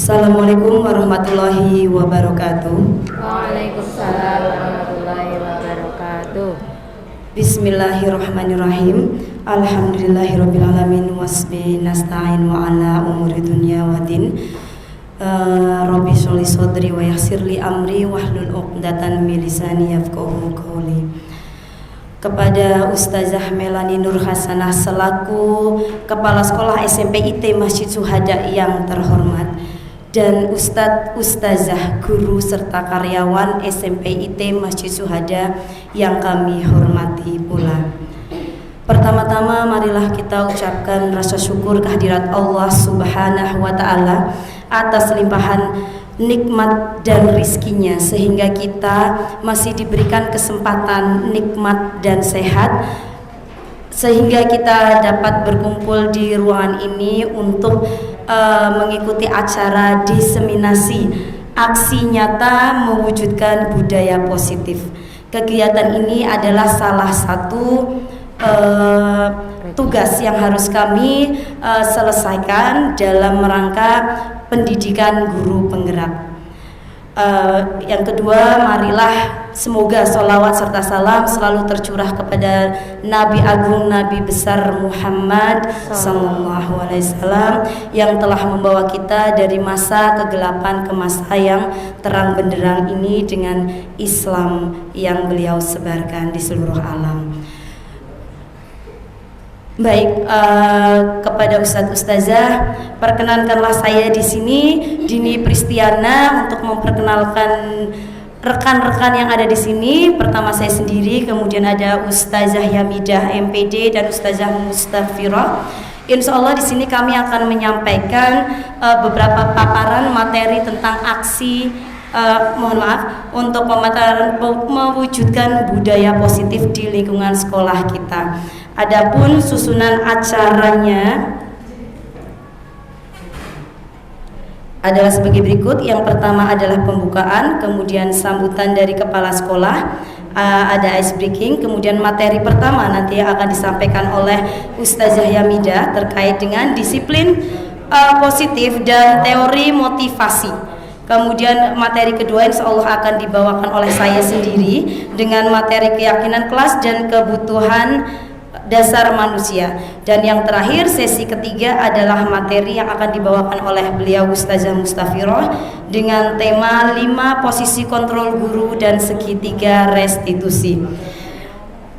Assalamualaikum warahmatullahi wabarakatuh. Waalaikumsalam warahmatullahi wabarakatuh. Bismillahirrahmanirrahim. Alhamdulillahirrabbilalamin. Wasbi nasta'in wa ala umuri dunya wa din. Rabbi sholli sodri wa yassirli amri wahlul uqdatan min lisani yafqahu qawli. Kepada Ustazah Melani Nur Hasanah selaku Kepala Sekolah SMP IT Masjid Syuhada yang terhormat, dan Ustazah, guru serta karyawan SMP IT Masjid Syuhada yang kami hormati pula. Pertama-tama marilah kita ucapkan rasa syukur kehadirat Allah Subhanahu wa Ta'ala atas limpahan nikmat dan rizkinya, sehingga kita masih diberikan kesempatan nikmat dan sehat, sehingga kita dapat berkumpul di ruangan ini untuk mengikuti acara diseminasi aksi nyata mewujudkan budaya positif. Kegiatan ini adalah salah satu tugas yang harus kami selesaikan dalam rangka pendidikan guru penggerak. Yang kedua, marilah semoga sholawat serta salam selalu tercurah kepada Nabi Agung, Nabi besar Muhammad Sallallahu Alaihi Wasallam yang telah membawa kita dari masa kegelapan ke masa yang terang benderang ini dengan Islam yang beliau sebarkan di seluruh alam. Baik, kepada Ustazah, perkenankanlah saya di sini Dini Pristiana untuk memperkenalkan rekan-rekan yang ada di sini. Pertama saya sendiri, kemudian ada Ustazah Yamidah MPD dan Ustazah Mustafirah. Insya Allah di sini kami akan menyampaikan beberapa paparan materi tentang aksi untuk pemaparan mewujudkan budaya positif di lingkungan sekolah kita. Adapun susunan acaranya adalah sebagai berikut. Yang pertama adalah pembukaan, kemudian sambutan dari kepala sekolah, ada ice breaking, kemudian materi pertama nanti yang akan disampaikan oleh Ustazah Yamidah terkait dengan disiplin positif dan teori motivasi. Kemudian materi kedua insya Allah akan dibawakan oleh saya sendiri dengan materi keyakinan kelas dan kebutuhan dasar manusia. Dan yang terakhir, sesi ketiga adalah materi yang akan dibawakan oleh beliau Ustazah Mustafirah dengan tema 5 posisi kontrol guru dan segitiga restitusi.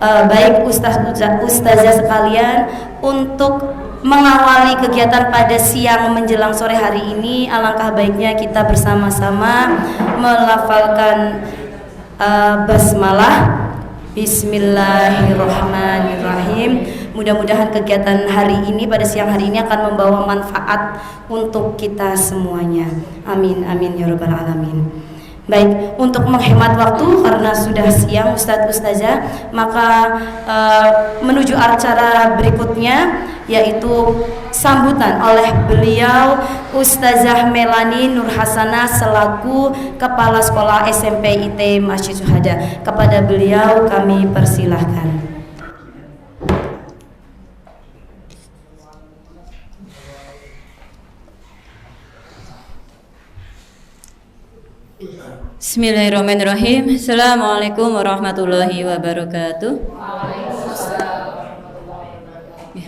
Baik Ustazah sekalian, untuk mengawali kegiatan pada siang menjelang sore hari ini, alangkah baiknya kita bersama-sama melafalkan basmalah. Bismillahirrahmanirrahim. Mudah-mudahan kegiatan hari ini pada siang hari ini akan membawa manfaat untuk kita semuanya. Amin amin ya rabbal alamin. Baik, untuk menghemat waktu karena sudah siang Ustazah, maka menuju acara berikutnya yaitu sambutan oleh beliau Ustazah Melani Nur Hasanah selaku Kepala Sekolah SMP IT Masjid Syuhada. Kepada beliau kami persilahkan. Bismillahirrahmanirrahim. Assalamualaikum warahmatullahi wabarakatuh.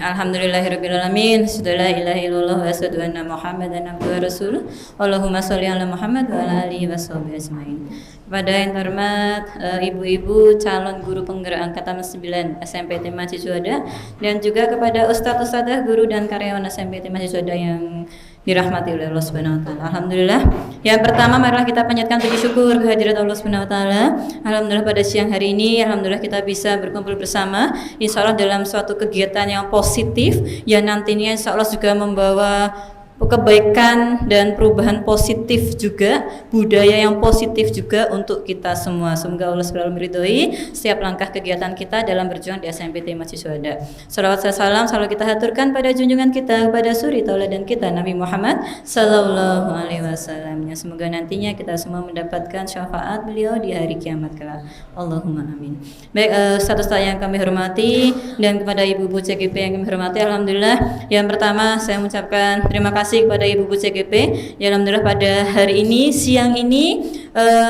Alhamdulillahirrabbilalamin. Asyhadu an la ilaha illallah wa asyhadu anna Muhammadan abduhu wa rasuluh. Allahumma sholli ala Muhammad wa ala alihi washabihi ajmain. Kepada yang terhormat ibu-ibu calon guru penggerak angkatan 9 SMPT Masjid Syuhada, dan juga kepada ustadz-ustadzah guru dan karyawan SMPT Masjid Syuhada yang dirahmati oleh Allah Subhanahu wa taala. Alhamdulillah. Yang pertama marilah kita panjatkan puji syukur kehadirat Allah Subhanahu wa taala. Alhamdulillah pada siang hari ini alhamdulillah kita bisa berkumpul bersama insyaallah dalam suatu kegiatan yang positif yang nantinya insyaallah juga membawa kebaikan dan perubahan positif juga, budaya yang positif juga untuk kita semua. Semoga Allah selalu meridhoi setiap langkah kegiatan kita dalam berjuang di SMPT Masjid Syuhada. Salawat dan salam selalu kita haturkan pada junjungan kita, kepada suri tauladan kita Nabi Muhammad Sallallahu Alaihi Wasallam. Semoga nantinya kita semua mendapatkan syafaat beliau di hari kiamat kelak. Allahumma amin. Baik, status yang kami hormati dan kepada ibu-ibu CGP yang kami hormati, alhamdulillah. Yang pertama saya mengucapkan terima kasih kasih kepada Ibu CGP yang alhamdulillah pada hari ini, siang ini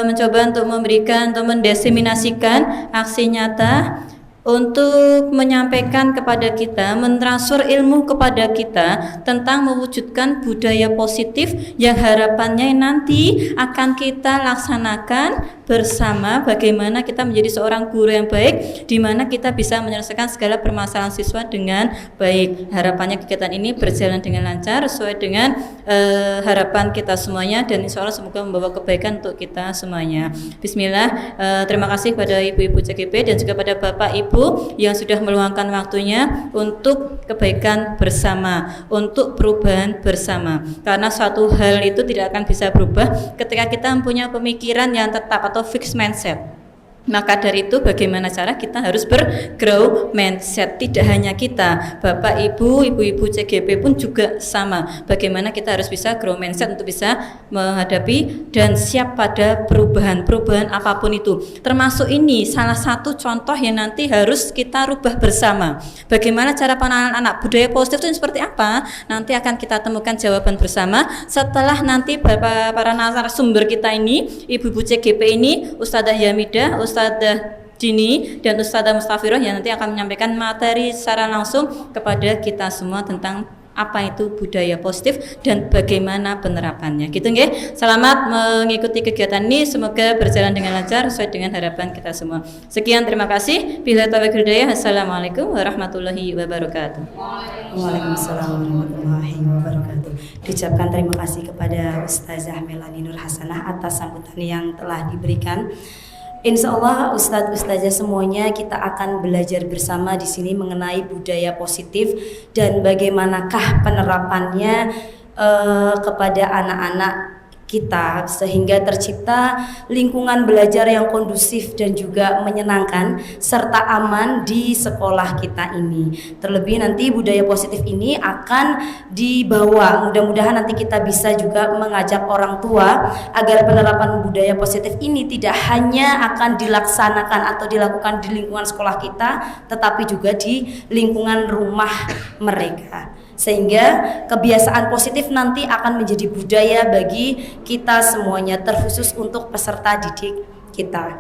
mencoba untuk memberikan atau mendeseminasikan aksi nyata untuk menyampaikan kepada kita, mentransfer ilmu kepada kita tentang mewujudkan budaya positif yang harapannya nanti akan kita laksanakan bersama, bagaimana kita menjadi seorang guru yang baik, di mana kita bisa menyelesaikan segala permasalahan siswa dengan baik. Harapannya kegiatan ini berjalan dengan lancar sesuai dengan harapan kita semuanya, dan insya Allah semoga membawa kebaikan untuk kita semuanya. Bismillah. Terima kasih kepada Ibu-Ibu CGP dan juga pada Bapak Ibu yang sudah meluangkan waktunya untuk kebaikan bersama, untuk perubahan bersama. Karena suatu hal itu tidak akan bisa berubah ketika kita mempunyai pemikiran yang tetap atau fixed mindset. Maka dari itu bagaimana cara kita harus bergrow mindset. Tidak hanya kita, Bapak Ibu, Ibu-Ibu CGP pun juga sama. Bagaimana kita harus bisa grow mindset untuk bisa menghadapi dan siap pada perubahan apapun itu. Termasuk ini salah satu contoh yang nanti harus kita rubah bersama. Bagaimana cara penanganan anak, budaya positif itu seperti apa? Nanti akan kita temukan jawaban bersama setelah nanti para narasumber kita ini, Ibu-Ibu CGP ini, Ustadzah Yamidah, Ustadzah Dini dan Ustadzah Mustafiroh yang nanti akan menyampaikan materi secara langsung kepada kita semua tentang apa itu budaya positif dan bagaimana penerapannya. Gitu nggih. Selamat mengikuti kegiatan ini, semoga berjalan dengan lancar sesuai dengan harapan kita semua. Sekian, terima kasih. Billahi taufiq wal hidayah. Assalamualaikum warahmatullahi wabarakatuh. Waalaikumsalam warahmatullahi wabarakatuh. Diucapkan terima kasih kepada Ustazah Melani Nur Hasanah atas sambutan yang telah diberikan. Insya Allah Ustadz-Ustazah semuanya kita akan belajar bersama di sini mengenai budaya positif dan bagaimanakah penerapannya kepada anak-anak kita sehingga tercipta lingkungan belajar yang kondusif dan juga menyenangkan serta aman di sekolah kita ini. Terlebih nanti budaya positif ini akan dibawa, mudah-mudahan nanti kita bisa juga mengajak orang tua agar penerapan budaya positif ini tidak hanya akan dilaksanakan atau dilakukan di lingkungan sekolah kita, tetapi juga di lingkungan rumah mereka. Sehingga kebiasaan positif nanti akan menjadi budaya bagi kita semuanya, terkhusus untuk peserta didik kita.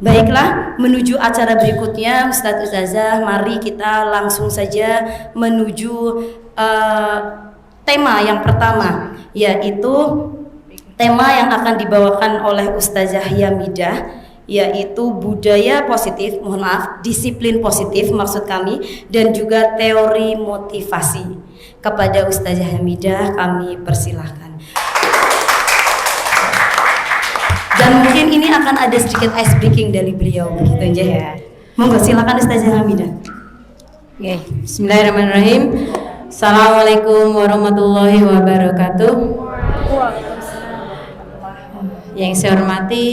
Baiklah, menuju acara berikutnya Ustadz Ustazah, mari kita langsung saja menuju tema yang pertama, yaitu tema yang akan dibawakan oleh Ustazah Yamidah, yaitu budaya positif, disiplin positif maksud kami, dan juga teori motivasi. Kepada Ustazah Hamidah kami persilahkan. Dan mungkin ini akan ada sedikit ice breaking dari beliau, begitu aja ya. Monggo silakan Ustazah Hamidah. Oke, bismillahirrahmanirrahim. Assalamualaikum warahmatullahi wabarakatuh. Yang saya hormati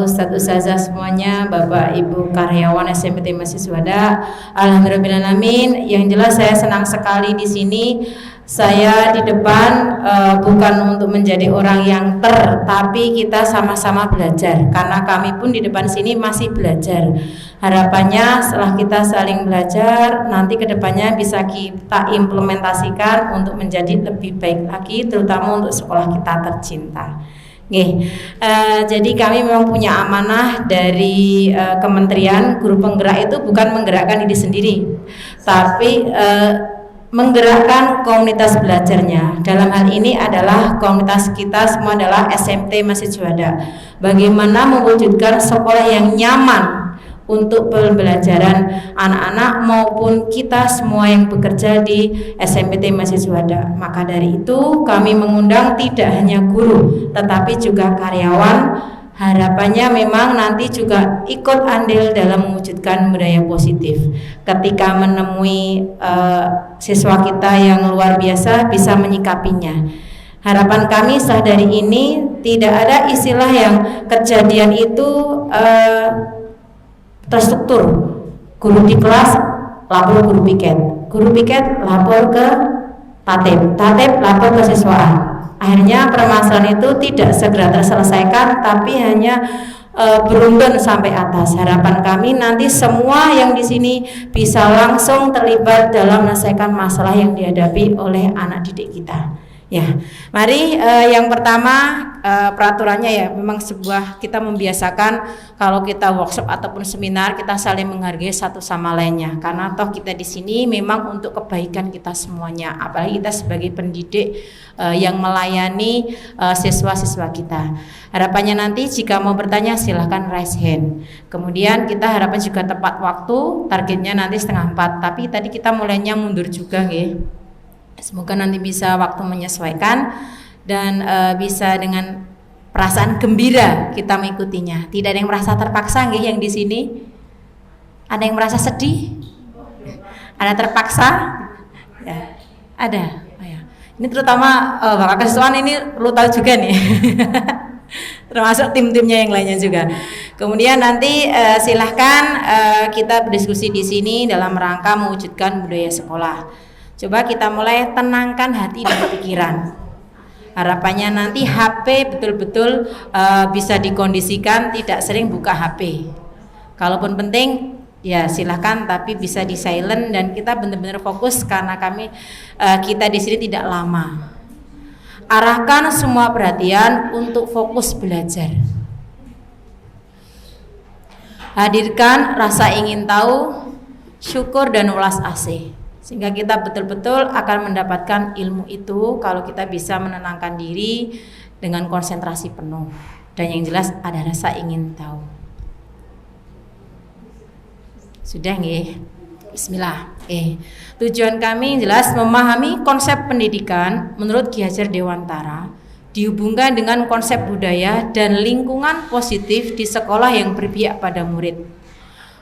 Ustadz Ustazah semuanya, Bapak Ibu karyawan SMPT Mahasiswada, alhamdulillahirrahmanirrahim. Yang jelas saya senang sekali di sini. Saya di depan bukan untuk menjadi orang yang tapi kita sama-sama belajar, karena kami pun di depan sini masih belajar. Harapannya setelah kita saling belajar, nanti kedepannya bisa kita implementasikan untuk menjadi lebih baik lagi, terutama untuk sekolah kita tercinta. Jadi kami memang punya amanah dari kementerian. Guru penggerak itu bukan menggerakkan diri sendiri, tapi menggerakkan komunitas belajarnya. Dalam hal ini adalah komunitas kita semua adalah SMT Mahasiswada. Bagaimana mewujudkan sekolah yang nyaman untuk pembelajaran anak-anak maupun kita semua yang bekerja di SMPT Mahasiswada. Maka dari itu kami mengundang tidak hanya guru tetapi juga karyawan. Harapannya memang nanti juga ikut andil dalam mewujudkan budaya positif. Ketika menemui siswa kita yang luar biasa bisa menyikapinya. Harapan kami setelah dari ini tidak ada istilah yang kejadian itu terstruktur. Guru di kelas lapor guru piket lapor ke tatip lapor ke siswaan. Akhirnya permasalahan itu tidak segera terselesaikan, tapi hanya beruntun sampai atas. Harapan kami nanti semua yang di sini bisa langsung terlibat dalam menyelesaikan masalah yang dihadapi oleh anak didik kita. Ya, mari yang pertama peraturannya ya memang sebuah kita membiasakan kalau kita workshop ataupun seminar kita saling menghargai satu sama lainnya karena toh kita di sini memang untuk kebaikan kita semuanya, apalagi kita sebagai pendidik yang melayani siswa-siswa kita. Harapannya nanti jika mau bertanya silahkan raise hand. Kemudian kita harapan juga tepat waktu, targetnya nanti 3:30. Tapi tadi kita mulainya mundur juga nggih. Semoga nanti bisa waktu menyesuaikan dan bisa dengan perasaan gembira kita mengikutinya. Tidak ada yang merasa terpaksa nggih yang di sini? Ada yang merasa sedih? Ada terpaksa? Ya, ada. Oh, ya. Ini terutama Bapak Kesuan ini perlu tahu juga nih. Termasuk tim-timnya yang lainnya juga. Kemudian nanti silahkan kita berdiskusi di sini dalam rangka mewujudkan budaya sekolah. Coba kita mulai tenangkan hati dan pikiran. Harapannya nanti HP betul-betul bisa dikondisikan tidak sering buka HP. Kalaupun penting ya silahkan, tapi bisa di silent dan kita benar-benar fokus karena kita di sini tidak lama. Arahkan semua perhatian untuk fokus belajar. Hadirkan rasa ingin tahu, syukur dan welas asih. Sehingga kita betul-betul akan mendapatkan ilmu itu kalau kita bisa menenangkan diri dengan konsentrasi penuh. Dan yang jelas ada rasa ingin tahu. Sudah nggih? Bismillah. Tujuan kami jelas memahami konsep pendidikan menurut Ki Hajar Dewantara dihubungkan dengan konsep budaya dan lingkungan positif di sekolah yang berpihak pada murid.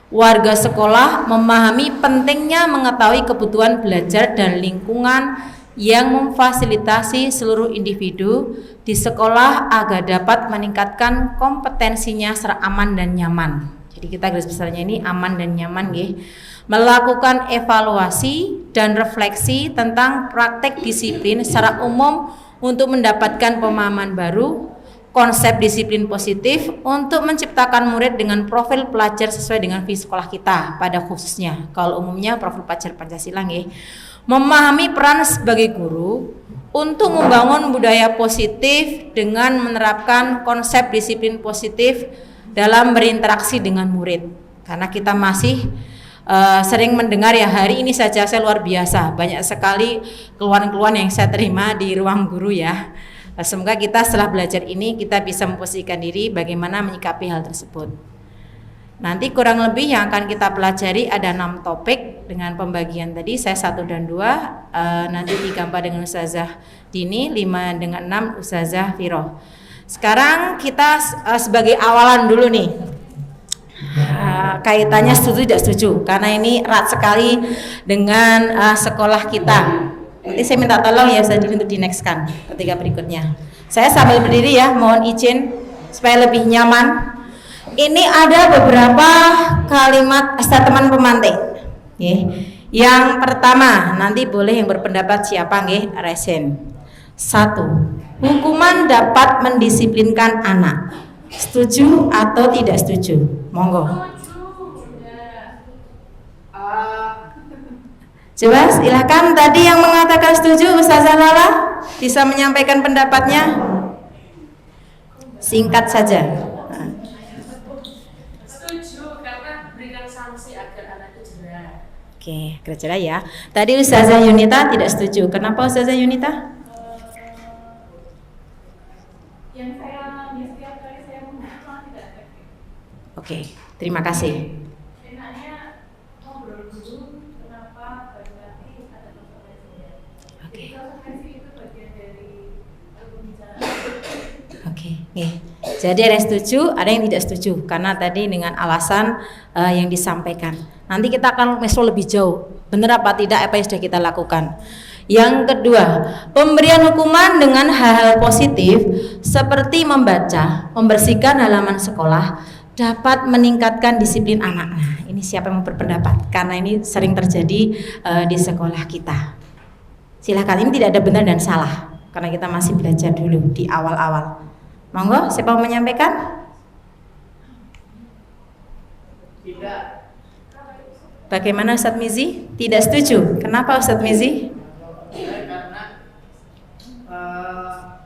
Warga sekolah memahami pentingnya mengetahui kebutuhan belajar dan lingkungan yang memfasilitasi seluruh individu di sekolah agar dapat meningkatkan kompetensinya secara aman dan nyaman. Jadi kita garis besarnya ini aman dan nyaman nggih. Melakukan evaluasi dan refleksi tentang praktek disiplin secara umum untuk mendapatkan pemahaman baru, konsep disiplin positif untuk menciptakan murid dengan profil pelajar sesuai dengan visi sekolah kita pada khususnya. Kalau umumnya profil pelajar Pancasila nggih. Memahami peran sebagai guru untuk membangun budaya positif dengan menerapkan konsep disiplin positif dalam berinteraksi dengan murid. Karena kita masih sering mendengar ya, hari ini saja saya luar biasa banyak sekali keluhan-keluhan yang saya terima di ruang guru ya. Semoga kita setelah belajar ini kita bisa memposisikan diri bagaimana menyikapi hal tersebut. Nanti kurang lebih yang akan kita pelajari ada 6 topik dengan pembagian tadi saya 1 dan 2, nanti 3-4 dengan Ustazah Dini, 5 dengan 6 Ustazah Firoh. Sekarang kita sebagai awalan dulu nih, kaitannya setuju tidak setuju karena ini erat sekali dengan sekolah kita. Nanti saya minta tolong ya Ustaz Dini untuk di nextkan ketika berikutnya. Saya sambil berdiri ya, mohon izin supaya lebih nyaman. Ini ada beberapa kalimat statement pemantik. Yang pertama, nanti boleh yang berpendapat siapa nggih resen. 1. Hukuman dapat mendisiplinkan anak. Setuju atau tidak setuju? Monggo. Coba silakan tadi yang mengatakan setuju Ustazah Lala bisa menyampaikan pendapatnya. Singkat saja. Setuju karena berikan sanksi agar anak itu jerah. Oke, agar jerah ya. Tadi Ustazah Yunita tidak setuju. Kenapa Ustazah Yunita? Yang saya setiap kali saya mengulang tidak efektif. Oke, terima kasih. Enaknya ngobrol dulu kenapa berarti ada konsekuensinya. Oke. Konsekuensi itu bagian dari pembicaraan. Oke, nih. Jadi ada yang setuju, ada yang tidak setuju karena tadi dengan alasan yang disampaikan. Nanti kita akan mesro lebih jauh. Benar apa tidak apa yang sudah kita lakukan. Yang kedua, pemberian hukuman dengan hal-hal positif seperti membaca, membersihkan halaman sekolah dapat meningkatkan disiplin anak. Nah, ini siapa yang mau berpendapat? Karena ini sering terjadi di sekolah kita. Silakan, ini tidak ada benar dan salah karena kita masih belajar dulu di awal-awal. Monggo, siapa mau menyampaikan? Bagaimana Ustadz Mizi? Tidak setuju. Kenapa Ustadz Mizi? Karena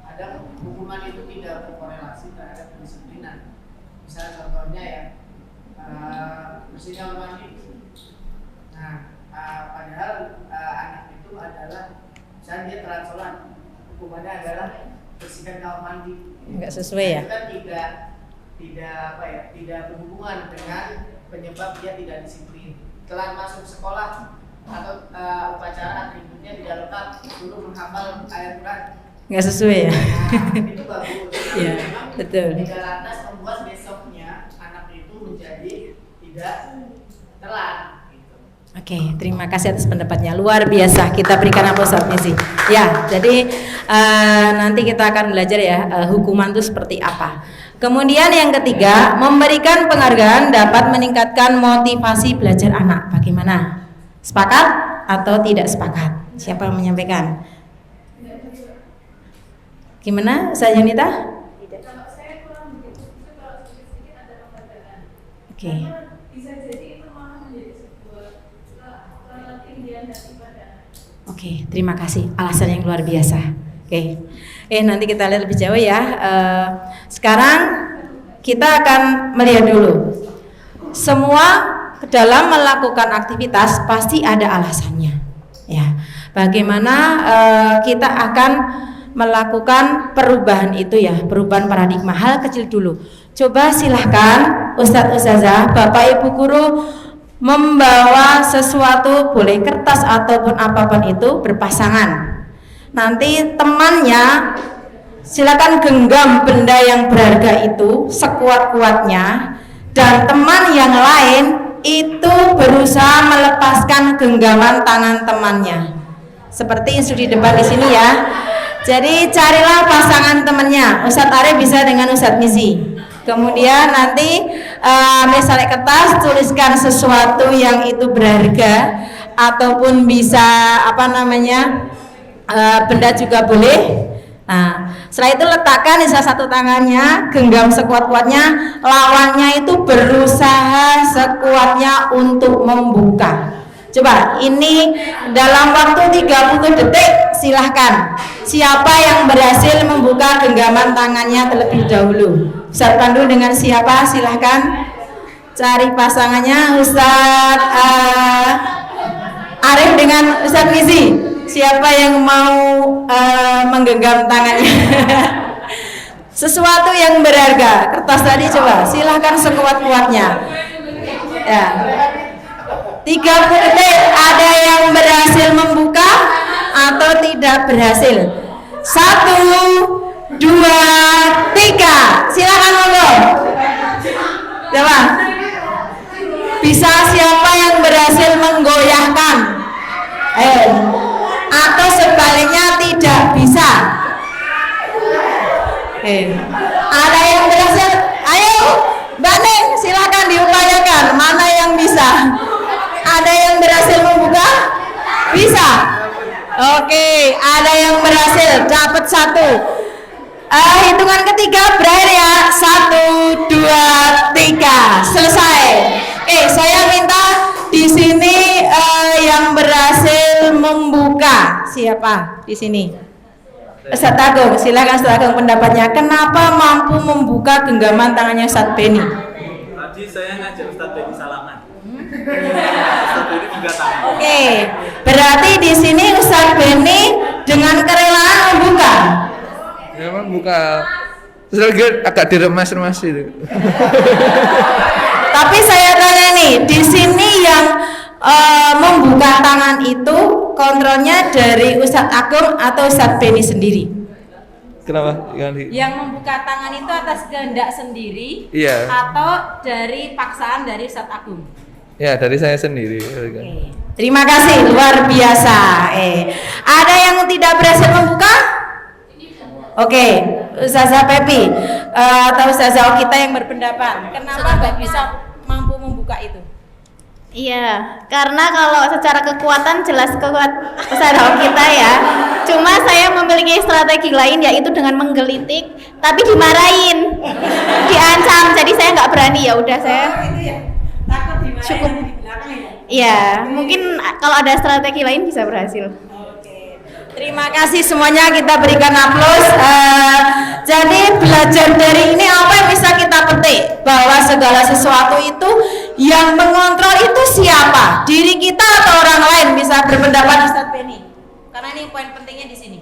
ada hukuman itu tidak berkorelasi terhadap kedisiplinan. Misalnya contohnya ya, bersihkan mandi. Nah, padahal anak itu adalah, misalnya dia telat sholat, hukumannya adalah bersihkan kamar mandi. Enggak sesuai ya? Itu kan tidak berhubungan dengan penyebab dia tidak disiplin. Telat masuk sekolah atau upacara atributnya tidak lengkap, dulu menghafal ayat Quran. Nggak sesuai ya? Nah, itu bagus. Iya, Memang betul. tidak lantas membuat besoknya anak itu menjadi tidak telat. Gitu. Oke, terima kasih atas pendapatnya, luar biasa. Kita berikan aplaus Ustadz Mizi. Ya, jadi nanti kita akan belajar ya hukuman itu seperti apa. Kemudian yang ketiga, memberikan penghargaan dapat meningkatkan motivasi belajar anak. Bagaimana? Sepakat atau tidak sepakat? Siapa yang menyampaikan? Gimana, Ustaz Yunita? Kalau saya kurang begitu, kalau sedikit-sedikit ada penghargaan. Oke. Karena bisa jadi itu malah menjadi sebuah ketinggian hati pada anak. Oke, terima kasih. Alasan yang luar biasa. Oke. Nanti kita lihat lebih jauh ya. Sekarang kita akan melihat dulu. Semua dalam melakukan aktivitas pasti ada alasannya. Ya. Bagaimana kita akan melakukan perubahan itu ya, perubahan paradigma. Hal kecil dulu. Coba silahkan Ustadz Ustazah, Bapak Ibu guru membawa sesuatu, boleh kertas ataupun apapun itu, berpasangan. Nanti temannya silakan genggam benda yang berharga itu sekuat-kuatnya, dan teman yang lain itu berusaha melepaskan genggaman tangan temannya. Seperti studi debat di sini ya. Jadi carilah pasangan temannya. Ustadz Arif bisa dengan Ustadz Mizi. Kemudian nanti misalnya kertas, tuliskan sesuatu yang itu berharga, ataupun bisa benda juga boleh. Nah, setelah itu letakkan di salah satu tangannya, genggam sekuat-kuatnya, lawannya itu berusaha sekuatnya untuk membuka. Coba, ini dalam waktu 30 detik, silahkan. Siapa yang berhasil membuka genggaman tangannya terlebih dahulu? Ustadz Pandu dengan siapa? Silahkan. Cari pasangannya. Ustadz Arif dengan Ustadz Mizi. Siapa yang mau menggenggam tangannya? Sesuatu yang berharga. Kertas tadi coba, silahkan sekuat-kuatnya. Ya. 30 detik. Ada yang berhasil membuka atau tidak berhasil? 1, 2, 3. Silakan monggo. Coba. Bisa siapa yang berhasil menggoyahkan? Atau sebaliknya tidak bisa? Ada yang berhasil? Ayo, Mbak Neng, silakan diupayakan. Mana yang bisa? Ada yang berhasil membuka? Bisa. Oke, ada yang berhasil, dapat 1. Hitungan ketiga berakhir ya. 1, 2, 3. Selesai. Saya minta di sini yang berhasil membuka. Siapa di sini? Ustadz Agung, silakan Ustadz Agung pendapatnya. Kenapa mampu membuka genggaman tangannya Ustadz Beni? Tadi saya ngajar Ustadz Beni salaman. Ustadz Beni buka tangan. Oke, berarti di sini Ustadz Beni dengan kerelaan membuka. Ya membuka. Terus agak diremas-remas itu. Tapi saya tanya nih, di sini yang membuka tangan itu kontrolnya dari Ustadz Agung atau Ustadz Beni sendiri? Kenapa? Yang membuka tangan itu atas kehendak sendiri, Iya. atau dari paksaan dari Ustadz Agung? Ya dari saya sendiri. Oke. Terima kasih, luar biasa. Ada yang tidak berhasil membuka? Oke, Ustazah Pepi atau Ustazah kita yang berpendapat, kenapa nggak bisa mampu membuka itu? Iya, karena kalau secara kekuatan jelas kuat Ustazah kita ya. Cuma saya memiliki strategi lain, yaitu dengan menggelitik, tapi dimarahin, diancam. Jadi saya nggak berani, ya udah saya. Itu ya, takut cukup. Iya, mungkin kalau ada strategi lain bisa berhasil. Terima kasih semuanya, kita berikan aplaus. Jadi belajar dari ini apa yang bisa kita petik? Bahwa segala sesuatu itu yang mengontrol itu siapa? Diri kita atau orang lain? Bisa berpendapat Ustadz Penny? Karena ini poin pentingnya di sini.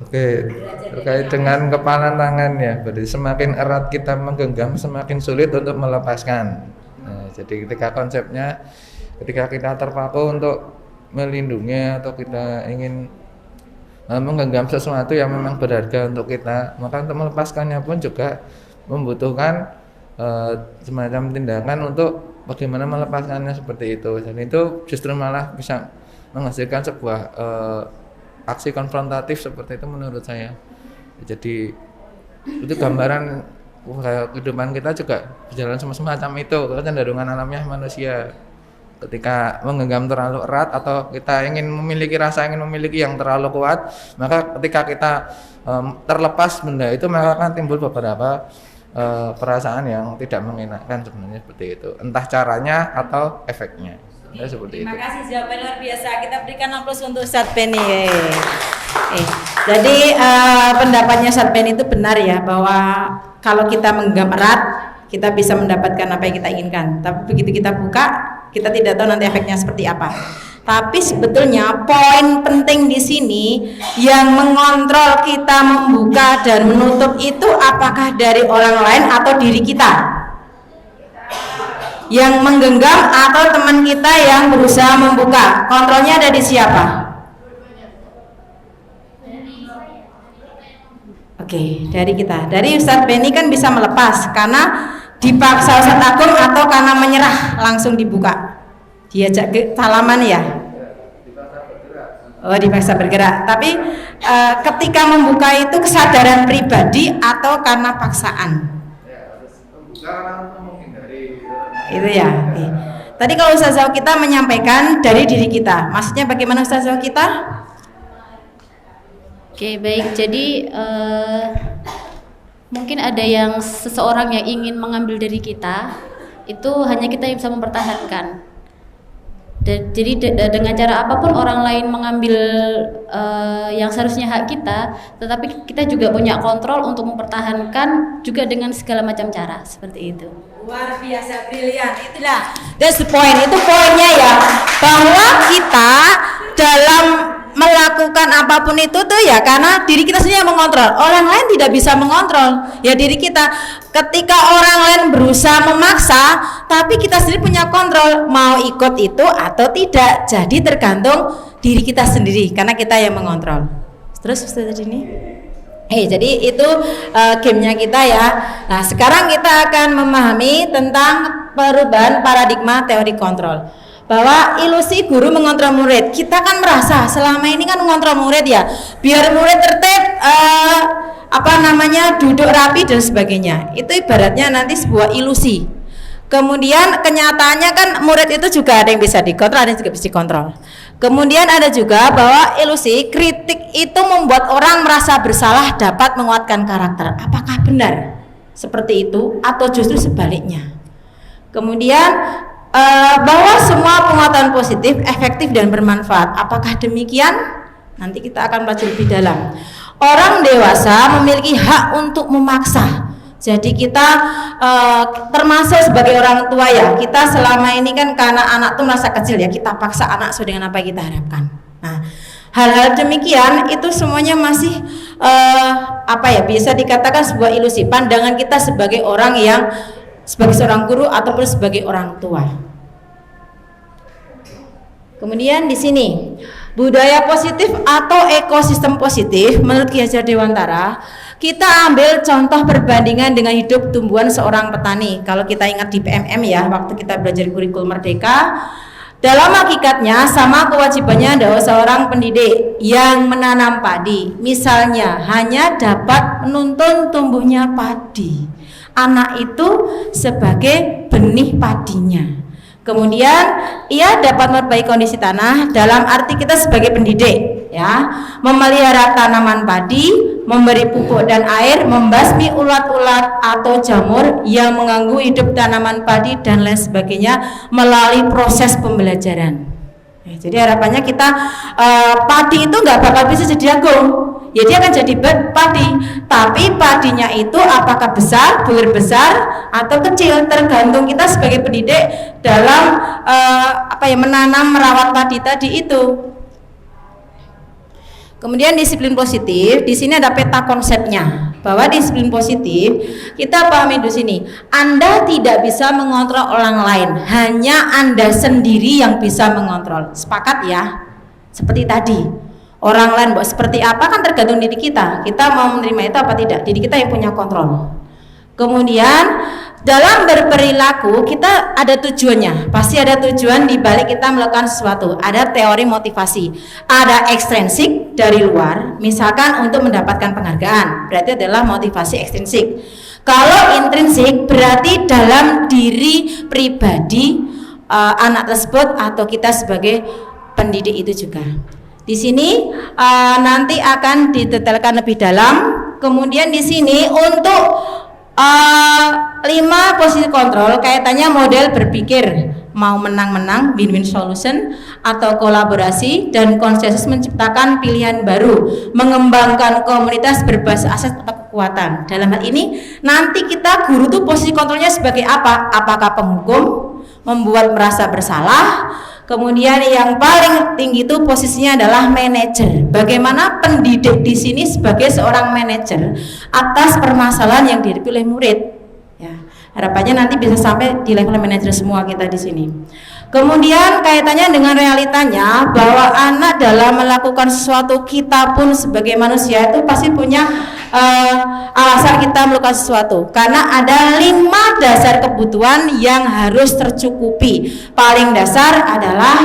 Oke, terkait dengan kepalan tangan ya, berarti semakin erat kita menggenggam, semakin sulit untuk melepaskan. Nah, jadi ketika konsepnya, ketika kita terpaku untuk melindungi atau kita ingin menggenggam sesuatu yang memang berharga untuk kita, maka untuk melepaskannya pun juga membutuhkan semacam tindakan untuk bagaimana melepaskannya seperti itu. Dan itu justru malah bisa menghasilkan sebuah aksi konfrontatif seperti itu menurut saya. Jadi itu gambaran kehidupan kita juga berjalan semacam itu, kecenderungan alamiah manusia. Ketika menggenggam terlalu erat atau kita ingin memiliki yang terlalu kuat, maka ketika kita terlepas benda itu, maka akan timbul beberapa perasaan yang tidak mengenakan sebenarnya seperti itu, entah caranya atau efeknya. Ya, seperti Terima itu. kasih, jawaban luar biasa. Kita berikan aplaus untuk Ustadz Penny. Jadi pendapatnya Ustadz Penny itu benar ya, bahwa kalau kita menggenggam erat kita bisa mendapatkan apa yang kita inginkan. Tapi begitu kita buka, kita tidak tahu nanti efeknya seperti apa. Tapi sebetulnya poin penting di sini yang mengontrol kita membuka dan menutup itu apakah dari orang lain atau diri kita? Yang menggenggam atau teman kita yang berusaha membuka? Kontrolnya ada di siapa? Oke, dari kita. Dari Ustadz Penny kan bisa melepas karena dipaksa Ustadz Agung atau karena menyerah langsung dibuka. Diajak ke salaman ya? Oh, dipaksa bergerak. Tapi ketika membuka itu kesadaran pribadi atau karena paksaan? Itu ya. Oke. Tadi kalau Ustazah kita menyampaikan dari diri kita, maksudnya bagaimana Ustazah kita? Oke, baik. Jadi mungkin ada yang seseorang yang ingin mengambil dari kita, itu hanya kita yang bisa mempertahankan. Jadi dengan cara apapun orang lain mengambil yang seharusnya hak kita, tetapi kita juga punya kontrol untuk mempertahankan juga dengan segala macam cara, seperti itu. Luar biasa, brilian. Itulah that's the point. Itu poinnya ya, bahwa kita dalam melakukan apapun itu tuh ya karena diri kita sendiri yang mengontrol. Orang lain tidak bisa mengontrol, ya diri kita. Ketika orang lain berusaha memaksa, tapi kita sendiri punya kontrol mau ikut itu atau tidak. Jadi tergantung diri kita sendiri karena kita yang mengontrol. Terus Ustaz ini jadi itu gamenya kita ya. Nah sekarang kita akan memahami tentang perubahan paradigma teori kontrol, bahwa ilusi guru mengontrol murid. Kita kan merasa selama ini kan mengontrol murid ya, biar murid tertib, duduk rapi dan sebagainya. Itu ibaratnya nanti sebuah ilusi. Kemudian kenyataannya kan murid itu juga ada yang bisa dikontrol, ada yang juga bisa dikontrol. Kemudian ada juga bahwa ilusi kritik itu membuat orang merasa bersalah dapat menguatkan karakter. Apakah benar seperti itu atau justru sebaliknya? Kemudian bahwa semua penguatan positif efektif dan bermanfaat. Apakah demikian? Nanti kita akan pelajari lebih dalam. Orang dewasa memiliki hak untuk memaksa. Jadi kita termasuk sebagai orang tua ya, kita selama ini kan karena anak tuh merasa kecil ya, kita paksa anak sesuai dengan apa yang kita harapkan. Nah, hal-hal demikian itu semuanya masih bisa dikatakan sebuah ilusi. Pandangan kita sebagai orang yang sebagai seorang guru ataupun sebagai orang tua. Kemudian di sini budaya positif atau ekosistem positif menurut Ki Hajar Dewantara, kita ambil contoh perbandingan dengan hidup tumbuhan seorang petani. Kalau kita ingat di PMM ya, waktu kita belajar kurikulum Merdeka, dalam hakikatnya sama kewajibannya adalah seorang pendidik yang menanam padi. Misalnya hanya dapat menuntun tumbuhnya padi. Anak itu sebagai benih padinya. Kemudian ia dapat memperbaiki kondisi tanah dalam arti kita sebagai pendidik ya, memelihara tanaman padi, memberi pupuk dan air, membasmi ulat-ulat atau jamur yang mengganggu hidup tanaman padi dan lain sebagainya melalui proses pembelajaran. Ya, jadi harapannya kita padi itu nggak bakal bisa jadi jagung. Ya dia akan jadi padi, tapi padinya itu apakah besar, bulir besar atau kecil, tergantung kita sebagai pendidik dalam menanam merawat padi tadi itu. Kemudian disiplin positif, di sini ada peta konsepnya. Bahwa disiplin positif kita pahami di sini, Anda tidak bisa mengontrol orang lain, hanya Anda sendiri yang bisa mengontrol. Sepakat ya? Seperti tadi. Orang lain seperti apa kan tergantung diri kita. Kita mau menerima itu apa tidak. Diri kita yang punya kontrol. Kemudian dalam berperilaku kita ada tujuannya. Pasti ada tujuan di balik kita melakukan sesuatu. Ada teori motivasi. Ada ekstrinsik dari luar. Misalkan untuk mendapatkan penghargaan. Berarti adalah motivasi ekstrinsik. Kalau intrinsik berarti dalam diri pribadi anak tersebut atau kita sebagai pendidik itu juga. Di sini nanti akan didetailkan lebih dalam. Kemudian di sini untuk 5 posisi kontrol kaitannya model berpikir, mau menang-menang, win-win solution, atau kolaborasi dan konsensus menciptakan pilihan baru, mengembangkan komunitas berbasis aset atau kekuatan. Dalam hal ini nanti kita guru tuh posisi kontrolnya sebagai apa? Apakah penghukum, membuat merasa bersalah? Kemudian yang paling tinggi itu posisinya adalah manajer. Bagaimana pendidik di sini sebagai seorang manajer atas permasalahan yang dihadapi oleh murid. Ya, harapannya nanti bisa sampai di level manajer semua kita di sini. Kemudian kaitannya dengan realitanya bahwa anak dalam melakukan sesuatu, kita pun sebagai manusia itu pasti punya alasan kita melakukan sesuatu, karena ada 5 dasar kebutuhan yang harus tercukupi. Paling dasar adalah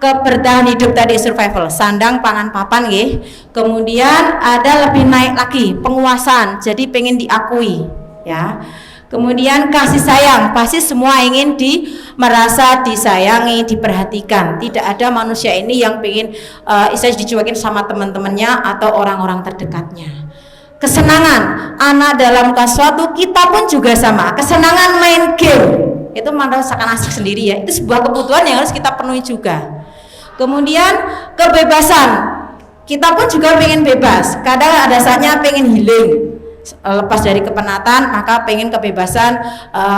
kebertahan hidup tadi, survival, sandang, pangan, papan, nggih. Kemudian ada lebih naik lagi, penguasaan, jadi pengen diakui, ya. Kemudian kasih sayang, pasti semua ingin merasa disayangi, diperhatikan. Tidak ada manusia ini yang pengen dicuekin sama teman-temannya atau orang-orang terdekatnya. Kesenangan, anak dalam sesuatu, kita pun juga sama. Kesenangan main game, itu merasakan asik sendiri ya. Itu sebuah kebutuhan yang harus kita penuhi juga. Kemudian kebebasan, kita pun juga pengen bebas. Kadang ada saatnya pengen healing, lepas dari kepenatan, maka pengen kebebasan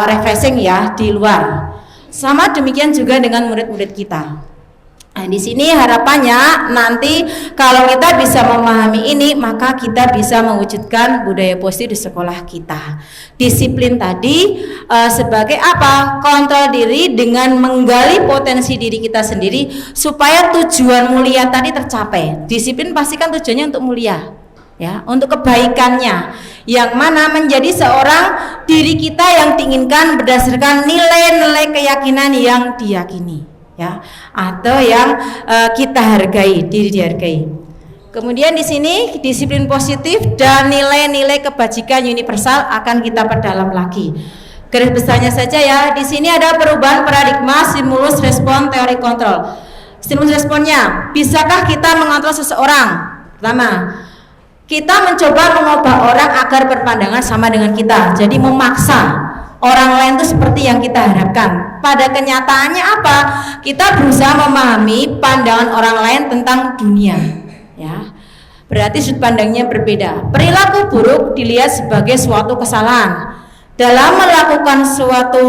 refreshing ya di luar. Sama demikian juga dengan murid-murid kita. Nah, di sini harapannya nanti kalau kita bisa memahami ini, maka kita bisa mewujudkan budaya positif di sekolah kita. Disiplin tadi sebagai apa? Kontrol diri dengan menggali potensi diri kita sendiri supaya tujuan mulia tadi tercapai. Disiplin pastikan tujuannya untuk mulia, ya, untuk kebaikannya, yang mana menjadi seorang diri kita yang diinginkan berdasarkan nilai-nilai keyakinan yang diyakini, ya, atau yang kita hargai, diri dihargai. Kemudian di sini disiplin positif dan nilai-nilai kebajikan universal akan kita perdalam lagi. Garis besarnya saja ya, di sini ada perubahan paradigma stimulus respon teori kontrol. Stimulus responnya, bisakah kita mengontrol seseorang? Pertama, kita mencoba mengubah orang agar berpandangan sama dengan kita, jadi memaksa orang lain itu seperti yang kita harapkan. Pada kenyataannya apa? Kita berusaha memahami pandangan orang lain tentang dunia, ya. Berarti sudut pandangnya berbeda. Perilaku buruk dilihat sebagai suatu kesalahan. Dalam melakukan suatu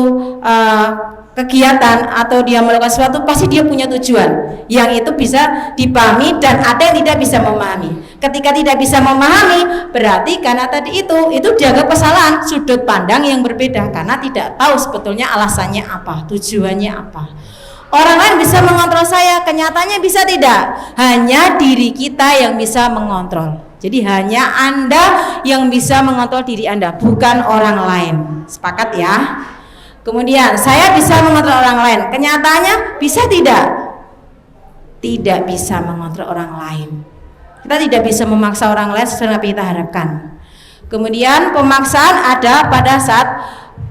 kegiatan atau dia melakukan sesuatu, pasti dia punya tujuan yang itu bisa dipahami, dan ada yang tidak bisa memahami. Ketika tidak bisa memahami, berarti karena tadi itu dianggap kesalahan, sudut pandang yang berbeda, karena tidak tahu sebetulnya alasannya apa, tujuannya apa. Orang lain bisa mengontrol saya, kenyataannya bisa tidak. Hanya diri kita yang bisa mengontrol. Jadi hanya Anda yang bisa mengontrol diri Anda, bukan orang lain. Sepakat ya? Kemudian saya bisa mengontrol orang lain, kenyataannya bisa tidak? Tidak bisa mengontrol orang lain. Kita tidak bisa memaksa orang lain sesuai yang kita harapkan. Kemudian pemaksaan ada pada saat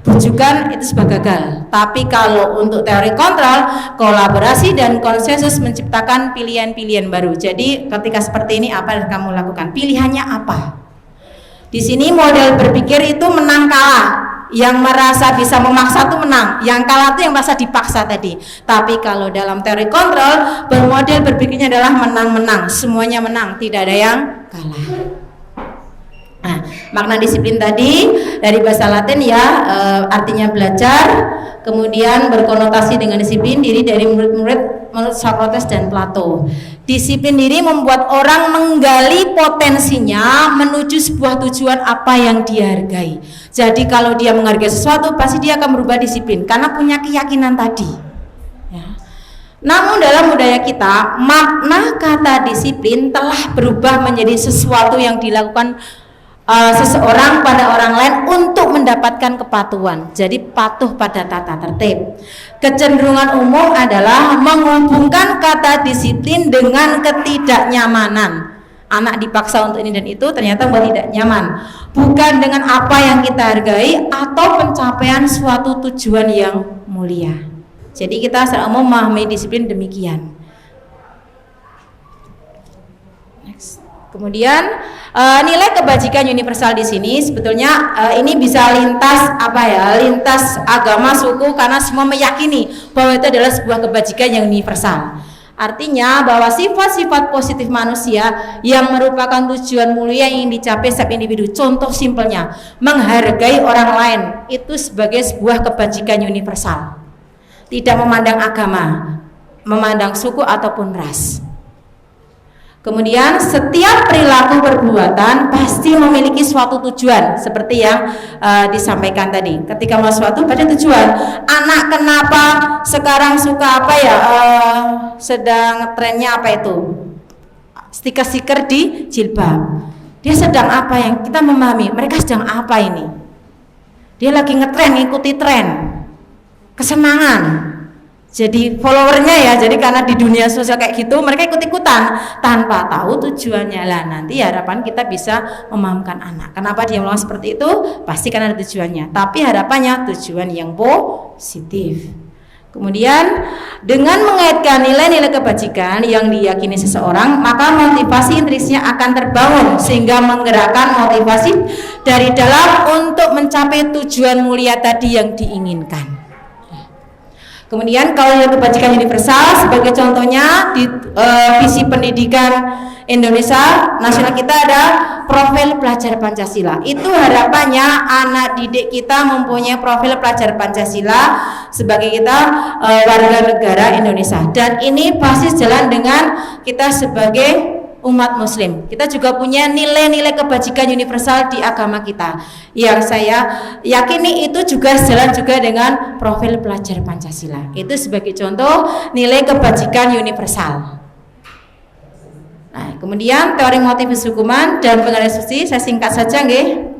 bujukan itu sebagai gagal. Tapi kalau untuk teori kontrol, kolaborasi dan konsensus menciptakan pilihan-pilihan baru. Jadi ketika seperti ini apa yang kamu lakukan? Pilihannya apa? Di sini model berpikir itu menang kalah. Yang merasa bisa memaksa itu menang, yang kalah itu yang merasa dipaksa tadi. Tapi kalau dalam teori kontrol, bermodel berpikirnya adalah menang-menang, semuanya menang, tidak ada yang kalah. Nah, makna disiplin tadi dari bahasa Latin ya, artinya belajar, kemudian berkonotasi dengan disiplin diri dari murid-murid menurut Socrates dan Plato. Disiplin diri membuat orang menggali potensinya menuju sebuah tujuan apa yang dia hargai. Jadi kalau dia menghargai sesuatu, pasti dia akan berubah disiplin karena punya keyakinan tadi. Ya. Namun dalam budaya kita, makna kata disiplin telah berubah menjadi sesuatu yang dilakukan seseorang pada orang lain untuk mendapatkan kepatuhan. Jadi patuh pada tata tertib. Kecenderungan umum adalah menghubungkan kata disiplin dengan ketidaknyamanan. Anak dipaksa untuk ini dan itu, ternyata buat tidak nyaman. Bukan dengan apa yang kita hargai atau pencapaian suatu tujuan yang mulia. Jadi kita secara umum memahami disiplin demikian. Kemudian nilai kebajikan universal di sini sebetulnya ini bisa lintas lintas agama, suku, karena semua meyakini bahwa itu adalah sebuah kebajikan yang universal. Artinya bahwa sifat-sifat positif manusia yang merupakan tujuan mulia yang dicapai setiap individu. Contoh simpelnya, menghargai orang lain itu sebagai sebuah kebajikan universal. Tidak memandang agama, memandang suku ataupun ras. Kemudian setiap perilaku perbuatan pasti memiliki suatu tujuan, seperti yang disampaikan tadi. Ketika mau sesuatu pada tujuan. Anak kenapa sekarang suka sedang trennya apa itu? Stiker-stiker di jilbab. Dia sedang apa yang kita memahami? Mereka sedang apa ini? Dia lagi ngetren, ngikuti tren, kesenangan. Jadi followernya ya, jadi karena di dunia sosial kayak gitu mereka ikut-ikutan tanpa tahu tujuannya lah. Nanti harapan kita bisa memahamkan anak kenapa dia melakukan seperti itu, pasti karena ada tujuannya, tapi harapannya tujuan yang positif. Kemudian dengan mengaitkan nilai-nilai kebajikan yang diyakini seseorang, maka motivasi intrinsiknya akan terbangun sehingga menggerakkan motivasi dari dalam untuk mencapai tujuan mulia tadi yang diinginkan. Kemudian kalau yang kebajikan universal, sebagai contohnya di visi pendidikan Indonesia nasional kita ada profil pelajar Pancasila. Itu harapannya anak didik kita mempunyai profil pelajar Pancasila sebagai kita warga negara Indonesia. Dan ini pasti jalan dengan kita sebagai umat muslim. Kita juga punya nilai-nilai kebajikan universal di agama kita yang saya yakini itu juga jalan juga dengan profil pelajar Pancasila. Itu sebagai contoh nilai kebajikan universal. Nah, kemudian teori motivasi hukuman dan pengeksekusi saya singkat saja nggih.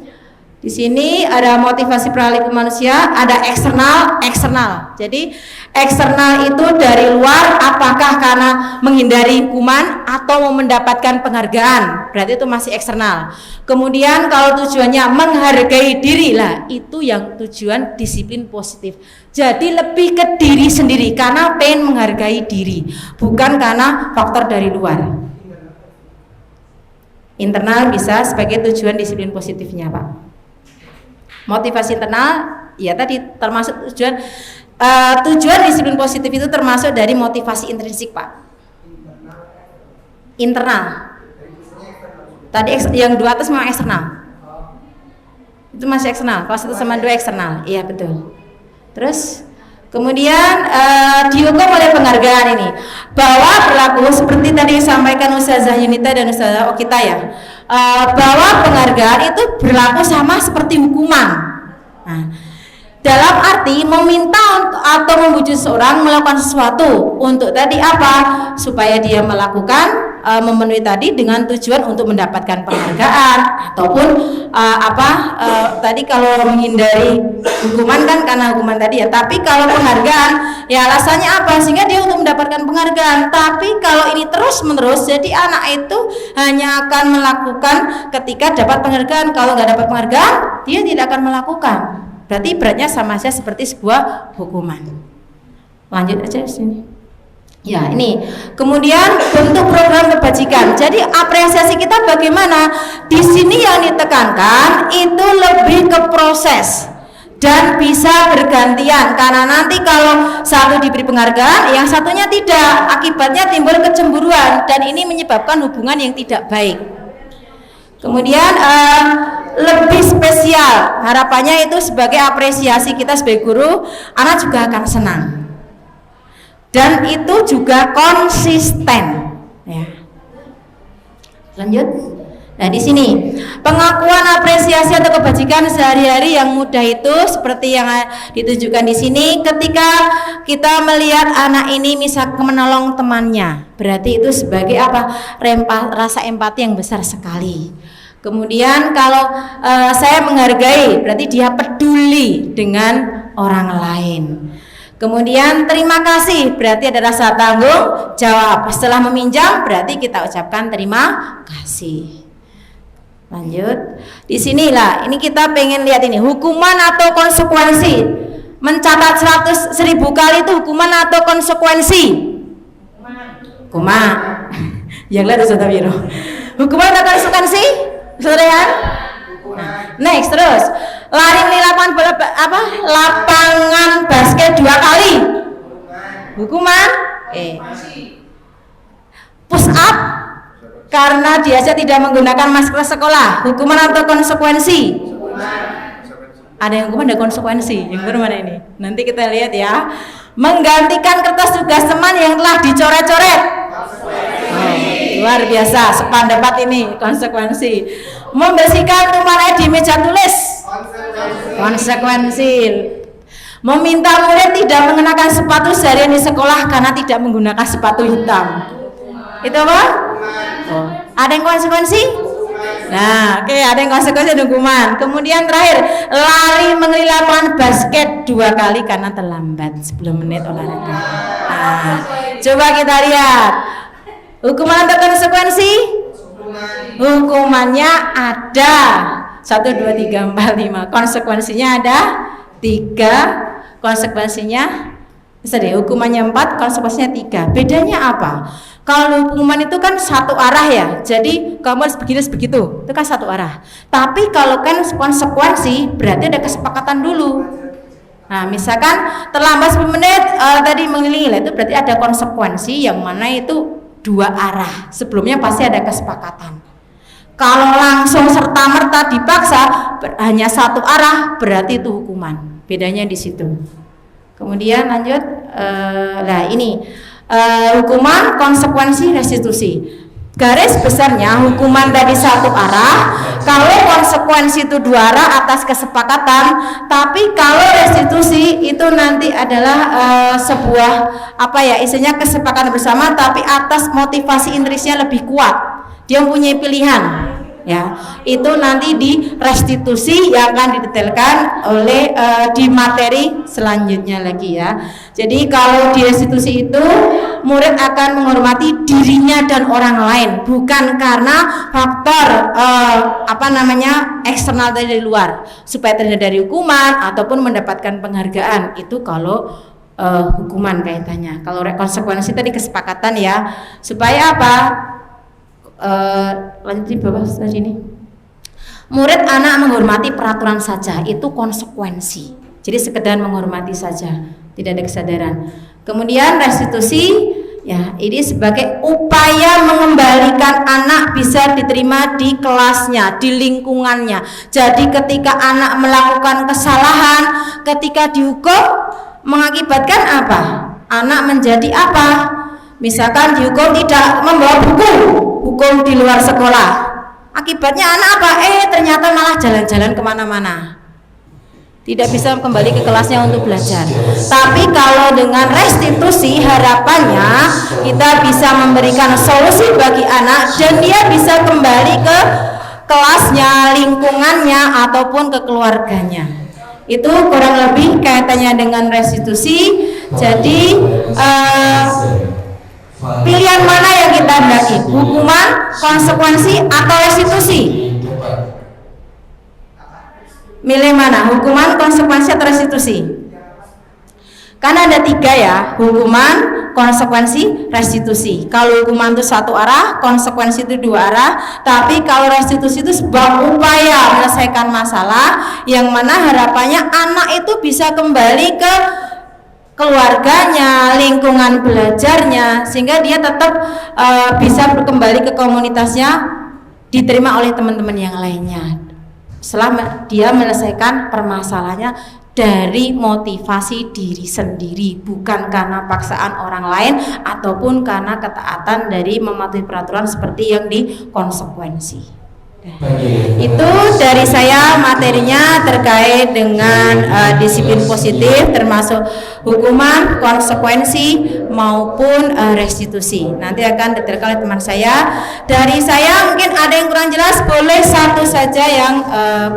Di sini ada motivasi perilaku manusia, ada eksternal. Jadi eksternal itu dari luar, apakah karena menghindari hukuman atau mau mendapatkan penghargaan, berarti itu masih eksternal. Kemudian kalau tujuannya menghargai diri lah, itu yang tujuan disiplin positif. Jadi lebih ke diri sendiri karena pengen menghargai diri, bukan karena faktor dari luar. Internal bisa sebagai tujuan disiplin positifnya, Pak. Motivasi internal ya tadi termasuk tujuan disiplin positif itu termasuk dari motivasi intrinsik, Pak. Internal. Tadi yang dua atas memang eksternal. Itu masih eksternal. Kalau 1 sama 2 eksternal. Iya betul. Terus kemudian dihukum oleh penghargaan ini bahwa berlaku seperti tadi disampaikan Ustazah Yunita dan Ustazah Okita ya. Bahwa penghargaan itu berlaku sama seperti hukuman. Nah, dalam arti meminta atau membujuk seorang melakukan sesuatu untuk tadi apa? Supaya dia melakukan memenuhi tadi dengan tujuan untuk mendapatkan penghargaan ataupun tadi kalau menghindari hukuman kan karena hukuman tadi ya. Tapi kalau penghargaan ya alasannya apa? Sehingga dia untuk mendapatkan penghargaan. Tapi kalau ini terus menerus, jadi anak itu hanya akan melakukan ketika dapat penghargaan. Kalau nggak dapat penghargaan, dia tidak akan melakukan. Berarti beratnya sama saja seperti sebuah hukuman. Lanjut aja di sini. Ya, ini. Kemudian bentuk program kebajikan. Jadi apresiasi kita bagaimana? Di sini yang ditekankan itu lebih ke proses dan bisa bergantian, karena nanti kalau satu diberi penghargaan, yang satunya tidak, akibatnya timbul kecemburuan dan ini menyebabkan hubungan yang tidak baik. Kemudian lebih spesial, harapannya itu sebagai apresiasi kita sebagai guru, anak juga akan senang. Dan itu juga konsisten, ya. Lanjut. Nah, di sini pengakuan apresiasi atau kebajikan sehari-hari yang mudah itu seperti yang ditunjukkan di sini. Ketika kita melihat anak ini misal menolong temannya, berarti itu sebagai apa? Rasa empati yang besar sekali. Kemudian kalau saya menghargai, berarti dia peduli dengan orang lain. Kemudian terima kasih, berarti ada rasa tanggung jawab. Setelah meminjam, berarti kita ucapkan terima kasih. Lanjut. Di sinilah, ini kita pengen lihat ini hukuman atau konsekuensi. Mencatat 100.000 kali itu hukuman atau konsekuensi? Hukuman. Yang lain Ustaz Wiro. Hukuman atau konsekuensi? Saudara? Next terus. Lari di lapangan basket 2 kali. Hukuman. Push up karena diajak tidak menggunakan masker sekolah. Hukuman atau konsekuensi? Ada yang hukuman, ada konsekuensi. Yang mana ini? Nanti kita lihat ya. Menggantikan kertas tugas teman yang telah dicoret-coret. Luar biasa, sependapat ini konsekuensi. Membersihkan tumpahan air di meja tulis. Konsekuensi. Meminta murid tidak mengenakan sepatu seharian di sekolah karena tidak menggunakan sepatu hitam. Itu apa? Oh. Ada yang konsekuensi? Nah, oke, ada yang konsekuensi dan hukuman. Kemudian terakhir, lari mengelilingi lapangan basket 2 kali karena terlambat 10 menit olahraga. Nah, coba kita lihat. Hukuman atau konsekuensi? Hukumannya ada 1, 2, 3, 4, 5. Konsekuensinya ada 3. Konsekuensinya hukumannya 4, konsekuensinya 3. Bedanya apa? Kalau hukuman itu kan satu arah ya, jadi kamu harus begini begitu, itu kan satu arah. Tapi kalau kan konsekuensi berarti ada kesepakatan dulu. Nah, misalkan terlambat 10 menit tadi mengelilingi, itu berarti ada konsekuensi yang mana itu 2 arah. Sebelumnya pasti ada kesepakatan. Kalau langsung serta-merta dipaksa hanya satu arah, berarti itu hukuman. Bedanya di situ. Kemudian lanjut, nah ini hukuman, konsekuensi, restitusi. Garis besarnya hukuman tadi satu arah, kalau konsekuensi itu 2 arah atas kesepakatan, tapi kalau restitusi itu nanti adalah sebuah isinya kesepakatan bersama, tapi atas motivasi intrinsnya lebih kuat. Dia mempunyai pilihan. Ya, itu nanti di restitusi yang akan didetailkan oleh di materi selanjutnya lagi ya. Jadi kalau di restitusi itu murid akan menghormati dirinya dan orang lain, bukan karena faktor eksternal dari luar, supaya terhindar dari hukuman ataupun mendapatkan penghargaan. Itu kalau hukuman kaitannya. Kalau konsekuensi tadi kesepakatan ya, supaya apa? Lanjut Bapak tadi ini. Murid anak menghormati peraturan saja, itu konsekuensi. Jadi sekedar menghormati saja, tidak ada kesadaran. Kemudian restitusi ya, ini sebagai upaya mengembalikan anak bisa diterima di kelasnya, di lingkungannya. Jadi ketika anak melakukan kesalahan, ketika dihukum mengakibatkan apa? Anak menjadi apa? Misalkan dihukum tidak membawa buku, hukum di luar sekolah, akibatnya anak apa? Ternyata malah jalan-jalan kemana-mana, tidak bisa kembali ke kelasnya untuk belajar. Tapi kalau dengan restitusi, harapannya kita bisa memberikan solusi bagi anak dan dia bisa kembali ke kelasnya, lingkungannya ataupun ke keluarganya. Itu kurang lebih kaitannya dengan restitusi. Jadi pilihan mana yang kita hendaki? Hukuman, konsekuensi, atau restitusi? Milih mana? Hukuman, konsekuensi, atau restitusi? Karena ada 3 ya, hukuman, konsekuensi restitusi. Kalau hukuman itu satu arah, konsekuensi itu dua arah. Tapi kalau restitusi itu sebuah upaya menyelesaikan masalah, yang mana harapannya anak itu bisa kembali ke keluarganya, lingkungan belajarnya, sehingga dia tetap bisa kembali ke komunitasnya, diterima oleh teman-teman yang lainnya. Selama dia menyelesaikan permasalahannya dari motivasi diri sendiri, bukan karena paksaan orang lain ataupun karena ketaatan dari mematuhi peraturan seperti yang dikonsekuensi. Itu dari saya materinya terkait dengan disiplin positif, termasuk hukuman, konsekuensi maupun restitusi. Nanti akan diterangkan oleh teman saya. Dari saya mungkin ada yang kurang jelas, boleh satu saja yang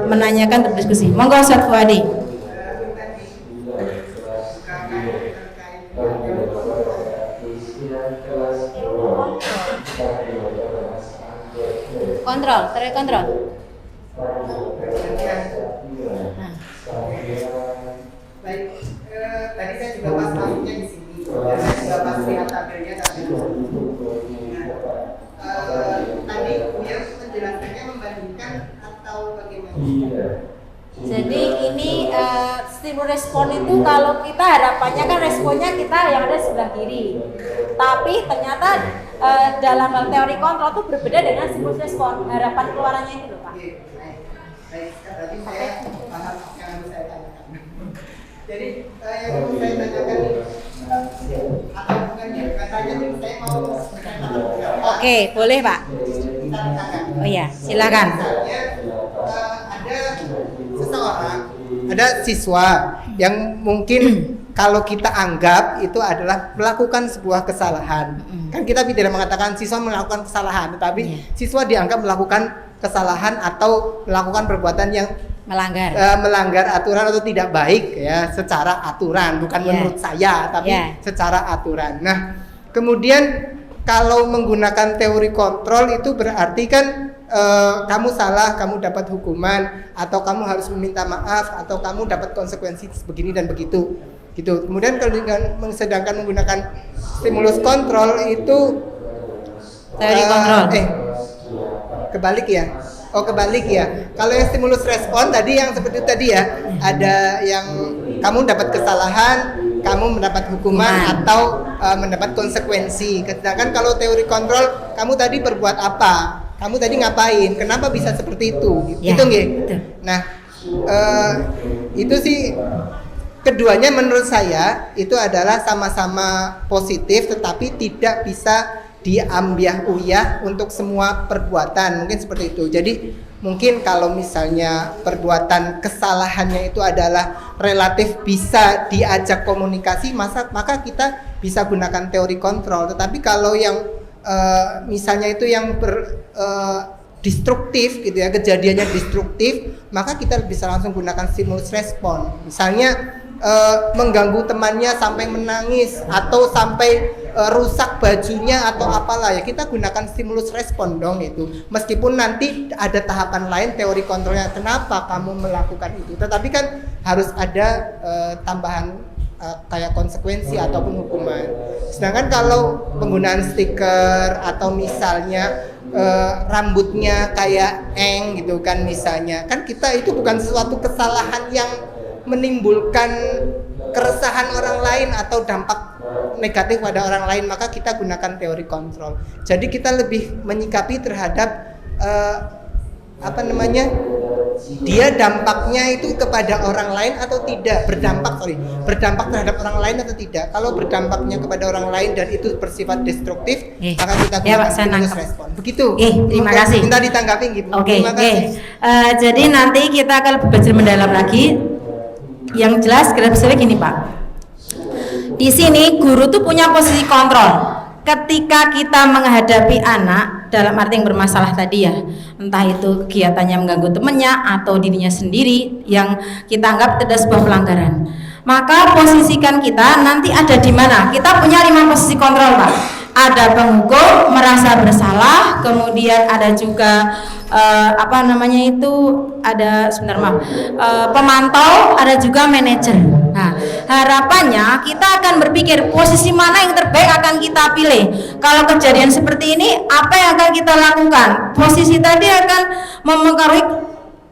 menanyakan berdiskusi. Monggo Ustaz Fuadi. Kontrol, terkontrol. Baik, tadi saya juga pas masuknya di sini, dan saya juga pas lihat tabelnya tadi. Tadi yang menjelaskannya membandingkan atau bagaimana? Jadi ini stimulus respon itu kalau kita harapannya kan responnya kita yang ada sebelah kiri, tapi ternyata dalam hal teori kontrol itu berbeda dengan stimulus respon, harapan keluarannya ini loh Pak. Baik, berarti saya paham yang harus saya tanyakan. Jadi yang harus saya tanyakan atau bukan ya, katanya saya mau Oke, boleh Pak. Oh iya, silakan. Ada siswa yang mungkin kalau kita anggap itu adalah melakukan sebuah kesalahan. Kan kita tidak mengatakan siswa melakukan kesalahan, tetapi siswa dianggap melakukan kesalahan atau melakukan perbuatan yang melanggar aturan atau tidak baik ya, secara aturan, bukan menurut saya, tapi secara aturan. Nah, kemudian kalau menggunakan teori kontrol itu berarti kan kamu salah, kamu dapat hukuman, atau kamu harus meminta maaf, atau kamu dapat konsekuensi begini dan begitu, gitu. Kemudian kalau sedangkan menggunakan stimulus kontrol itu teori kontrol. Kebalik ya. Oh kebalik ya. Kalau yang stimulus respon tadi yang seperti itu tadi ya, ada yang kamu dapat kesalahan, kamu mendapat hukuman atau mendapat konsekuensi. Sedangkan kalau teori kontrol, kamu tadi berbuat apa? Kamu tadi ngapain? Kenapa bisa seperti itu? Gitu nggih? Nah, itu sih keduanya menurut saya itu adalah sama-sama positif, tetapi tidak bisa diambiah uyah untuk semua perbuatan, mungkin seperti itu. Jadi mungkin kalau misalnya perbuatan kesalahannya itu adalah relatif bisa diajak komunikasi, maka kita bisa gunakan teori kontrol. Tetapi kalau yang misalnya itu yang destruktif gitu ya, kejadiannya destruktif, maka kita bisa langsung gunakan stimulus respon. Misalnya mengganggu temannya sampai menangis atau sampai rusak bajunya atau apalah ya, kita gunakan stimulus respon dong itu. Meskipun nanti ada tahapan lain teori kontrolnya, kenapa kamu melakukan itu, tetapi kan harus ada tambahan kayak konsekuensi ataupun hukuman. Sedangkan kalau penggunaan stiker atau misalnya rambutnya kayak eng gitu kan misalnya, kan kita itu bukan sesuatu kesalahan yang menimbulkan keresahan orang lain atau dampak negatif pada orang lain, maka kita gunakan teori kontrol. Jadi kita lebih menyikapi terhadap dia dampaknya itu kepada orang lain atau tidak, berdampak terhadap orang lain atau tidak. Kalau berdampaknya kepada orang lain dan itu bersifat destruktif, maka kita gunakan stimulus respon. Begitu. Terima kasih. Minta ditanggapi gitu. Terima kasih. Jadi nanti kita akan belajar mendalam lagi. Yang jelas misalnya gini Pak, di sini guru tuh punya posisi kontrol. Ketika kita menghadapi anak dalam arti yang bermasalah tadi ya, entah itu kegiatannya mengganggu temannya atau dirinya sendiri yang kita anggap tidak sebuah pelanggaran, maka posisikan kita nanti ada di mana? Kita punya 5 posisi kontrol Pak. ada penghukum merasa bersalah, kemudian ada juga pemantau, ada juga manajer. Nah, harapannya kita akan berpikir posisi mana yang terbaik akan kita pilih. Kalau kejadian seperti ini, apa yang akan kita lakukan? Posisi tadi akan mempengaruhi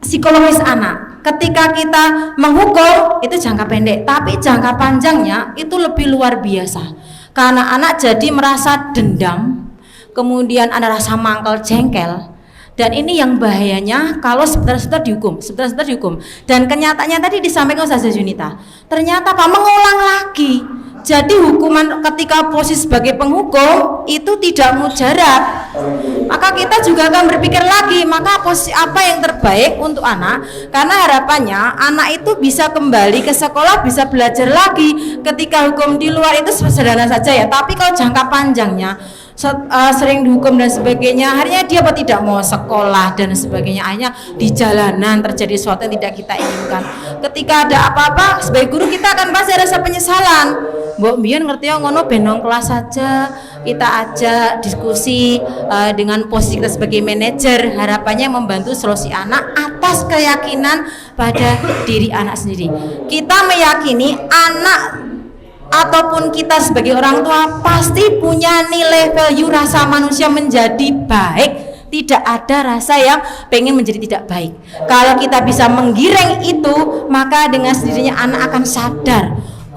psikologis anak. Ketika kita menghukum itu jangka pendek, tapi jangka panjangnya itu lebih luar biasa. Karena anak jadi merasa dendam, kemudian ada rasa mangkel, jengkel. Dan ini yang bahayanya kalau saudara-saudara dihukum. Dan kenyataannya tadi disampaikan Ustazah Junita, ternyata mengulang lagi. Jadi hukuman ketika posisi sebagai penghukum itu tidak mujarab. Maka kita juga akan berpikir lagi, maka posisi apa yang terbaik untuk anak? Karena harapannya anak itu bisa kembali ke sekolah, bisa belajar lagi. Ketika hukum di luar itu sederhana saja ya, tapi kalau jangka panjangnya sering dihukum dan sebagainya, akhirnya dia tidak mau sekolah dan sebagainya, akhirnya di jalanan terjadi sesuatu yang tidak kita inginkan. Ketika ada apa-apa sebagai guru kita akan pasti rasa penyesalan. Mbok mbiyen ngerti ngono benong kelas saja, kita ajak diskusi dengan posisi kita sebagai manajer, harapannya membantu solusi anak atas keyakinan pada diri anak sendiri. Kita meyakini anak ataupun kita sebagai orang tua pasti punya nilai value rasa manusia menjadi baik, tidak ada rasa yang pengen menjadi tidak baik. Kalau kita bisa menggiring itu, maka dengan sendirinya anak akan sadar,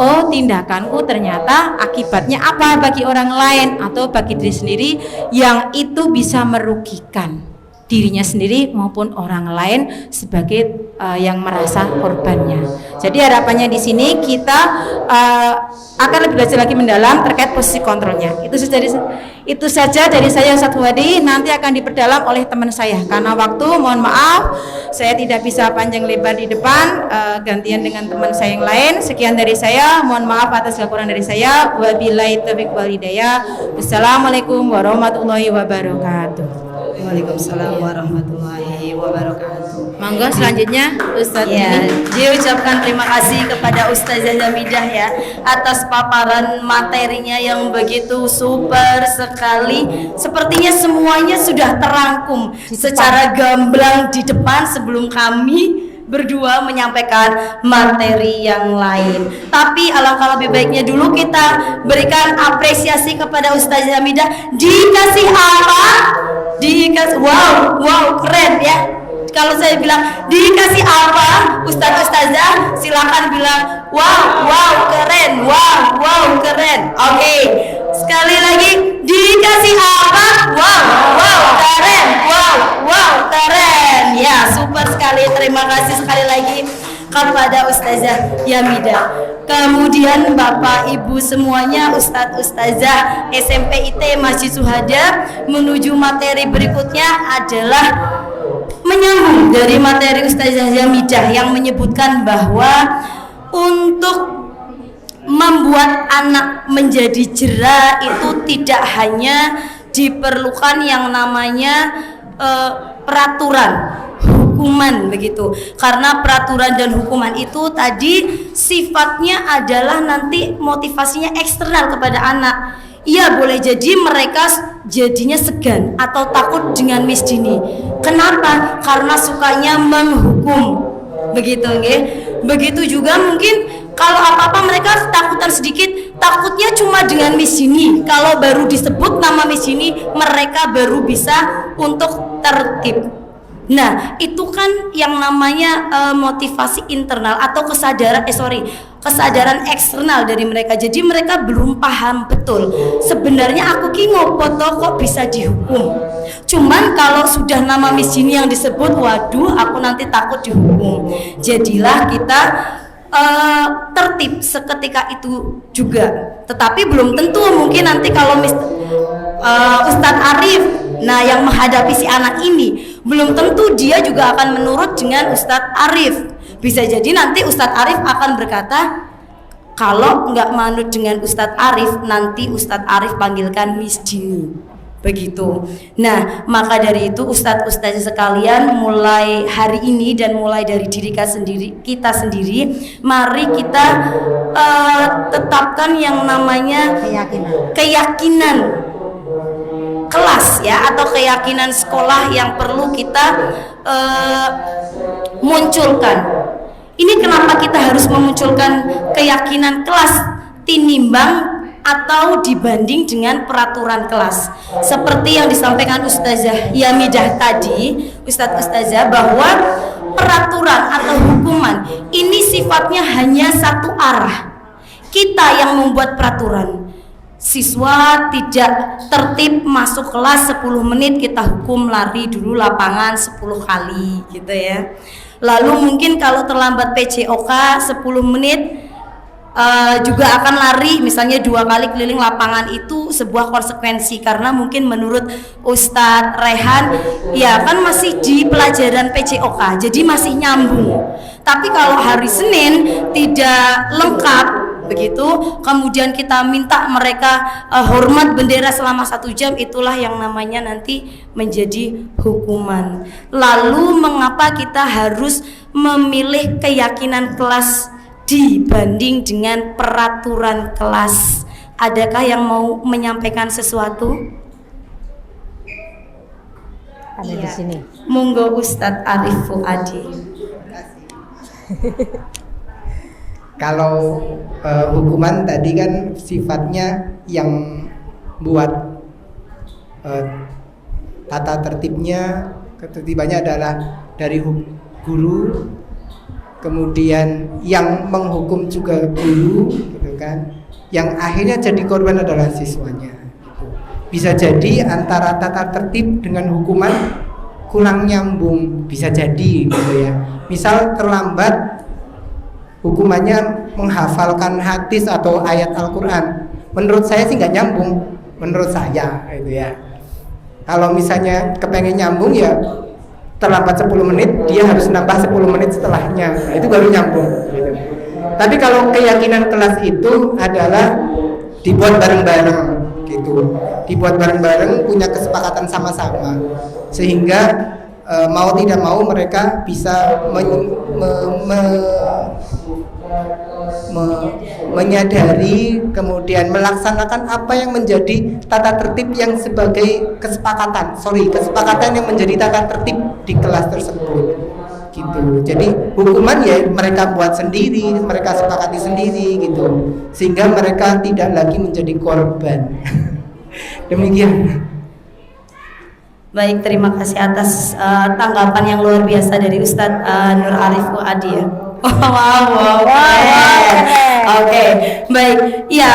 oh tindakanku ternyata akibatnya apa bagi orang lain atau bagi diri sendiri, yang itu bisa merugikan dirinya sendiri maupun orang lain sebagai yang merasa korbannya. Jadi harapannya di sini kita akan lebih belajar lagi mendalam terkait posisi kontrolnya. Itu saja dari saya Ustadz Wadi, nanti akan diperdalam oleh teman saya. Karena waktu, mohon maaf, saya tidak bisa panjang lebar di depan, gantian dengan teman saya yang lain. Sekian dari saya, mohon maaf atas kekurangan dari saya. Wabillahi taufiq wal hidayah. Wassalamualaikum warahmatullahi wabarakatuh. Waalaikumsalam warahmatullahi wabarakatuh. Monggo selanjutnya Ustadz. Ya, diucapkan terima kasih kepada Ustazah Hamidah ya atas paparan materinya yang begitu super sekali. Sepertinya semuanya sudah terangkum secara gamblang di depan sebelum kami berdua menyampaikan materi yang lain. Tapi alangkah lebih baiknya dulu kita berikan apresiasi kepada Ustazah Hamidah. Dikasih apa? Dikasih, wow keren ya. Kalau saya bilang dikasih apa, Ustazah silakan bilang wow keren, wow keren. Oke, sekali lagi dikasih apa? Wow keren, wow keren. Ya, super sekali. Terima kasih sekali lagi kepada Ustazah Hamidah. Kemudian Bapak Ibu semuanya, Ustazah SMP IT Masjid Syuhada, menuju materi berikutnya adalah menyambung dari materi Ustazah Hamidah yang menyebutkan bahwa untuk membuat anak menjadi jera itu tidak hanya diperlukan yang namanya peraturan hukuman begitu, karena peraturan dan hukuman itu tadi sifatnya adalah nanti motivasinya eksternal kepada anak. Iya, boleh jadi mereka jadinya segan atau takut dengan Miss Dini. Kenapa? Karena sukanya menghukum begitu nggih. Begitu juga mungkin kalau apa-apa mereka takutan sedikit, takutnya cuma dengan Miss Dini. Kalau baru disebut nama Miss Dini, mereka baru bisa untuk tertib. Nah, itu kan yang namanya motivasi internal atau kesadaran eksternal dari mereka. Jadi mereka belum paham betul sebenarnya aku ki ngopo to kok bisa dihukum. Cuman kalau sudah nama Miss Dini yang disebut, waduh aku nanti takut dihukum. Jadilah kita tertib seketika itu juga. Tetapi belum tentu, mungkin nanti kalau Ustadz Arif yang menghadapi si anak ini, belum tentu dia juga akan menurut dengan Ustadz Arif. Bisa jadi nanti Ustadz Arif akan berkata, kalau nggak manut dengan Ustadz Arif, nanti Ustadz Arif panggilkan Miss Dini. Begitu. Nah, maka dari itu Ustadz-ustadzah sekalian, mulai hari ini dan mulai dari diri kita sendiri, mari kita tetapkan yang namanya keyakinan kelas ya, atau keyakinan sekolah yang perlu kita munculkan. Ini kenapa kita harus memunculkan keyakinan kelas tinimbang atau dibanding dengan peraturan kelas, seperti yang disampaikan Ustazah Yamidah tadi, Ustazah, bahwa peraturan atau hukuman ini sifatnya hanya satu arah. Kita yang membuat peraturan. Siswa tidak tertib masuk kelas 10 menit, kita hukum lari dulu lapangan 10 kali gitu ya. Lalu mungkin kalau terlambat PJOK 10 menit juga akan lari misalnya 2 kali keliling lapangan, itu sebuah konsekuensi karena mungkin menurut Ustadz Rehan ya kan masih di pelajaran PJOK jadi masih nyambung. Tapi kalau hari Senin tidak lengkap begitu, kemudian kita minta mereka hormat bendera selama 1 jam, itulah yang namanya nanti menjadi hukuman. Lalu mengapa kita harus memilih keyakinan kelas dibanding dengan peraturan kelas? Adakah yang mau menyampaikan sesuatu? Ada di sini. Monggo Ustadz Arif Fuadi. Kalau hukuman tadi kan sifatnya yang buat tata tertibnya, ketertibannya adalah dari guru, kemudian yang menghukum juga guru, gitu kan. Yang akhirnya jadi korban adalah siswanya. Bisa jadi antara tata tertib dengan hukuman kurang nyambung, bisa jadi gitu ya. Misal terlambat, hukumannya menghafalkan hadis atau ayat Al-Quran. Menurut saya sih nggak nyambung, menurut saya itu ya. Kalau misalnya kepengen nyambung ya terlambat 10 menit, dia harus nambah 10 menit setelahnya. Nah, itu baru nyambung gitu. Tapi kalau keyakinan kelas itu adalah dibuat bareng-bareng gitu. Dibuat bareng-bareng, punya kesepakatan sama-sama. Sehingga mau tidak mau mereka bisa menyadari, kemudian melaksanakan apa yang menjadi tata tertib yang sebagai kesepakatan yang menjadi tata tertib di kelas tersebut gitu. Jadi hukuman ya mereka buat sendiri, mereka sepakati sendiri gitu, sehingga mereka tidak lagi menjadi korban. Demikian. Baik, terima kasih atas tanggapan yang luar biasa dari Ustadz Nur Arif Fuadi ya. Oke, baik. Ya,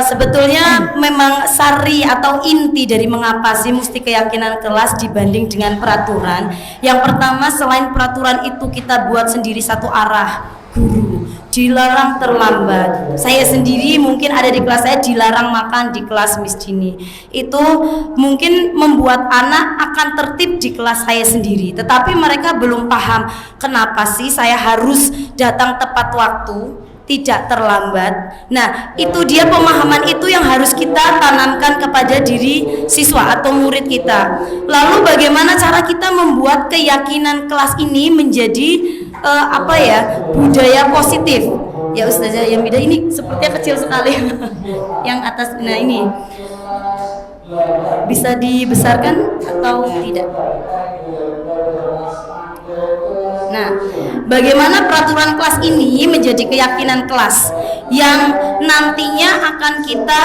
sebetulnya memang sari atau inti dari mengapa sih mesti keyakinan kelas dibanding dengan peraturan. Yang pertama, selain peraturan itu kita buat sendiri satu arah, guru dilarang terlambat. Saya sendiri mungkin ada di kelas saya dilarang makan di kelas Miss Dini. Itu mungkin membuat anak akan tertib di kelas saya sendiri. Tetapi mereka belum paham kenapa sih saya harus datang tepat waktu, tidak terlambat. Nah, itu dia pemahaman itu yang harus kita tanamkan kepada diri siswa atau murid kita. Lalu bagaimana cara kita membuat keyakinan kelas ini menjadi budaya positif? Ya Ustazah Yamidah, ini sepertinya kecil sekali. Yang atas, nah ini bisa dibesarkan atau tidak? Nah, bagaimana peraturan kelas ini menjadi keyakinan kelas yang nantinya akan kita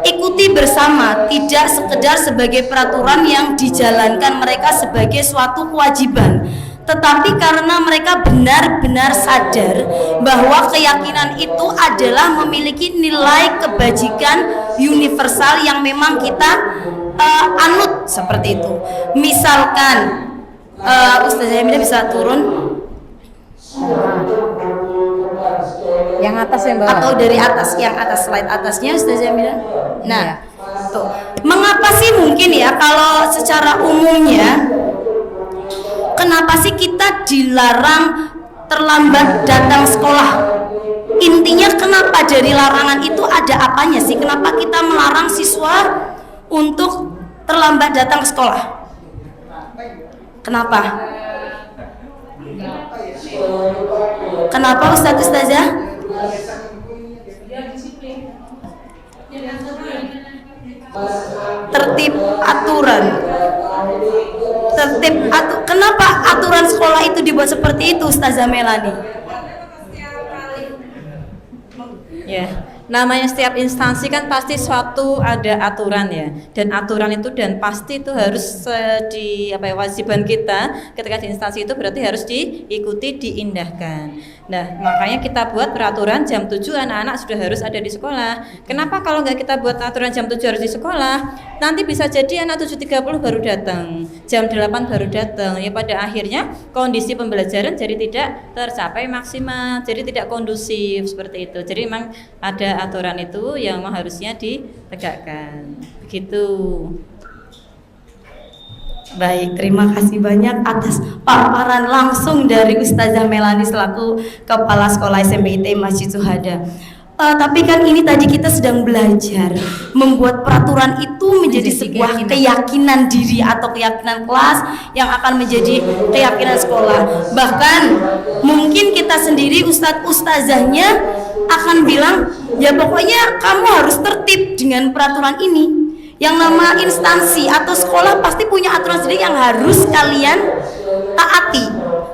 ikuti bersama, tidak sekedar sebagai peraturan yang dijalankan mereka sebagai suatu kewajiban, tetapi karena mereka benar-benar sadar bahwa keyakinan itu adalah memiliki nilai kebajikan universal yang memang kita anut seperti itu. Misalkan Ustazah Yamidah bisa turun yang atas yang bawah atau dari atas, yang atas, slide atasnya Ustazah Yamidah. Nah, tuh. Mengapa sih mungkin ya kalau secara umumnya kenapa sih kita dilarang terlambat datang sekolah? Intinya kenapa dari larangan itu ada apanya sih? Kenapa kita melarang siswa untuk terlambat datang ke sekolah? Kenapa? Kenapa Ustazah? tertib aturan. Kenapa aturan sekolah itu dibuat seperti itu, Ustazah Melani? Ya, namanya setiap instansi kan pasti suatu ada aturan ya, dan aturan itu dan pasti itu harus kewajiban kita ketika di instansi itu berarti harus diikuti, diindahkan. Nah, makanya kita buat peraturan jam 7 anak-anak sudah harus ada di sekolah. Kenapa kalau nggak kita buat aturan jam 7 harus di sekolah, nanti bisa jadi anak 7.30 baru datang, jam 8 baru datang. Ya pada akhirnya kondisi pembelajaran jadi tidak tercapai maksimal, jadi tidak kondusif seperti itu. Jadi memang ada aturan itu yang harusnya ditegakkan. Begitu. Baik, terima kasih banyak atas paparan langsung dari Ustazah Melani selaku Kepala Sekolah SMPIT Masjid Syuhada. Tapi kan ini tadi kita sedang belajar membuat peraturan itu menjadi sebuah keyakinan diri atau keyakinan kelas yang akan menjadi keyakinan sekolah. Bahkan mungkin kita sendiri ustazahnya akan bilang, ya pokoknya kamu harus tertib dengan peraturan ini. Yang nama instansi atau sekolah pasti punya aturan sendiri yang harus kalian taati.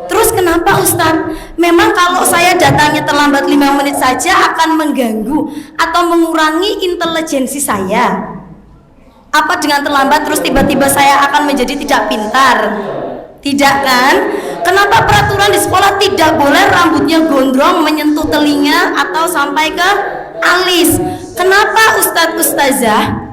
Terus kenapa Ustaz? Memang kalau saya datangnya terlambat 5 menit saja akan mengganggu atau mengurangi intelijensi saya. Apa dengan terlambat terus tiba-tiba saya akan menjadi tidak pintar? Tidak kan? Kenapa peraturan di sekolah tidak boleh rambutnya gondrong menyentuh telinga atau sampai ke alis? Kenapa Ustazah?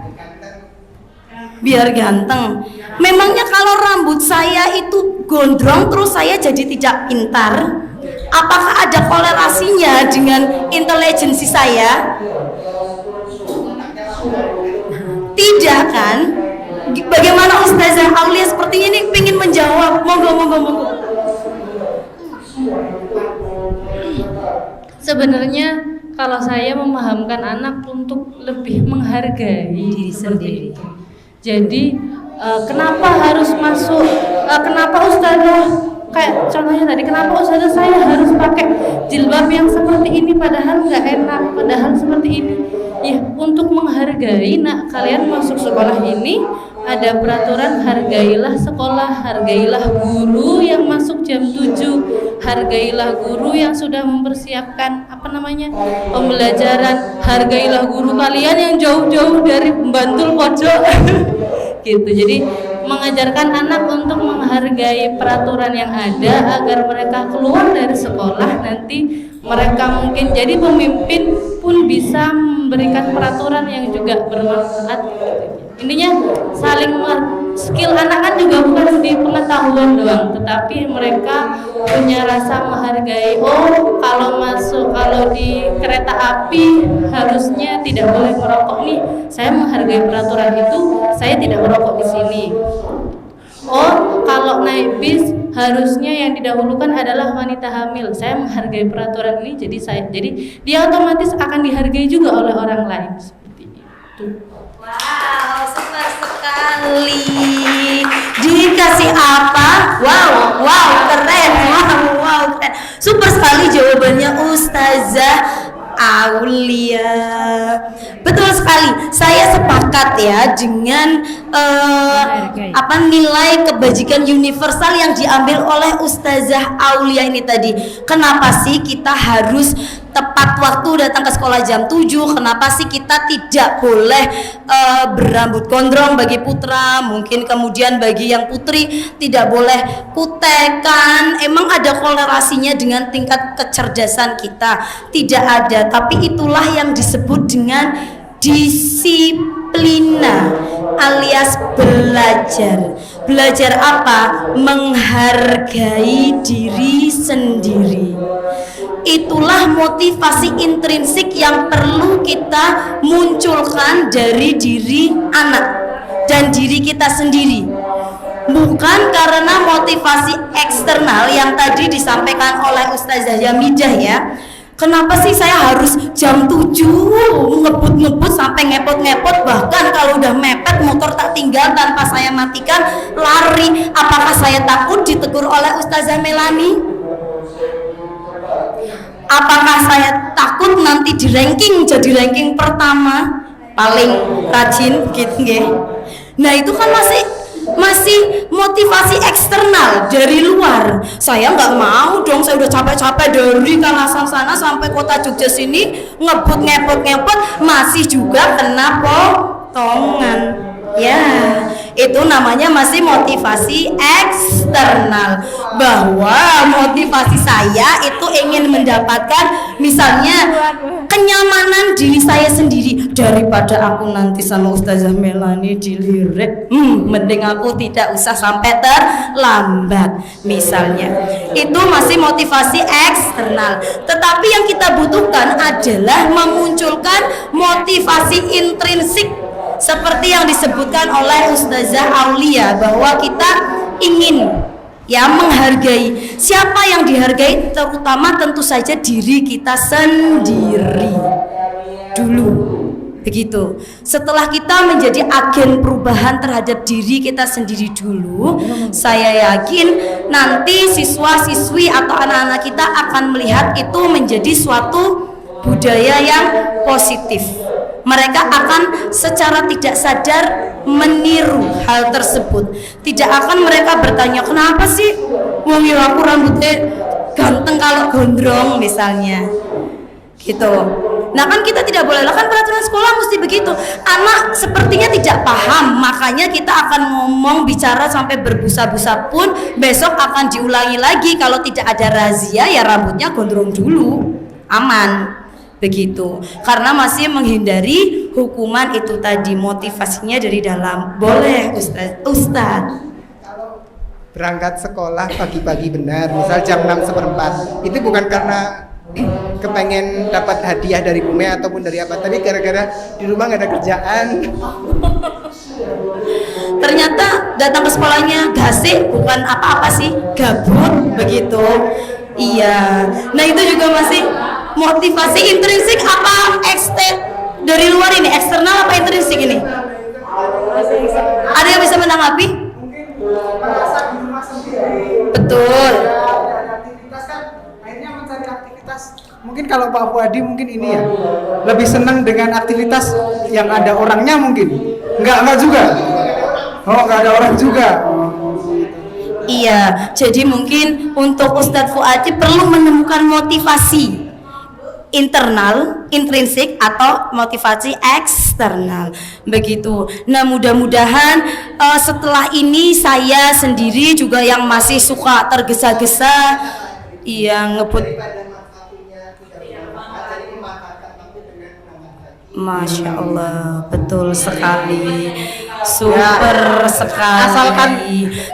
Biar ganteng. Memangnya kalau rambut saya itu gondrong terus saya jadi tidak pintar? Apakah ada korelasinya dengan intelijensi saya? Tidak kan? Bagaimana Ustazah Aulia sepertinya ini ingin menjawab. Monggo. Sebenarnya kalau saya memahamkan anak untuk lebih menghargai diri sendiri. Jadi kenapa harus masuk? Kenapa Ustazah kayak contohnya tadi? Kenapa Ustazah saya harus pakai jilbab yang seperti ini padahal nggak enak? Padahal seperti ini. Ya untuk menghargai. Nah kalian masuk sekolah ini ada peraturan hargailah sekolah, hargailah guru yang masuk jam 7, hargailah guru yang sudah mempersiapkan pembelajaran, hargailah guru kalian yang jauh-jauh dari Bantul pojok gitu. Jadi mengajarkan anak untuk menghargai peraturan yang ada agar mereka keluar dari sekolah nanti mereka mungkin jadi pemimpin pun bisa memberikan peraturan yang juga bermanfaat. Intinya saling skill anak kan juga bukan di pengetahuan doang, tetapi mereka punya rasa menghargai. Oh, kalau di kereta api harusnya tidak boleh merokok nih. Saya menghargai peraturan itu, saya tidak merokok di sini. Oh, kalau naik bis harusnya yang didahulukan adalah wanita hamil. Saya menghargai peraturan ini, jadi dia otomatis akan dihargai juga oleh orang lain seperti itu. Wow, super sekali. Dikasih apa? Wow, keren. Wow, keren. Super sekali jawabannya Ustazah Aulia. Betul sekali. Saya sepakat ya dengan nilai kebajikan universal yang diambil oleh Ustazah Aulia ini tadi. Kenapa sih kita harus tepat waktu datang ke sekolah jam 7? Kenapa sih kita tidak boleh berambut gondrong bagi putra, mungkin kemudian bagi yang putri tidak boleh kutekan? Emang ada korelasinya dengan tingkat kecerdasan kita? Tidak ada, tapi itulah yang disebut dengan disiplina alias belajar. Belajar apa? Menghargai diri sendiri. Itulah motivasi intrinsik yang perlu kita munculkan dari diri anak dan diri kita sendiri, bukan karena motivasi eksternal yang tadi disampaikan oleh Ustazah Yamidah ya. Kenapa sih saya harus jam 7 ngebut sampai ngepot-ngepot, bahkan kalau udah mepet motor tak tinggal tanpa saya matikan lari? Apakah saya takut ditegur oleh Ustazah Melani? Apakah saya takut nanti jadi ranking pertama paling rajin gitu nggih? Nah itu kan masih motivasi eksternal dari luar. Saya nggak mau dong, saya udah capek-capek dari Kalasan sana sampai kota Jogja sini ngebut ngepot masih juga kena potongan. Ya, itu namanya masih motivasi eksternal. Bahwa motivasi saya itu ingin mendapatkan misalnya kenyamanan diri saya sendiri, daripada aku nanti sama Ustazah Melani dilirik, mending aku tidak usah sampai terlambat misalnya. Itu masih motivasi eksternal. Tetapi yang kita butuhkan adalah memunculkan motivasi intrinsik seperti yang disebutkan oleh Ustazah Aulia, bahwa kita ingin menghargai. Siapa yang dihargai? Terutama tentu saja diri kita sendiri dulu. Begitu. Setelah kita menjadi agen perubahan terhadap diri kita sendiri dulu, saya yakin nanti siswa-siswi atau anak-anak kita akan melihat itu menjadi suatu budaya yang positif. Mereka akan secara tidak sadar meniru hal tersebut. Tidak akan mereka bertanya, kenapa sih wong aku rambutnya ganteng kalau gondrong misalnya gitu. Nah kan kita tidak boleh, kan peraturan sekolah mesti begitu. Anak sepertinya tidak paham, makanya kita akan ngomong bicara sampai berbusa-busa pun besok akan diulangi lagi. Kalau tidak ada razia ya rambutnya gondrong dulu, aman. Begitu, karena masih menghindari hukuman itu tadi, motivasinya dari dalam. Boleh Ustaz berangkat sekolah pagi-pagi benar, misal jam 6:15, itu bukan karena kepengen dapat hadiah dari Bume ataupun dari apa, tadi gara-gara di rumah nggak ada kerjaan. Ternyata datang ke sekolahnya gasik, bukan apa-apa sih, gabut begitu. Iya, nah itu juga masih motivasi intrinsik apa dari luar ini, eksternal apa intrinsik ini? Ada yang bisa menanggapi? Betul. Akhirnya mencari aktivitas. Mungkin kalau Pak Fuadi mungkin ini ya lebih senang dengan aktivitas yang ada orangnya mungkin. Enggak juga. Oh, enggak ada orang juga. Iya, jadi mungkin untuk Ustadz Fuadi perlu menemukan motivasi internal, intrinsik atau motivasi eksternal. Begitu. Nah, mudah-mudahan setelah ini saya sendiri juga yang masih suka tergesa-gesa ngebut. Masya Allah, betul sekali, super sekali. Asalkan,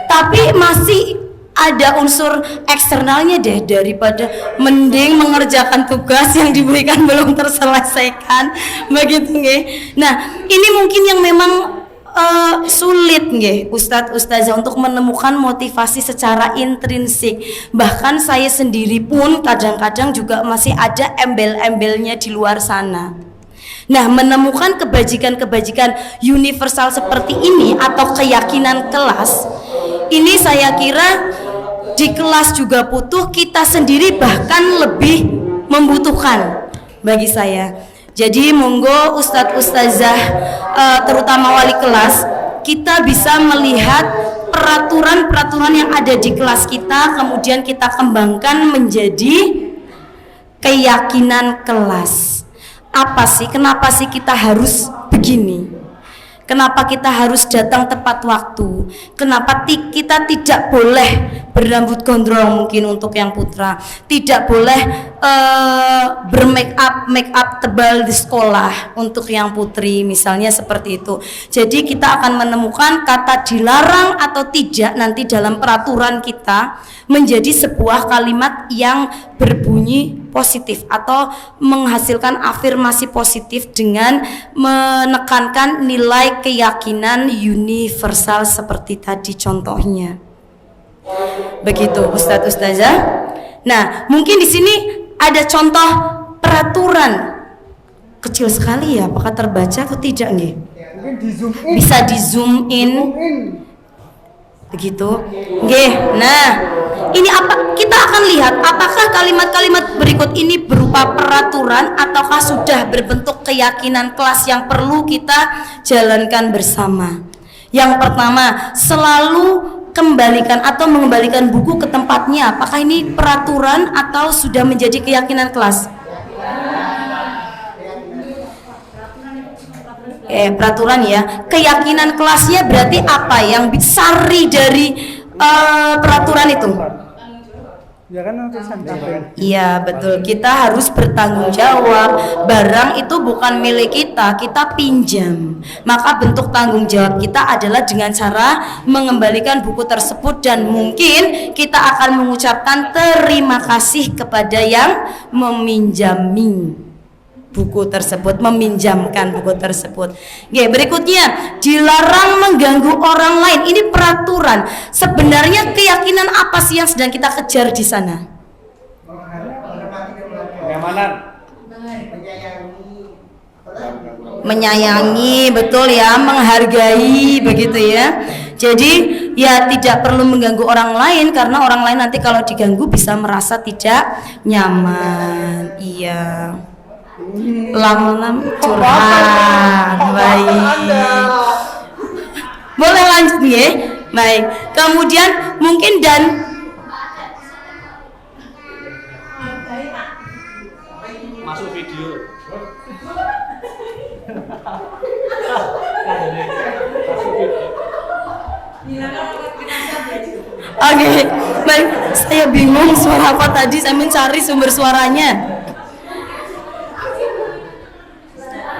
tapi masih ada unsur eksternalnya deh, daripada mending mengerjakan tugas yang diberikan belum terselesaikan, begitu nggih. Nah, ini mungkin yang memang sulit nggih Ustadz Ustazah untuk menemukan motivasi secara intrinsik. Bahkan saya sendiri pun kadang-kadang juga masih ada embel-embelnya di luar sana. Nah, menemukan kebajikan-kebajikan universal seperti ini atau keyakinan kelas, ini saya kira di kelas juga butuh, kita sendiri bahkan lebih membutuhkan bagi saya. Jadi monggo Ustadz Ustazah, terutama wali kelas, kita bisa melihat peraturan-peraturan yang ada di kelas kita, kemudian kita kembangkan menjadi keyakinan kelas. Apa sih, kenapa sih kita harus begini? Kenapa kita harus datang tepat waktu? Kenapa kita tidak boleh berrambut gondrong mungkin untuk yang putra? Tidak boleh bermake up tebal di sekolah untuk yang putri, misalnya seperti itu. Jadi kita akan menemukan kata dilarang atau tidak nanti dalam peraturan kita menjadi sebuah kalimat yang berbunyi positif atau menghasilkan afirmasi positif dengan menekankan nilai keyakinan universal seperti tadi contohnya. Begitu Ustadz Ustazah. Nah, mungkin di sini ada contoh peraturan kecil sekali ya, apakah terbaca atau tidak nggih? Mungkin di zoom in. Bisa di zoom in. Begitu. Nggih. Nah, ini apa? Kita akan lihat apakah kalimat-kalimat berikut ini berupa peraturan ataukah sudah berbentuk keyakinan kelas yang perlu kita jalankan bersama. Yang pertama, selalu kembalikan atau mengembalikan buku ke tempatnya. Apakah ini peraturan atau sudah menjadi keyakinan kelas? Peraturan ya. Keyakinan kelasnya berarti apa yang sari dari peraturan itu? Ya kan Iya betul, kita harus bertanggung jawab. Barang itu bukan milik kita, kita pinjam. Maka bentuk tanggung jawab kita adalah dengan cara mengembalikan buku tersebut, dan mungkin kita akan mengucapkan terima kasih kepada yang meminjami buku tersebut, meminjamkan buku tersebut. Oke, berikutnya, dilarang mengganggu orang lain. Ini peraturan. Sebenarnya keyakinan apa sih yang sedang kita kejar di sana? Kenyamanan. Menyayangi, betul ya, menghargai, begitu ya. Jadi ya tidak perlu mengganggu orang lain, karena orang lain nanti kalau diganggu bisa merasa tidak nyaman. Iya. Lama-lama curhat. Baik, boleh lanjut ya. Baik, kemudian mungkin dan masuk video. Oke, baik, saya bingung suara apa tadi, saya mencari sumber suaranya.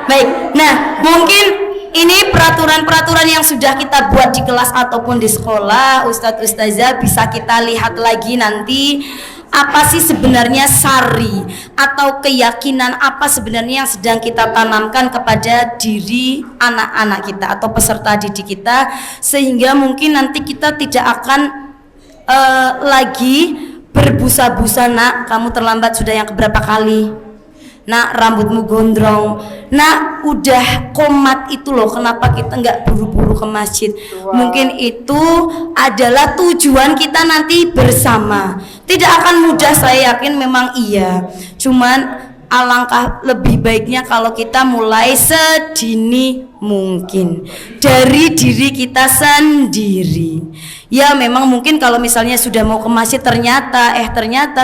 Baik, nah mungkin ini peraturan-peraturan yang sudah kita buat di kelas ataupun di sekolah, Ustadz Ustazah bisa kita lihat lagi nanti apa sih sebenarnya sari atau keyakinan apa sebenarnya yang sedang kita tanamkan kepada diri anak-anak kita atau peserta didik kita, sehingga mungkin nanti kita tidak akan lagi berbusa-busa, nak kamu terlambat sudah yang keberapa kali, nak rambutmu gondrong, nak udah komat itu loh, kenapa kita nggak buru-buru ke masjid. Mungkin itu adalah tujuan kita nanti bersama. Tidak akan mudah, saya yakin memang iya, cuman alangkah lebih baiknya kalau kita mulai sedini mungkin dari diri kita sendiri. Ya memang mungkin kalau misalnya sudah mau ke masjid ternyata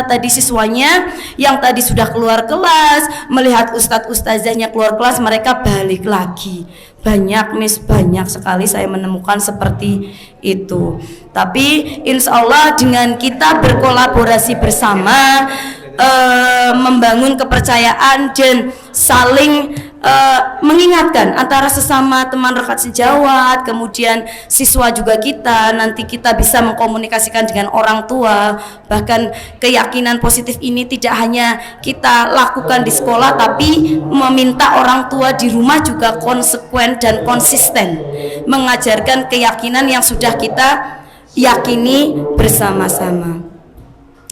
tadi siswanya yang tadi sudah keluar kelas melihat ustadz ustazahnya keluar kelas, mereka balik lagi. Banyak banyak sekali saya menemukan seperti itu. Tapi insya Allah dengan kita berkolaborasi bersama, membangun kepercayaan dan saling mengingatkan antara sesama teman rekat sejawat, kemudian siswa juga kita, nanti kita bisa mengkomunikasikan dengan orang tua. Bahkan keyakinan positif ini tidak hanya kita lakukan di sekolah, tapi meminta orang tua di rumah juga konsekuen dan konsisten mengajarkan keyakinan yang sudah kita yakini bersama-sama.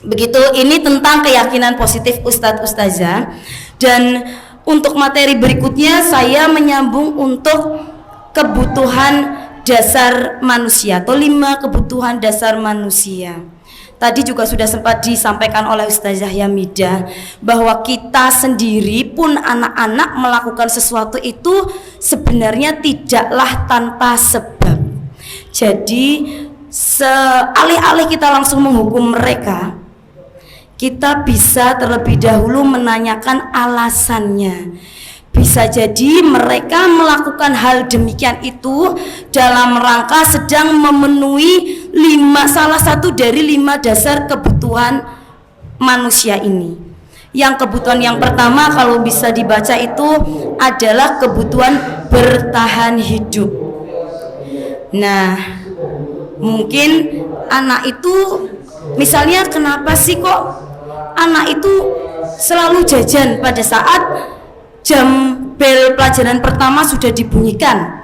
Begitu, ini tentang keyakinan positif Ustadz Ustazah. Dan untuk materi berikutnya saya menyambung untuk kebutuhan dasar manusia atau 5 kebutuhan dasar manusia. Tadi juga sudah sempat disampaikan oleh Ustazah Yamidah bahwa kita sendiri pun anak-anak melakukan sesuatu itu sebenarnya tidaklah tanpa sebab. Jadi alih-alih kita langsung menghukum mereka, kita bisa terlebih dahulu menanyakan alasannya. Bisa jadi mereka melakukan hal demikian itu dalam rangka sedang memenuhi salah satu dari 5 dasar kebutuhan manusia ini. Yang kebutuhan yang pertama kalau bisa dibaca itu adalah kebutuhan bertahan hidup. Nah, mungkin anak itu misalnya kenapa sih kok anak itu selalu jajan pada saat jam bel pelajaran pertama sudah dibunyikan.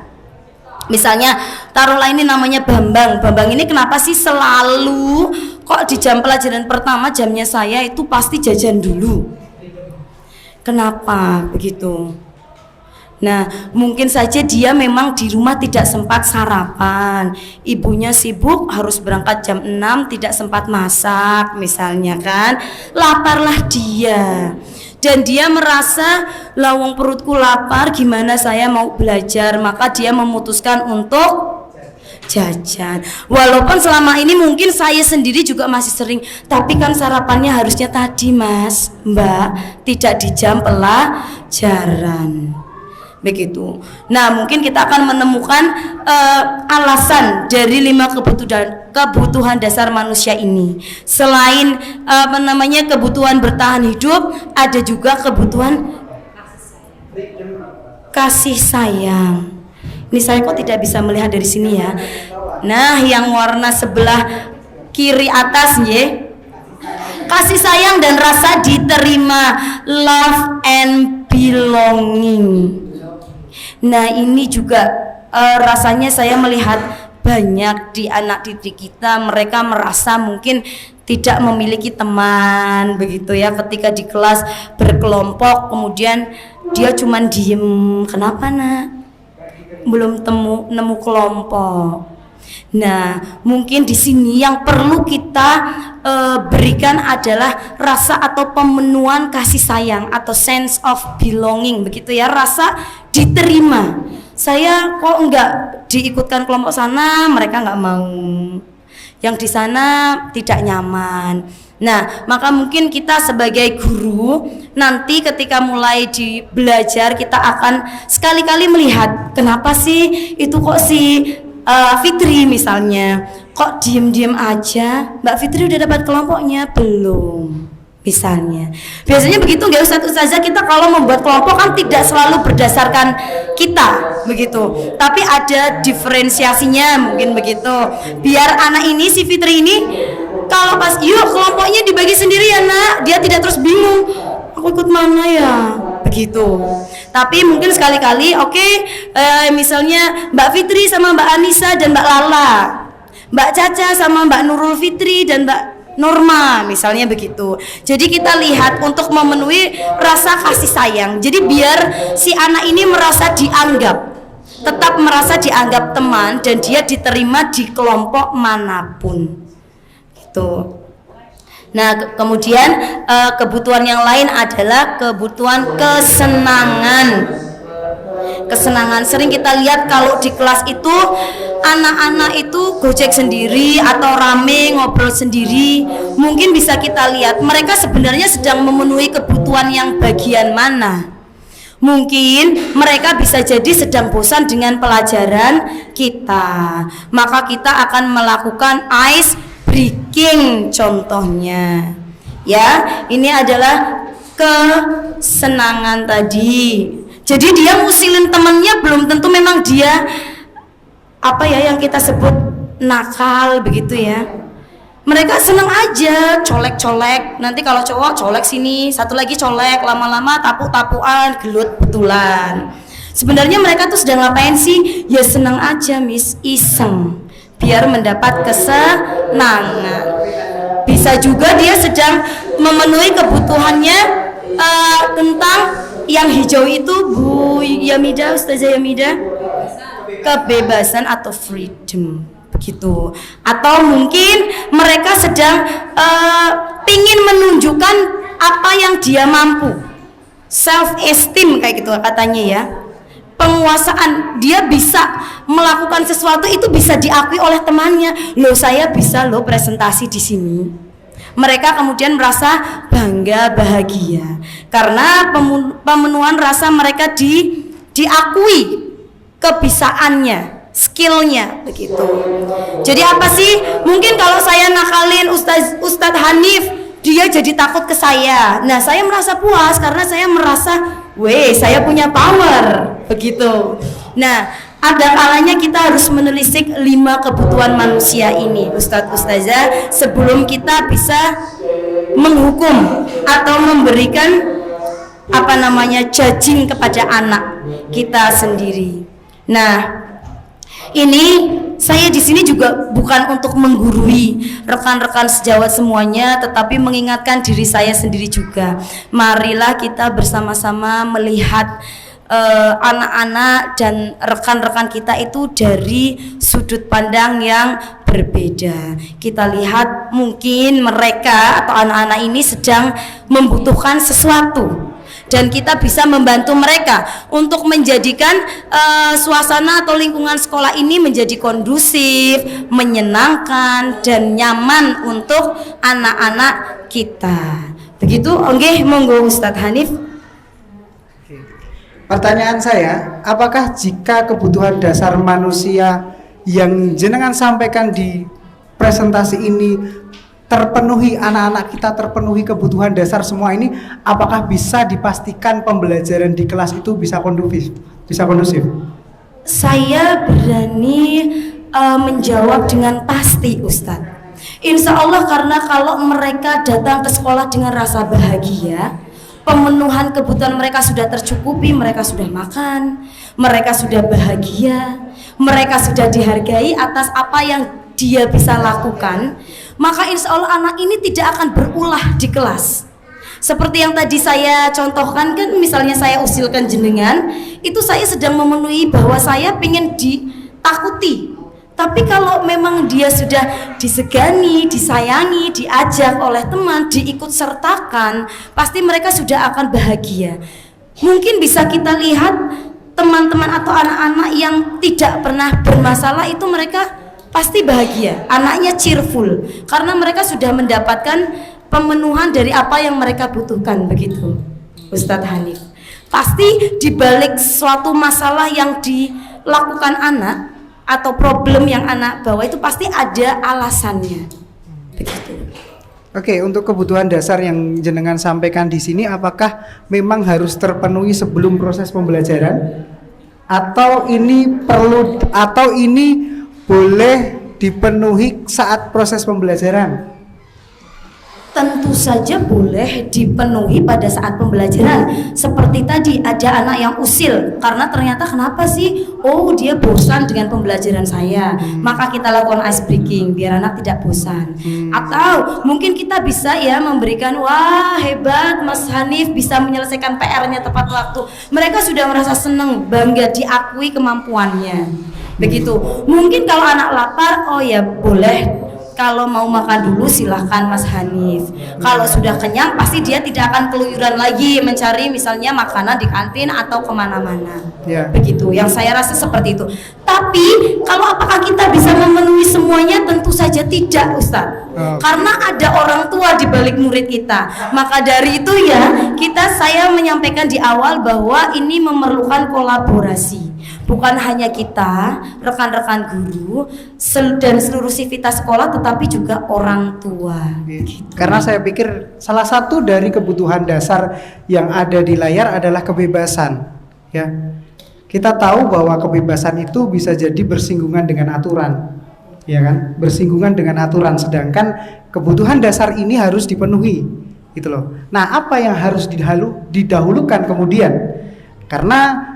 Misalnya taruhlah ini namanya Bambang. Bambang ini kenapa sih selalu kok di jam pelajaran pertama jamnya saya itu pasti jajan dulu? Kenapa begitu? Nah, mungkin saja dia memang di rumah tidak sempat sarapan, ibunya sibuk harus berangkat jam 6, tidak sempat masak misalnya kan, laparlah dia. Dan dia merasa lawang perutku lapar, gimana saya mau belajar, maka dia memutuskan untuk jajan. Walaupun selama ini mungkin saya sendiri juga masih sering, tapi kan sarapannya harusnya tadi Mas, Mbak, tidak di jam pelajaran. Begitu. Nah, mungkin kita akan menemukan alasan dari 5 kebutuhan dasar manusia ini. Selain kebutuhan bertahan hidup, ada juga kebutuhan kasih sayang. Ini saya kok tidak bisa melihat dari sini ya. Nah, yang warna sebelah kiri atas nggih. Kasih sayang dan rasa diterima, love and belonging. Nah, ini juga rasanya saya melihat banyak di anak didik kita, mereka merasa mungkin tidak memiliki teman begitu ya, ketika di kelas berkelompok kemudian dia cuman diem. Kenapa nak? Belum nemu kelompok. Nah, mungkin di sini yang perlu kita berikan adalah rasa atau pemenuhan kasih sayang atau sense of belonging begitu ya, rasa diterima. Saya kok enggak diikutkan kelompok sana, mereka enggak mau. Yang di sana tidak nyaman. Nah, maka mungkin kita sebagai guru nanti ketika mulai di belajar kita akan sekali-kali melihat kenapa sih itu kok si Fitri misalnya kok diem-diem aja, Mbak Fitri udah dapat kelompoknya belum? Misalnya, biasanya begitu nggak Ustazah, kita kalau membuat kelompok kan tidak selalu berdasarkan kita begitu, tapi ada diferensiasinya mungkin begitu. Biar anak ini si Fitri ini kalau pas yuk kelompoknya dibagi sendiri ya nak, dia tidak terus bingung aku ikut mana ya begitu. Tapi mungkin sekali-kali misalnya Mbak Fitri sama Mbak Anissa dan Mbak Lala, Mbak Caca sama Mbak Nurul Fitri dan Mbak Norma misalnya begitu. Jadi kita lihat untuk memenuhi rasa kasih sayang. Jadi biar si anak ini merasa dianggap, tetap merasa dianggap teman dan dia diterima di kelompok manapun. Gitu. Nah, kemudian kebutuhan yang lain adalah kebutuhan kesenangan. Kesenangan sering kita lihat kalau di kelas itu anak-anak itu gojek sendiri atau rame ngobrol sendiri. Mungkin bisa kita lihat mereka sebenarnya sedang memenuhi kebutuhan yang bagian mana. Mungkin mereka bisa jadi sedang bosan dengan pelajaran kita. Maka kita akan melakukan ice breaking contohnya. Ya, ini adalah kesenangan tadi. Jadi dia ngusilin temennya belum tentu memang dia yang kita sebut nakal begitu ya. Mereka seneng aja colek-colek. Nanti kalau cowok colek sini, satu lagi colek, lama-lama tapu-tapuan, gelut betulan. Sebenarnya mereka tuh sedang ngapain sih? Ya seneng aja Miss, iseng biar mendapat kesenangan. Bisa juga dia sedang memenuhi kebutuhannya tentang yang hijau itu Bu Yamida, Ustazah Yamida, kebebasan atau freedom begitu. Atau mungkin mereka sedang ingin menunjukkan apa yang dia mampu, self esteem kayak gitu katanya ya, penguasaan. Dia bisa melakukan sesuatu itu bisa diakui oleh temannya. Loh, saya bisa loh presentasi di sini. Mereka kemudian merasa bangga, bahagia karena pemenuhan rasa mereka diakui kebisaannya, skillnya begitu. Jadi apa sih? Mungkin kalau saya nakalin Ustadz Hanif, dia jadi takut ke saya. Nah, saya merasa puas karena saya merasa, saya punya power begitu. Nah, ada kalanya kita harus menelisik 5 kebutuhan manusia ini, Ustazah, sebelum kita bisa menghukum atau memberikan judging kepada anak kita sendiri. Nah, ini saya di sini juga bukan untuk menggurui rekan-rekan sejawat semuanya, tetapi mengingatkan diri saya sendiri juga. Marilah kita bersama-sama melihat anak-anak dan rekan-rekan kita itu dari sudut pandang yang berbeda. Kita lihat mungkin mereka atau anak-anak ini sedang membutuhkan sesuatu dan kita bisa membantu mereka untuk menjadikan suasana atau lingkungan sekolah ini menjadi kondusif, menyenangkan dan nyaman untuk anak-anak kita. Begitu, nggih, monggo Ustadz Hanif. Pertanyaan saya, apakah jika kebutuhan dasar manusia yang jenengan sampaikan di presentasi ini terpenuhi, anak-anak kita terpenuhi kebutuhan dasar semua ini, apakah bisa dipastikan pembelajaran di kelas itu bisa kondusif? Saya berani menjawab dengan pasti, Ustadz. Insya Allah, karena kalau mereka datang ke sekolah dengan rasa bahagia, pemenuhan kebutuhan mereka sudah tercukupi, mereka sudah makan, mereka sudah bahagia, mereka sudah dihargai atas apa yang dia bisa lakukan, maka insya Allah anak ini tidak akan berulah di kelas. Seperti yang tadi saya contohkan, kan misalnya saya usilkan jenengan, itu saya sedang memenuhi bahwa saya ingin ditakuti. Tapi kalau memang dia sudah disegani, disayangi, diajak oleh teman, diikut sertakan, pasti mereka sudah akan bahagia. Mungkin bisa kita lihat teman-teman atau anak-anak yang tidak pernah bermasalah itu mereka pasti bahagia, anaknya cheerful, karena mereka sudah mendapatkan pemenuhan dari apa yang mereka butuhkan. Begitu Ustadz Hanif. Pasti dibalik suatu masalah yang dilakukan anak atau problem yang anak bawa itu pasti ada alasannya. Begitu. Oke, untuk kebutuhan dasar yang jenengan sampaikan di sini, apakah memang harus terpenuhi sebelum proses pembelajaran, atau ini boleh dipenuhi saat proses pembelajaran? Tentu saja boleh dipenuhi pada saat pembelajaran. Seperti tadi ada anak yang usil karena ternyata kenapa sih? Oh, dia bosan dengan pembelajaran saya. Maka kita lakukan ice breaking biar anak tidak bosan. Atau mungkin kita bisa ya memberikan, wah hebat Mas Hanif bisa menyelesaikan PR-nya tepat waktu. Mereka sudah merasa senang, bangga, diakui kemampuannya. Begitu. Mungkin kalau anak lapar, oh ya boleh. Kalau mau makan dulu silahkan Mas Hanif. Kalau sudah kenyang pasti dia tidak akan keluyuran lagi mencari misalnya makanan di kantin atau kemana-mana. Begitu, yang saya rasa seperti itu. Tapi kalau apakah kita bisa memenuhi semuanya? Tentu saja tidak, Ustadz. Karena ada orang tua di balik murid kita. Maka dari itu ya saya menyampaikan di awal bahwa ini memerlukan kolaborasi. Bukan hanya kita, rekan-rekan guru dan seluruh sivitas sekolah, tetapi juga orang tua. Karena saya pikir salah satu dari kebutuhan dasar yang ada di layar adalah kebebasan. Ya, kita tahu bahwa kebebasan itu bisa jadi bersinggungan dengan aturan, ya kan? Bersinggungan dengan aturan. Sedangkan kebutuhan dasar ini harus dipenuhi, gitu loh. Nah, apa yang harus didahulukan kemudian? Karena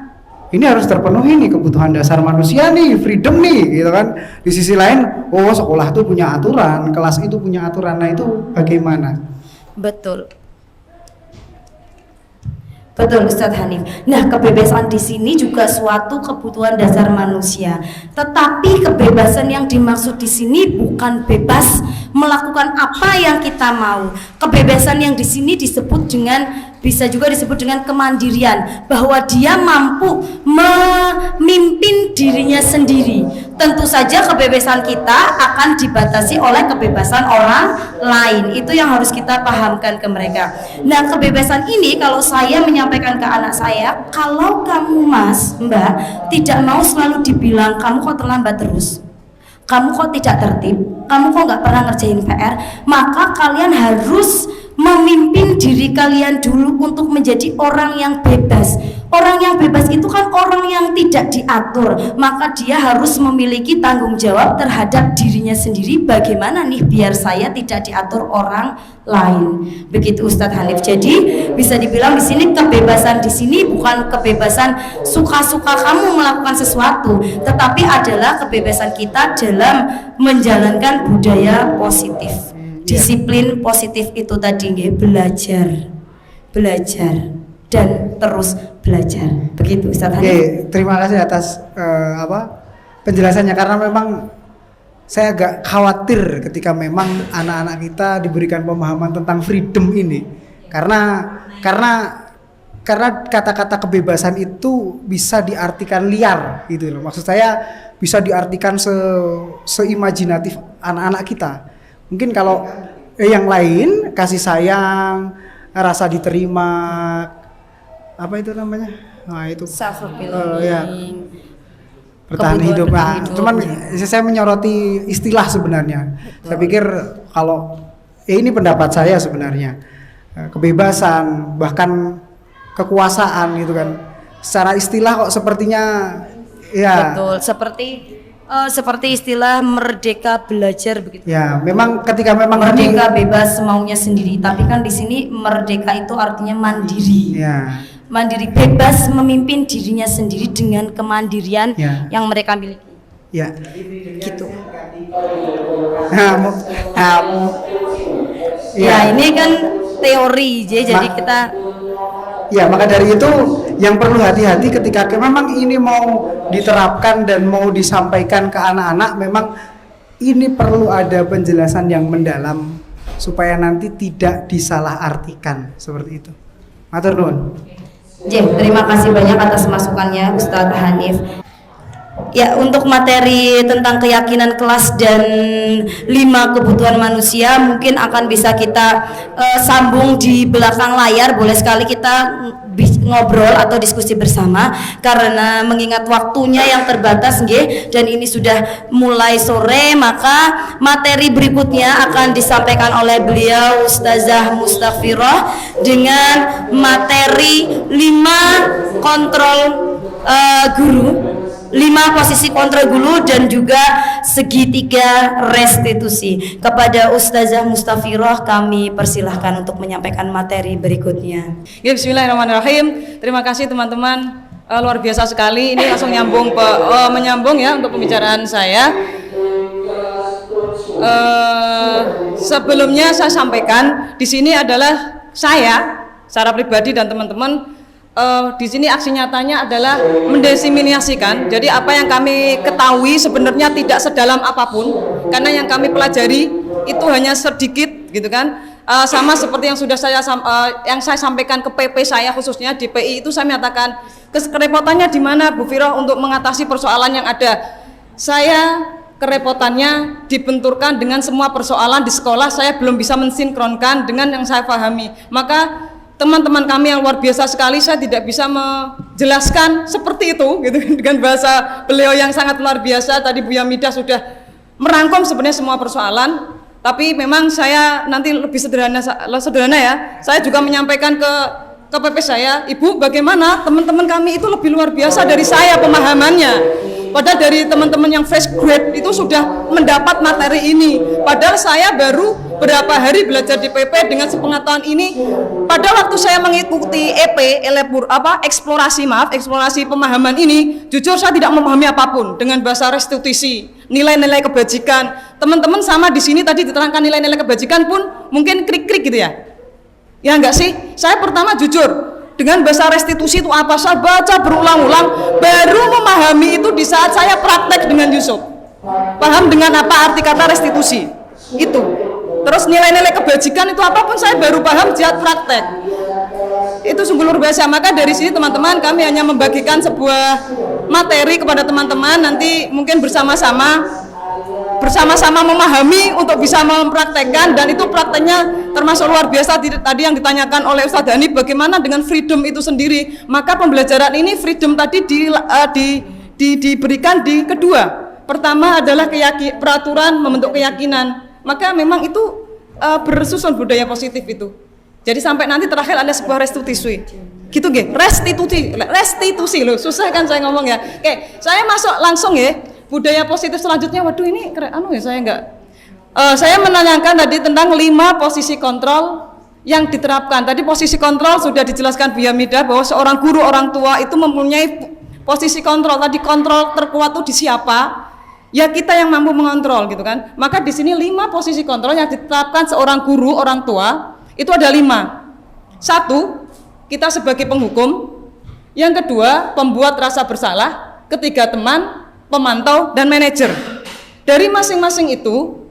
ini harus terpenuhi nih kebutuhan dasar manusia nih, freedom nih, gitu kan. Di sisi lain, oh sekolah itu punya aturan, kelas itu punya aturan. Nah itu bagaimana? Betul. Betul Ustadz Hanif. Nah, kebebasan di sini juga suatu kebutuhan dasar manusia. Tetapi kebebasan yang dimaksud di sini bukan bebas melakukan apa yang kita mau. Kebebasan yang di sini bisa juga disebut dengan kemandirian, bahwa dia mampu memimpin dirinya sendiri. Tentu saja kebebasan kita akan dibatasi oleh kebebasan orang lain. Itu yang harus kita pahamkan ke mereka. Nah, kebebasan ini kalau saya menyampaikan ke anak saya, kalau kamu Mas, Mbak, tidak mau selalu dibilang kamu kok terlambat terus, kamu kok tidak tertib, kamu kok nggak pernah ngerjain PR, maka kalian harus memimpin diri kalian dulu untuk menjadi orang yang bebas. Orang yang bebas itu kan orang yang tidak diatur, maka dia harus memiliki tanggung jawab terhadap dirinya sendiri. Bagaimana nih biar saya tidak diatur orang lain? Begitu Ustadz Hanif. Jadi bisa dibilang di sini kebebasan di sini bukan kebebasan suka-suka kamu melakukan sesuatu, tetapi adalah kebebasan kita dalam menjalankan budaya positif. Disiplin positif itu tadi belajar dan terus belajar. Begitu Ustaz Hanif. Oke, terima kasih atas penjelasannya, karena memang saya agak khawatir ketika memang anak-anak kita diberikan pemahaman tentang freedom ini, karena karena kata-kata kebebasan itu bisa diartikan liar gitu loh. Maksud saya bisa diartikan seimajinatif anak-anak kita. Mungkin kalau yang lain kasih sayang, rasa diterima, apa itu namanya? Nah itu ya, bertahan hidup. Nah, cuman saya menyoroti istilah sebenarnya. Saya pikir kalau ini pendapat saya sebenarnya, kebebasan bahkan kekuasaan gitu kan, secara istilah kok sepertinya ya betul, seperti istilah merdeka belajar begitu. Ya, memang ketika memang merdeka bebas maunya sendiri, tapi kan di sini merdeka itu artinya mandiri. Ya. Mandiri, bebas memimpin dirinya sendiri dengan kemandirian yang mereka miliki. Ya. Gitu. Ya, ini kan teori, jadi kita ya, maka dari itu yang perlu hati-hati ketika memang ini mau diterapkan dan mau disampaikan ke anak-anak, memang ini perlu ada penjelasan yang mendalam supaya nanti tidak disalahartikan seperti itu. Matur nuwun. Terima kasih banyak atas masukannya Ustadz Hanif. Ya, untuk materi tentang keyakinan kelas dan 5 kebutuhan manusia mungkin akan bisa kita sambung di belakang layar. Boleh sekali kita ngobrol atau diskusi bersama karena mengingat waktunya yang terbatas dan ini sudah mulai sore, maka materi berikutnya akan disampaikan oleh beliau Ustazah Mustaghfirah dengan materi 5 kontrol guru, 5 posisi kontrol guru dan juga segitiga restitusi. Kepada Ustazah Mustaghfirah kami persilahkan untuk menyampaikan materi berikutnya. Ya, bismillahirrahmanirrahim. Terima kasih teman-teman, luar biasa sekali. Ini langsung menyambung ya untuk pembicaraan saya. Sebelumnya saya sampaikan di sini adalah saya secara pribadi dan teman-teman di sini aksi nyatanya adalah mendiseminasikan. Jadi apa yang kami ketahui sebenarnya tidak sedalam apapun, karena yang kami pelajari itu hanya sedikit, gitu kan. Sama seperti yang sudah saya sampaikan ke PP saya, khususnya di PI itu saya menyatakan kerepotannya di mana Bu Firoh untuk mengatasi persoalan yang ada. Saya kerepotannya dibenturkan dengan semua persoalan di sekolah, saya belum bisa mensinkronkan dengan yang saya pahami. Maka teman-teman kami yang luar biasa sekali, saya tidak bisa menjelaskan seperti itu gitu dengan bahasa beliau yang sangat luar biasa. Tadi Bu Yamida sudah merangkum sebenarnya semua persoalan, tapi memang saya nanti lebih sederhana ya. Saya juga menyampaikan ke PP saya, Ibu, bagaimana teman-teman kami itu lebih luar biasa dari saya pemahamannya. Padahal dari teman-teman yang fresh grade itu sudah mendapat materi ini. Padahal saya baru berapa hari belajar di PP dengan sepengetahuan ini. Padahal waktu saya mengikuti eksplorasi pemahaman ini, jujur saya tidak memahami apapun dengan bahasa restitusi, nilai-nilai kebajikan. Teman-teman sama di sini tadi diterangkan nilai-nilai kebajikan pun mungkin krik-krik gitu ya. Ya enggak sih? Saya pertama jujur dengan bahasa restitusi itu apa, saya baca berulang-ulang, baru memahami itu di saat saya praktek dengan Yusuf. Paham dengan apa arti kata restitusi itu. Terus nilai-nilai kebajikan itu apapun saya baru paham saat praktek. Itu sungguh luar biasa. Maka dari sini teman-teman, kami hanya membagikan sebuah materi kepada teman-teman, nanti mungkin bersama-sama memahami untuk bisa mempraktekkan, dan itu prakteknya termasuk luar biasa. Tadi yang ditanyakan oleh Ustadz Dhani, bagaimana dengan freedom itu sendiri, maka pembelajaran ini freedom tadi diberikan di kedua. Pertama adalah peraturan membentuk keyakinan, maka memang itu bersusun budaya positif itu. Jadi sampai nanti terakhir ada sebuah restitusi gitu restitusi loh, susah kan saya ngomong ya. Oke, saya masuk langsung ya. Budaya positif selanjutnya, waduh ini keren, saya menanyakan tadi tentang 5 posisi kontrol yang diterapkan. Tadi posisi kontrol sudah dijelaskan Bu Yamida bahwa seorang guru, orang tua itu mempunyai posisi kontrol. Tadi kontrol terkuat itu di siapa? Ya kita yang mampu mengontrol gitu kan. Maka di sini 5 posisi kontrol yang diterapkan seorang guru, orang tua itu ada 5. 1, kita sebagai penghukum. Yang kedua, pembuat rasa bersalah. Ketiga, teman, pemantau, dan manajer. Dari masing-masing itu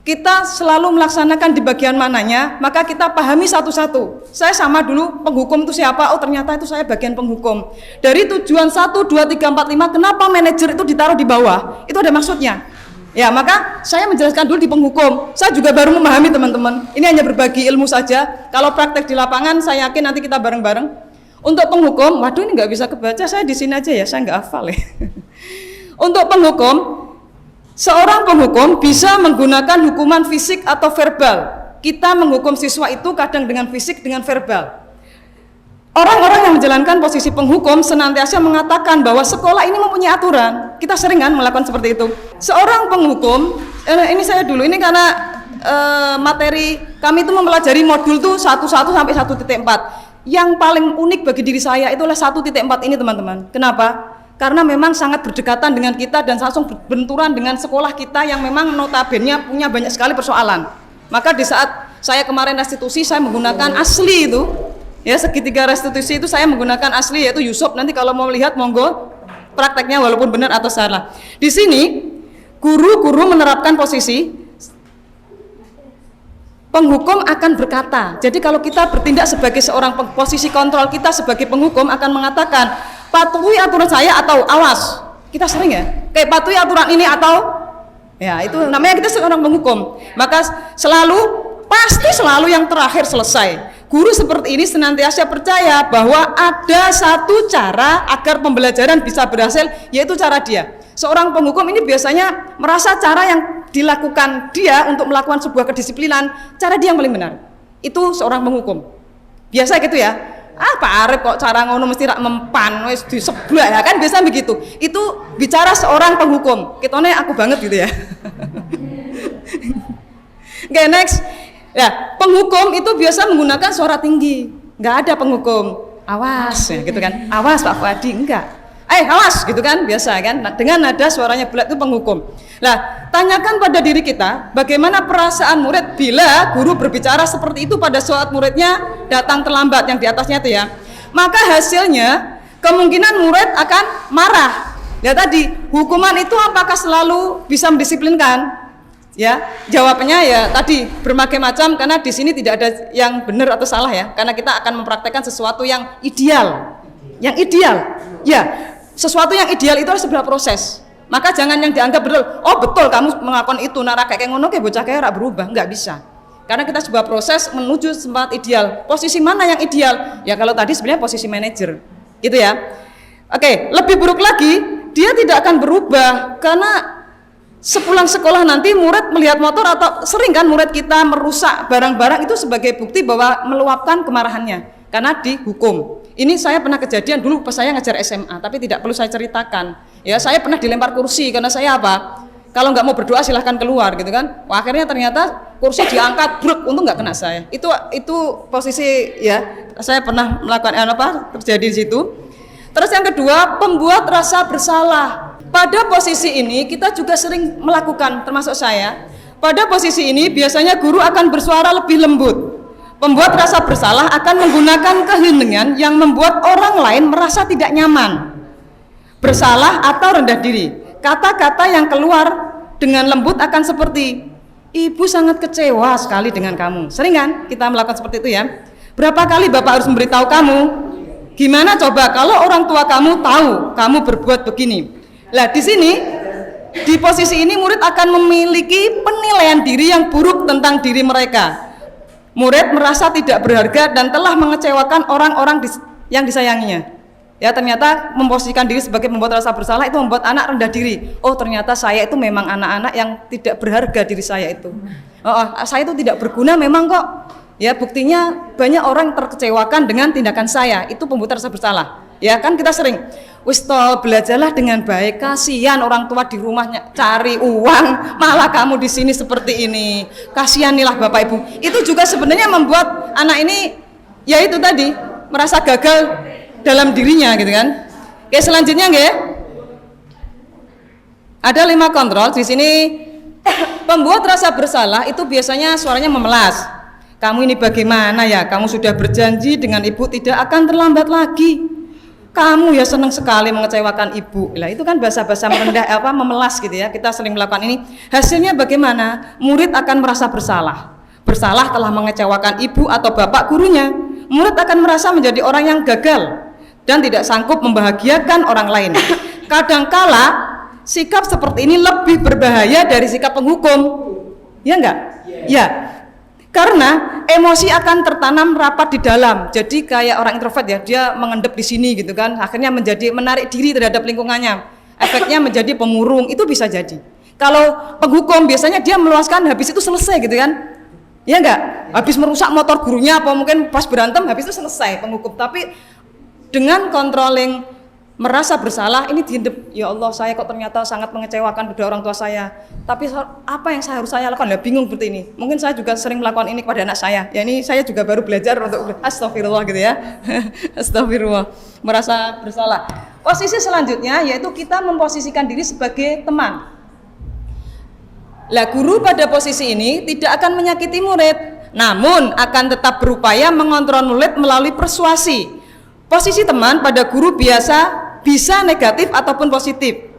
kita selalu melaksanakan di bagian mananya, maka kita pahami satu-satu. Saya sama dulu penghukum itu siapa? Oh ternyata itu saya bagian penghukum. Dari tujuan 1, 2, 3, 4, 5, kenapa manajer itu ditaruh di bawah? Itu ada maksudnya. Ya, maka saya menjelaskan dulu di penghukum. Saya juga baru memahami teman-teman. Ini hanya berbagi ilmu saja. Kalau praktek di lapangan, saya yakin nanti kita bareng-bareng. Untuk penghukum, waduh ini nggak bisa kebaca, saya di sini aja ya, saya nggak hafal ya. Untuk penghukum, seorang penghukum bisa menggunakan hukuman fisik atau verbal. Kita menghukum siswa itu kadang dengan fisik, dengan verbal. Orang-orang yang menjalankan posisi penghukum senantiasa mengatakan bahwa sekolah ini mempunyai aturan. Kita sering kan melakukan seperti itu. Seorang penghukum, ini saya dulu, ini karena materi kami itu mempelajari modul tuh 1.1 sampai 1.4. Yang paling unik bagi diri saya itulah 1.4 ini teman-teman. Kenapa? Karena memang sangat berdekatan dengan kita dan langsung berbenturan dengan sekolah kita yang memang notabene punya banyak sekali persoalan. Maka di saat saya kemarin restitusi, saya menggunakan asli itu, ya segitiga restitusi itu saya menggunakan asli, yaitu Yusuf. Nanti kalau mau lihat monggo prakteknya walaupun benar atau salah. Di sini guru-guru menerapkan posisi penghukum akan berkata. Jadi kalau kita bertindak sebagai seorang posisi kontrol kita sebagai penghukum akan mengatakan patuhi aturan saya atau awas. Kita sering ya, kayak patuhi aturan ini atau ya itu namanya kita seorang penghukum. Maka pasti selalu yang terakhir selesai. Guru seperti ini senantiasa percaya bahwa ada satu cara agar pembelajaran bisa berhasil, yaitu cara dia. Seorang penghukum ini biasanya merasa cara yang dilakukan dia untuk melakukan sebuah kedisiplinan, cara dia yang paling benar. Itu seorang penghukum. Biasa gitu ya. Pak Arif kok cara ngono mesti rak mempan wis diseblak ya kan, biasa begitu. Itu bicara seorang penghukum. Kitone aku banget gitu ya. Oke, next. Ya, penghukum itu biasa menggunakan suara tinggi. Nggak ada penghukum awas ya gitu kan. Awas Pak Fuadi, enggak. Awas gitu kan, biasa kan. Nah, dengan nada suaranya bulat itu penghukum. Nah, tanyakan pada diri kita, bagaimana perasaan murid bila guru berbicara seperti itu pada saat muridnya datang terlambat yang di atasnya itu ya. Maka hasilnya kemungkinan murid akan marah. Ya tadi, hukuman itu apakah selalu bisa mendisiplinkan? Ya, jawabannya ya tadi berbagai macam, karena di sini tidak ada yang benar atau salah ya, karena kita akan mempraktekkan sesuatu yang ideal. Yang ideal. Ya, sesuatu yang ideal itu harus sebuah proses. Maka jangan yang dianggap betul. Oh, betul kamu melakukan itu, nara kayak ngono kayak bocah kayak rak berubah, enggak bisa. Karena kita sebuah proses menuju tempat ideal. Posisi mana yang ideal? Ya kalau tadi sebenarnya posisi manajer. Gitu ya. Oke, lebih buruk lagi, dia tidak akan berubah karena sepulang sekolah nanti murid melihat motor, atau sering kan murid kita merusak barang-barang itu sebagai bukti bahwa meluapkan kemarahannya karena dihukum. Ini saya pernah kejadian dulu pas saya ngajar SMA, tapi tidak perlu saya ceritakan. Ya, saya pernah dilempar kursi karena saya apa? Kalau nggak mau berdoa silahkan keluar gitu kan. Wah, akhirnya ternyata kursi diangkat, bruk, untung nggak kena saya. Itu posisi ya, saya pernah melakukan terjadi di situ. Terus yang kedua, pembuat rasa bersalah. Pada posisi ini kita juga sering melakukan, termasuk saya. Pada posisi ini biasanya guru akan bersuara lebih lembut. Pembuat rasa bersalah akan menggunakan keheningan yang membuat orang lain merasa tidak nyaman. Bersalah atau rendah diri. Kata-kata yang keluar dengan lembut akan seperti, ibu sangat kecewa sekali dengan kamu. Sering kan kita melakukan seperti itu ya. Berapa kali Bapak harus memberitahu kamu? Gimana coba kalau orang tua kamu tahu kamu berbuat begini? Lah di sini, di posisi ini murid akan memiliki penilaian diri yang buruk tentang diri mereka. Murid merasa tidak berharga dan telah mengecewakan orang-orang yang disayanginya. Ya, ternyata memposisikan diri sebagai pembuat rasa bersalah itu membuat anak rendah diri. Oh, ternyata saya itu memang anak-anak yang tidak berharga diri saya itu. Saya itu tidak berguna memang kok. Ya, buktinya banyak orang terkecewakan dengan tindakan saya. Itu pembuat rasa bersalah. Ya kan kita sering, wis toh belajarlah dengan baik, kasihan orang tua di rumahnya cari uang, malah kamu di sini seperti ini, kasihanilah Bapak Ibu. Itu juga sebenarnya membuat anak ini, ya itu tadi, merasa gagal dalam dirinya gitu kan. Oke, selanjutnya nggih, ada 5 kontrol di sini. Pembuat rasa bersalah itu biasanya suaranya memelas. Kamu ini bagaimana ya? Kamu sudah berjanji dengan ibu tidak akan terlambat lagi. kamu ya senang sekali mengecewakan ibu. Lah itu kan bahasa-bahasa merendah memelas gitu ya. Kita sering melakukan ini. Hasilnya bagaimana? Murid akan merasa bersalah. Bersalah telah mengecewakan ibu atau bapak gurunya. Murid akan merasa menjadi orang yang gagal dan tidak sanggup membahagiakan orang lain. Kadangkala sikap seperti ini lebih berbahaya dari sikap penghukum. Ya enggak? Ya. Karena emosi akan tertanam rapat di dalam. Jadi kayak orang introvert ya, dia mengendap di sini gitu kan. Akhirnya menjadi menarik diri terhadap lingkungannya. Efeknya menjadi pemurung, itu bisa jadi. Kalau penghukum biasanya dia meluaskan habis itu selesai gitu kan. Ya enggak? Habis merusak motor gurunya apa mungkin pas berantem habis itu selesai penghukum. Tapi dengan controlling merasa bersalah, ini dihendep, ya Allah saya kok ternyata sangat mengecewakan kedua orang tua saya, tapi apa yang harus saya lakukan? Ya bingung seperti ini. Mungkin saya juga sering melakukan ini kepada anak saya. Ya ini saya juga baru belajar untuk astagfirullah gitu ya. Astagfirullah, merasa bersalah. Posisi selanjutnya yaitu kita memposisikan diri sebagai teman. Lah guru pada posisi ini tidak akan menyakiti murid, namun akan tetap berupaya mengontrol murid melalui persuasi. Posisi teman pada guru bisa negatif ataupun positif.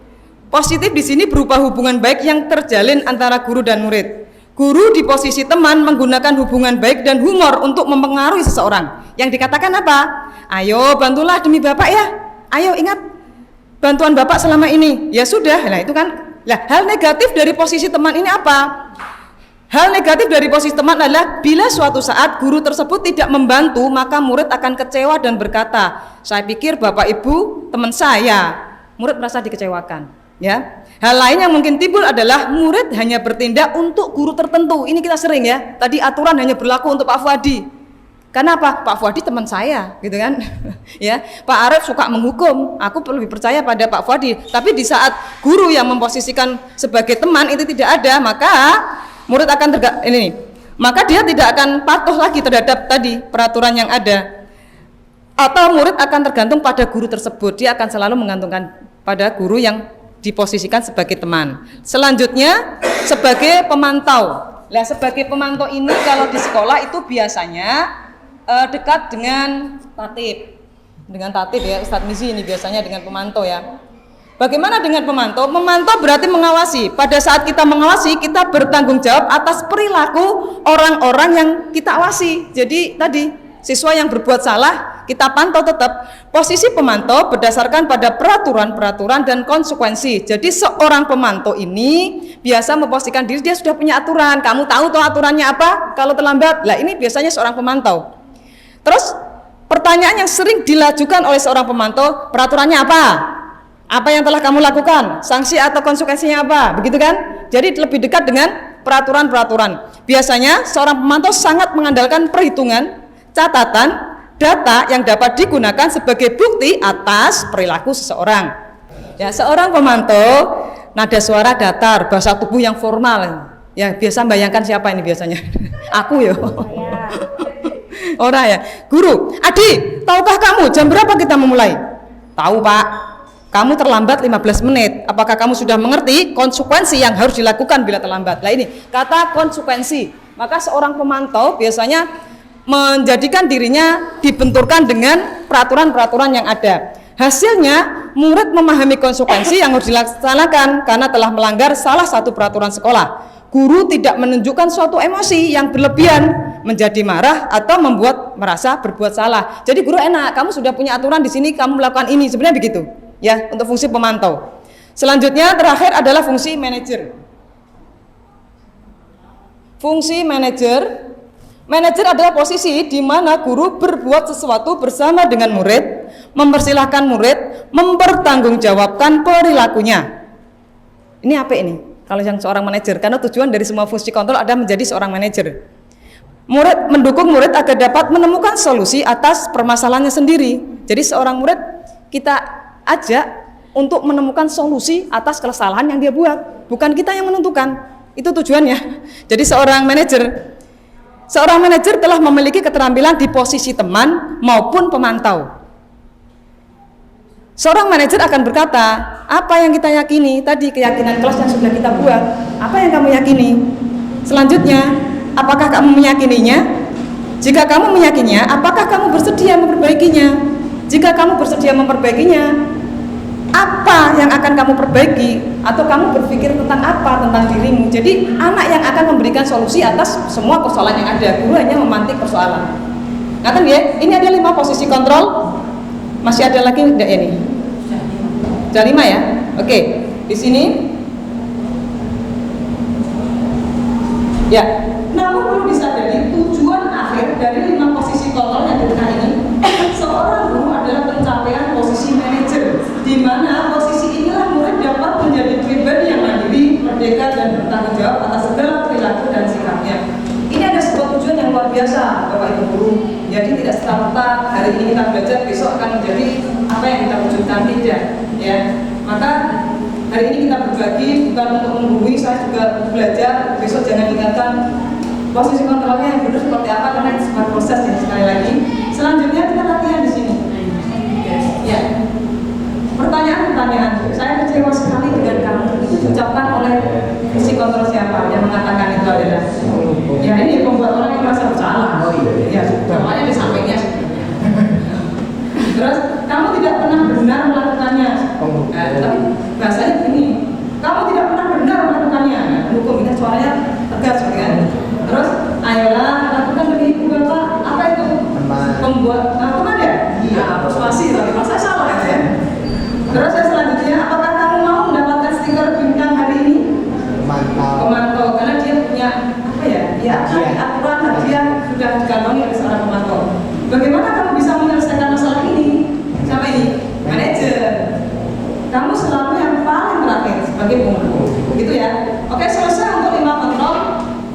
Positif di sini berupa hubungan baik yang terjalin antara guru dan murid. Guru di posisi teman menggunakan hubungan baik dan humor untuk mempengaruhi seseorang. Yang dikatakan apa? Ayo bantulah demi Bapak ya. Ayo ingat bantuan Bapak selama ini. Ya sudah. Nah itu kan. Lah hal negatif dari posisi teman ini apa? Hal negatif dari posisi teman adalah bila suatu saat guru tersebut tidak membantu, maka murid akan kecewa dan berkata, saya pikir Bapak Ibu teman saya. Murid merasa dikecewakan. Ya. Hal lain yang mungkin timbul adalah murid hanya bertindak untuk guru tertentu. Ini kita sering ya. Tadi aturan hanya berlaku untuk Pak Fuadi. Karena apa? Pak Fuadi teman saya, gitu kan? Ya, Pak Arif suka menghukum. Aku lebih percaya pada Pak Fuadi. Tapi di saat guru yang memposisikan sebagai teman itu tidak ada, maka murid akan maka dia tidak akan patuh lagi terhadap tadi peraturan yang ada, atau murid akan tergantung pada guru tersebut. Dia akan selalu menggantungkan pada guru yang diposisikan sebagai teman. Selanjutnya sebagai pemantau. Nah sebagai pemantau ini kalau di sekolah itu biasanya dekat dengan tatib ya, Ustadz Mizi ini biasanya dengan pemantau ya. Bagaimana dengan pemantau? Memantau berarti mengawasi. Pada saat kita mengawasi, kita bertanggung jawab atas perilaku orang-orang yang kita awasi. Jadi tadi, siswa yang berbuat salah, kita pantau tetap. Posisi pemantau berdasarkan pada peraturan-peraturan dan konsekuensi. Jadi seorang pemantau ini biasa memposisikan diri, dia sudah punya aturan. Kamu tahu toh aturannya apa? Kalau terlambat, lah ini biasanya seorang pemantau. Terus, pertanyaan yang sering dilajukan oleh seorang pemantau, peraturannya apa? Apa yang telah kamu lakukan? Sanksi atau konsekuensinya apa? Begitu kan? Jadi lebih dekat dengan peraturan-peraturan. Biasanya seorang pemantau sangat mengandalkan perhitungan, catatan, data yang dapat digunakan sebagai bukti atas perilaku seseorang. Ya, seorang pemantau nada suara datar, bahasa tubuh yang formal. Ya, biasa bayangkan siapa ini biasanya? Aku ya. Orang ya. Guru, Adi, tahukah kamu jam berapa kita memulai? Tahu, Pak. Kamu terlambat 15 menit. Apakah kamu sudah mengerti konsekuensi yang harus dilakukan bila terlambat? Nah ini kata konsekuensi. Maka seorang pemantau biasanya menjadikan dirinya dibenturkan dengan peraturan-peraturan yang ada. Hasilnya murid memahami konsekuensi yang harus dilaksanakan karena telah melanggar salah satu peraturan sekolah. Guru tidak menunjukkan suatu emosi yang berlebihan, menjadi marah atau membuat merasa berbuat salah. Jadi guru enak, kamu sudah punya aturan di sini, kamu melakukan ini. Sebenarnya begitu. Ya, untuk fungsi pemantau. Selanjutnya terakhir adalah fungsi manajer. Fungsi manajer. Manajer adalah posisi di mana guru berbuat sesuatu bersama dengan murid, mempersilahkan murid mempertanggungjawabkan perilakunya. Ini apa ini? Kalau yang seorang manajer, karena tujuan dari semua fungsi kontrol ada menjadi seorang manajer. Murid mendukung murid agar dapat menemukan solusi atas permasalahannya sendiri. Jadi seorang murid kita ajak untuk menemukan solusi atas kesalahan yang dia buat, bukan kita yang menentukan. Itu tujuannya. Jadi seorang manajer telah memiliki keterampilan di posisi teman maupun pemantau. Seorang manajer akan berkata, apa yang kita yakini tadi, keyakinan kelas yang sudah kita buat, apa yang kamu yakini? Selanjutnya, apakah kamu meyakininya? Jika kamu meyakininya, apakah kamu bersedia memperbaikinya? Jika kamu bersedia memperbaikinya, apa yang akan kamu perbaiki, atau kamu berpikir tentang apa tentang dirimu. Jadi anak yang akan memberikan solusi atas semua persoalan yang ada, guru hanya memantik persoalan. Ngaten ya, ini ada 5 posisi kontrol. Masih ada lagi enggak ini? Sudah 5 ya? Oke, di sini ya. Namun perlu disadari tujuan akhir dari 5 posisi kontrol yang di tengah ini, seorang guru adalah pencapaian posisi manajer, di mana posisi inilah murid dapat menjadi pribadi yang mandiri, merdeka dan bertanggung jawab atas segala perilaku dan sikapnya. Ini ada sebuah tujuan yang luar biasa, Bapak Ibu guru. Jadi tidak serta-merta hari ini kita belajar, besok akan menjadi apa yang kita wujudkan, tidak, ya. Maka hari ini kita berbagi bukan untuk menggurui, saya juga belajar. Besok jangan ingatkan posisi kontrolnya yang benar seperti apa, karena itu sebuah proses ya. Sekali lagi, selanjutnya kita latihan di sini. Ya. Pertanyaan-pertanyaan, saya kecewa sekali dengan kamu. Itu diucapkan oleh posisi kontrol siapa yang mengatakan itu adalah? Ya ini membuat orang yang merasa bersalah. Ya, semuanya di sampingnya. Terus kamu tidak pernah benar melakukannya. Tapi bahasanya begini, kamu tidak pernah benar melakukannya. Hukum kita suaranya tegas, kan? Terus ayolah lakukan demi ibu bapak. Apa itu? Pembuat teman ya? Iya, persuasi. Tapi masa salah ya? Terus yang selanjutnya, apakah kamu mau mendapatkan stiker bintang hari ini? Pemantau, karena dia punya apa ya? Ya, aturan hadiah sudah dikantongi oleh seorang pemantau. Bagaimana kamu bisa menyelesaikan masalah ini? Sama ini, manajer. Kamu selalu yang paling terakhir sebagai pemantau, gitu ya? Oke, selesai untuk 5 kontrol.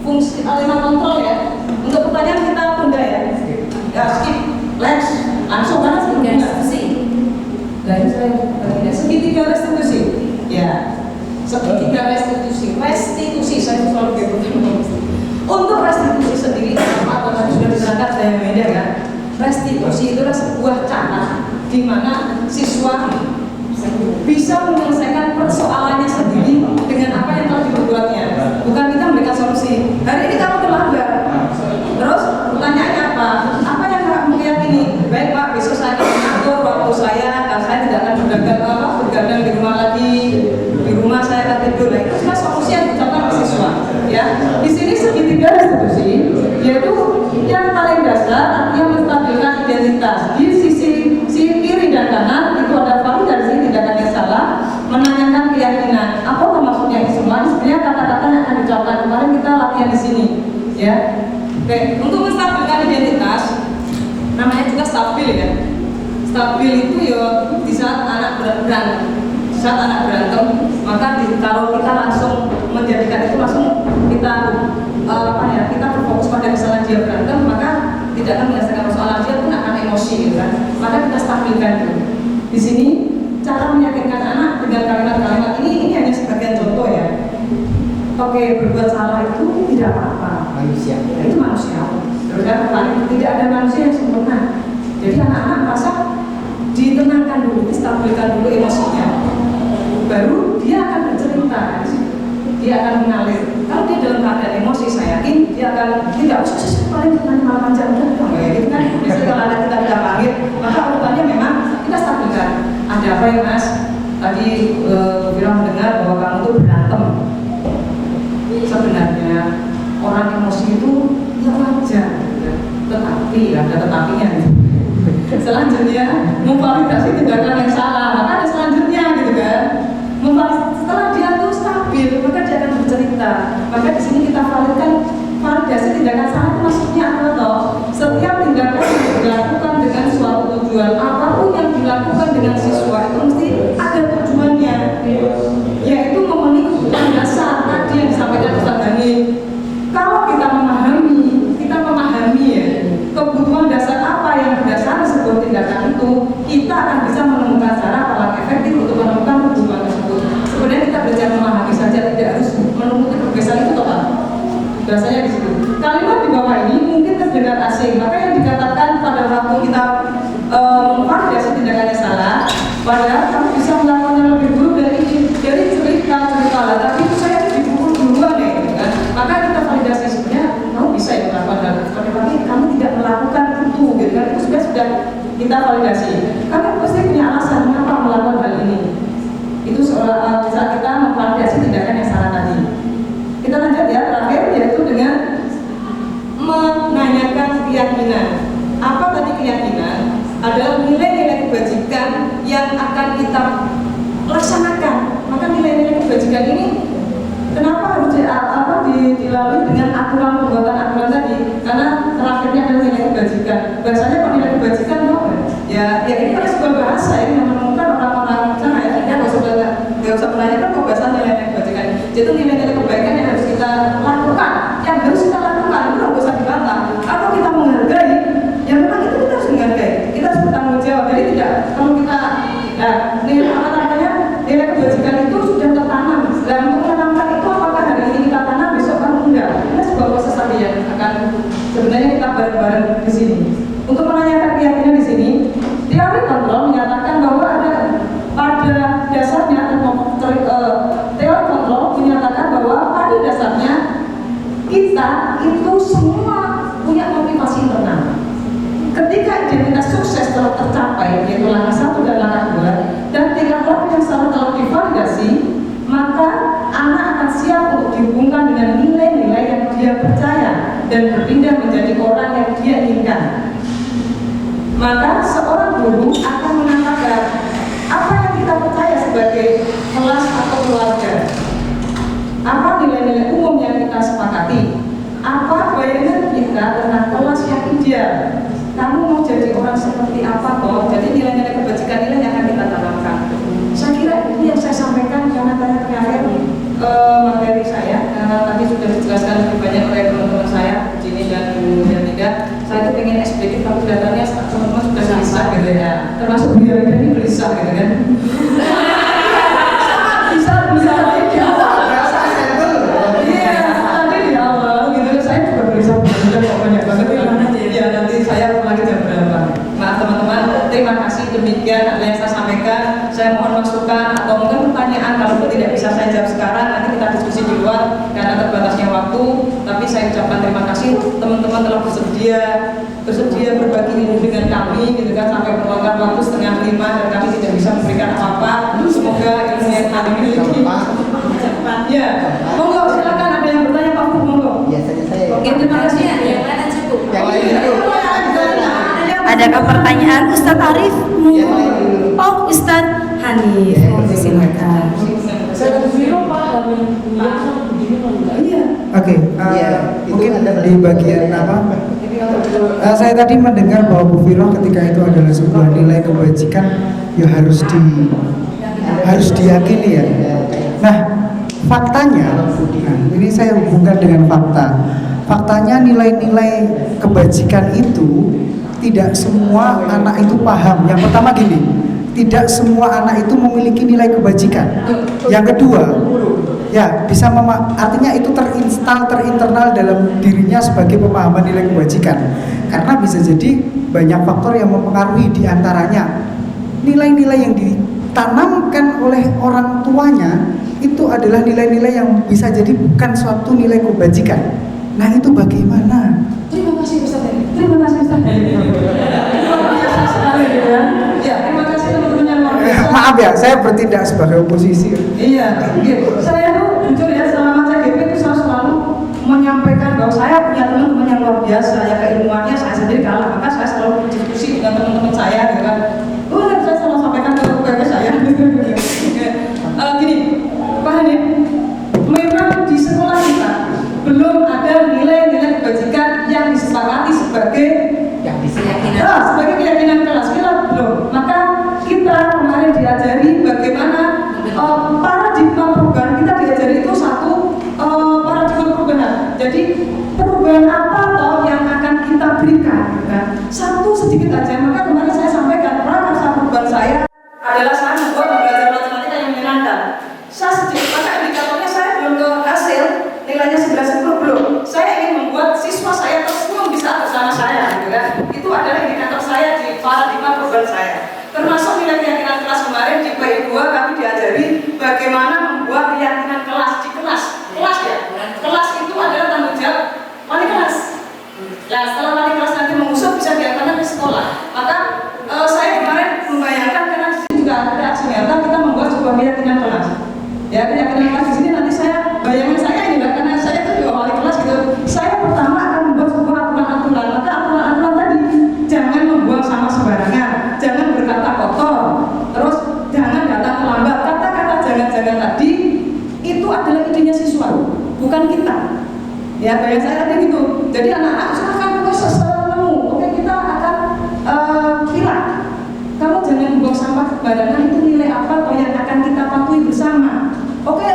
Fungsi 5 kontrol ya. Untuk pertanyaan kita tunda ya. Ya skip, next, langsung karena restitusi. Dan saya segitiga restitusi. Ya, segitiga restitusi. Restitusi saya selalu bilang. Untuk restitusi sendiri, atau tadi sudah diterangkan saya beda kan. Restitusi itu adalah sebuah cara di mana siswa bisa menyelesaikan persoalannya sendiri dengan apa yang telah diperbuatnya. Bukan kita memberikan solusi. Hari ini kamu terlambat. Terus pertanyaannya apa? Apa yang kamu yakini? Baik Pak, besok saya akan mengatur waktu saya, dan saya tidak akan bergadang di rumah lagi. Di rumah saya akan tidur. Nah, itu sudah solusi yang diucapkan oleh siswa. Ya, di sini segitiga restitusi, yaitu yang paling dasar artinya menstabilkan identitas. Di sisi kiri dan kanan itu ada validasi tindakan yang salah, menanyakan keyakinan. Apa maksudnya ini semua? Sebenarnya kata-kata yang akan diucapkan kemarin kita latihan di sini, ya. Oke, untuk menstabilkan identitas, namanya juga stabil ya. Stabil itu ya di saat anak berantem. Saat anak berantem, maka kalau kita langsung menjadikan itu langsung kita kita berfokus pada kesalahan dia berantem, maka tidak akan menyelesaikan persoalan dia pun akan emosi gitu kan. Maka kita stabilkan itu. Di sini cara meyakinkan anak dengan kalimat-kalimat ini hanya sebagian contoh ya. Oke, berbuat salah itu tidak apa-apa. Manusia. Ya, itu manusia. Terus tidak ada manusia yang sempurna. Jadi anak-anak merasa ditenangkan dulu, distabilkan dulu emosinya. Baru dia akan bercerita, dia akan mengalir. Kalau dia dalam keadaan emosi, saya yakin dia akan tidak usah paling malam aja udah kayak gitu kan. Biasanya kalau ada kita tidak panggil, maka urutannya memang kita stabilkan. Ada apa ya Mas? Tadi bilang mendengar bahwa kamu tuh berantem. Sebenarnya orang emosi itu ya wajar, tetapi ada tetapinya. Selanjutnya memvalidasi tindakan yang salah, maka ada selanjutnya gitu kan. Setelah dia tuh stabil, maka dia akan bercerita. Maka di sini kita validasi tindakan salah itu maksudnya apa toh? Setiap tindakan yang dilakukan dengan suatu tujuan, apapun yang dilakukan dengan siswa itu mesti ada tujuannya, yaitu memenuhi kebutuhan dasar tadi yang disampaikan Ustaz Dani. Kalau kita memahami ya kebutuhan dasar apa yang berdasarkan sebuah tindakan itu, kita akan bisa menemukan cara paling efektif untuk menemukan kebutuhan tersebut. Sebenarnya kita belajar memahami saja, tidak harus menemukan progresan itu total. Biasanya di situ. Kalimat di bawah ini mungkin terdengar asing, maka yang dikatakan pada waktu kita memvalidasi tindakannya salah, padahal kamu bisa melakukannya lebih buruk dari cerita lah. Tapi itu saya dipukul duluan ya, gitu kan? Maka kita validasi sebenarnya kamu bisa melakukan hal seperti tapi kamu tidak melakukan itu, gitu kan? Itu sudah kita validasi. tindakan yang salah tadi. Kita lanjut ya, terakhir yaitu dengan menanyakan keyakinan. Apa tadi keyakinan? Adalah nilai-nilai kebajikan yang akan kita laksanakan. Maka nilai-nilai kebajikan ini kenapa harus dilalui dengan aturan tadi? Karena terakhirnya adalah nilai kebajikan. Bahasanya kalau nilai kebajikan apa? Ya ini kan sebuah bahasa yang menemukan orang-orang sana ya. Kita nggak usah menanyakan kok bahasa nilai kebajikan. Jadi nilai-nilai kebaikan yang harus kita lakukan, nggak usah dibantah. Atau kita menghargai, ya memang itu kita harus menghargai. Kita harus bertanggung jawab. Jadi tidak kalau kita nilai kebajikan itu sudah tertanam. Dan untuk menanamkan itu apakah hari ini kita tanam, besok kan enggak. Ini sebuah proses tadi yang akan sebenarnya kita bareng-bareng di sini. Untuk menanyakan keyakinan di sini, teori kontrol menyatakan bahwa ada pada dasarnya teori kontrol menyatakan bahwa pada dasarnya kita itu semua punya motivasi internal. Ketika identitas sukses telah tercapai, yaitu langkah 1 dan langkah 2, dan tingkat laku yang sama telah divalidasi, maka anak akan siap untuk dihubungkan dengan nilai-nilai yang dia percaya dan berpindah menjadi orang yang dia inginkan. Maka seorang guru akan menanyakan apa yang kita percaya sebagai kelas atau keluarga, apa nilai-nilai umum yang kita sepakati, apa bayangan kita tentang kelas yang ideal. Kamu mau jadi orang seperti apa toh? Jadi nilai-nilai kebajikan ini yang akan kita tanamkan. Saya kira ini yang saya sampaikan karena terakhir materi saya tadi sudah dijelaskan lebih banyak oleh teman-teman saya Jini dan Bu Yantika. Saya itu pengen SPK tapi datanya teman-teman sudah gelisah gitu ya. Termasuk Bu Yantika ini gelisah gitu kan. bisa di awal. Iya, nanti di awal gitu saya juga gelisah banyak banget ya. Nanti saya lagi jam berapa. Nah teman-teman, terima kasih demikian yang saya sampaikan. Saya mohon masukan atau mungkin pertanyaan kalau tidak bisa saya jawab sekarang, nanti kita diskusi di luar karena terbatasnya waktu. Tapi saya ucapkan terima kasih teman-teman telah bersedia berbagi ilmu dengan kami gitu kan sampai meluangkan waktu 4:30 dan kami tidak bisa memberikan apa-apa. Semoga ilmu yang kami miliki. Ya, monggo silakan ada yang bertanya Pak Bu, monggo. Biasanya saya. Oke, terima kasih. Yang lain cukup. Yang lain cukup. Adakah pertanyaan Ustadz Arif? Oh, Ustadz Hanif, silakan. Oke, mungkin di bagian apa? Saya tadi mendengar bahwa Bu Viro ketika itu adalah sebuah nilai kebajikan yang harus diyakini ya. Nah, faktanya, ini saya hubungkan dengan fakta. Faktanya nilai-nilai kebajikan itu tidak semua anak itu paham. Yang pertama gini, tidak semua anak itu memiliki nilai kebajikan. Yang kedua, ya bisa artinya itu terinternal dalam dirinya sebagai pemahaman nilai kebajikan. Karena bisa jadi banyak faktor yang mempengaruhi, diantaranya nilai-nilai yang ditanamkan oleh orang tuanya itu adalah nilai-nilai yang bisa jadi bukan suatu nilai kebajikan. Nah itu bagaimana? Terima kasih Ustaz. Terima kasih Ustaz. Ya, terima kasih teman-teman yang luar biasa. Maaf ya, saya bertindak sebagai oposisi. Iya. Saya tuh jujur ya selama CGP itu saya selalu menyampaikan bahwa saya punya teman-teman yang luar biasa, ya keilmuannya saya sendiri kalah, maka saya selalu berdiskusi dengan teman-teman saya, gitu kan. Saya selalu sampaikan ke keluarga saya. Gini, Pak Hanif, memang di sekolah kita belum ada nilai-nilai kebajikan yang disepakati sebagai sebagai keyakinan kelas kita belum. Maka kita kemarin diajari bagaimana paradigma perubahan kita idenya siswa, bukan kita. Ya, kayak saya tadi gitu. Jadi anak-anak silahkan proses secara oke, kita akan pilih. Kamu jangan buang sampah sembarangan, itu nilai apa atau yang akan kita patuhi bersama. Oke,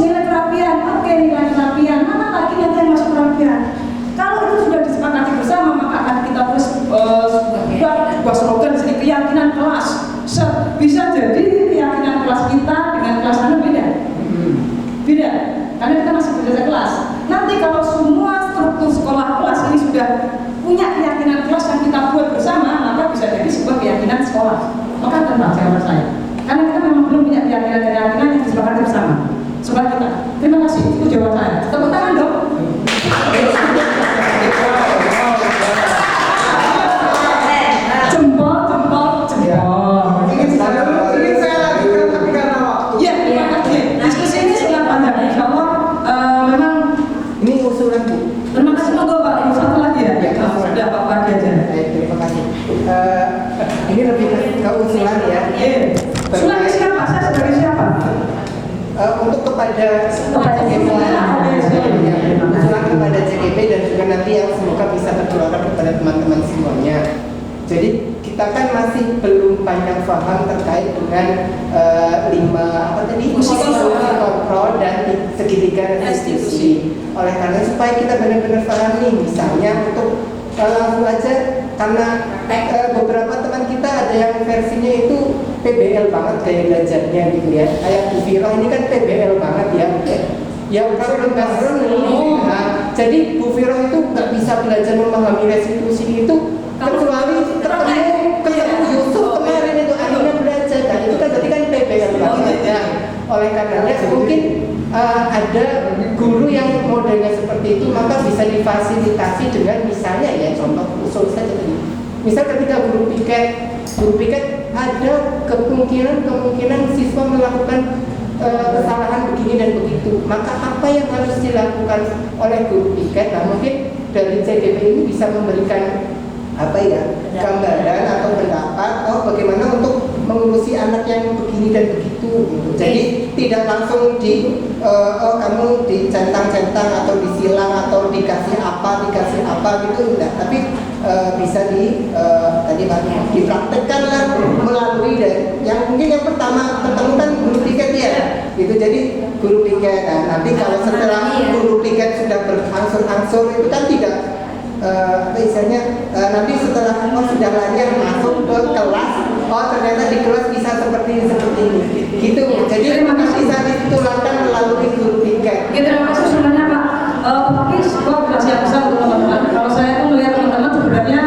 nilai kerapian. Oke, nilai kerapian. Mana lagi nanti yang masuk kerapian? Kalau itu sudah disepakati bersama, maka akan kita tulis sebuah slogan di sini, keyakinan kelas. Bisa jadi keyakinan kelas kita dengan kelas Anda beda. Beda, karena kita masih beda kelas. Nanti kalau semua struktur sekolah kelas ini sudah punya keyakinan kelas yang kita buat bersama, maka bisa jadi sebuah keyakinan sekolah. Maka tentang jawaban saya. Karena kita memang belum punya keyakinan yang disepakati bersama. Sekolah kita. Terima kasih, itu jawaban saya. Tepuk tangan dong. Jempol. Ingin saya lanjutkan tapi karena waktu. Ya, terima kasih. Diskusi ini sudah panjang. Insya Allah memang ini usulan Bu. Terima kasih monggo Pak. Satu lagi ya. Sudah Pak Pagi aja. Baik, terima kasih. Ini lebih ke usulan ya. Usulan siapa? Saya sebagai siapa? Untuk kepada usulan kepada CGP dan juga nanti yang semoga bisa tertularkan kepada teman-teman semuanya. Jadi kita kan masih belum banyak paham terkait dengan 5 fungsi kontrol dan segitiga restitusi. Oleh karena supaya kita benar-benar paham nih, misalnya untuk langsung aja, karena beberapa teman kita ada yang versinya itu PBL banget gaya belajarnya gitu ya. Kayak Bu Vira ini kan PBL banget ya. Ya kalau jadi Bu Vira itu nggak bisa belajar memahami restitusi itu kecuali ketemu Yusuf kemarin itu akhirnya belajar. Nah itu kan berarti kan PBL banget ya. Oleh karenanya mungkin ada guru yang modelnya seperti itu, maka bisa difasilitasi dengan misalnya ya contoh usul saja tadi. Misal ketika guru piket ada kemungkinan siswa melakukan kesalahan begini dan begitu, maka apa yang harus dilakukan oleh guru piket? Nah mungkin dari CGP ini bisa memberikan gambaran atau pendapat bagaimana untuk mengurusi anak yang begini dan begitu gitu. Jadi tidak langsung kamu dicentang-centang atau disilang atau dikasih apa gitu enggak, tapi bisa dipraktekkan lah melalui yang mungkin yang pertama ketemu kan guru piket ya gitu. Jadi guru piket, nah nanti kalau setelah guru piket sudah berangsur-angsur itu kan tidak nanti setelah sudah lancar masuk ke kelas, ternyata di kelas bisa seperti ini gitu. Jadi bisa ditularkan melalui guru piket. Terima kasih sebenarnya Pak. Tapi sebuah perhatian besar untuk teman-teman. Kalau saya tuh melihat teman-teman sebenarnya,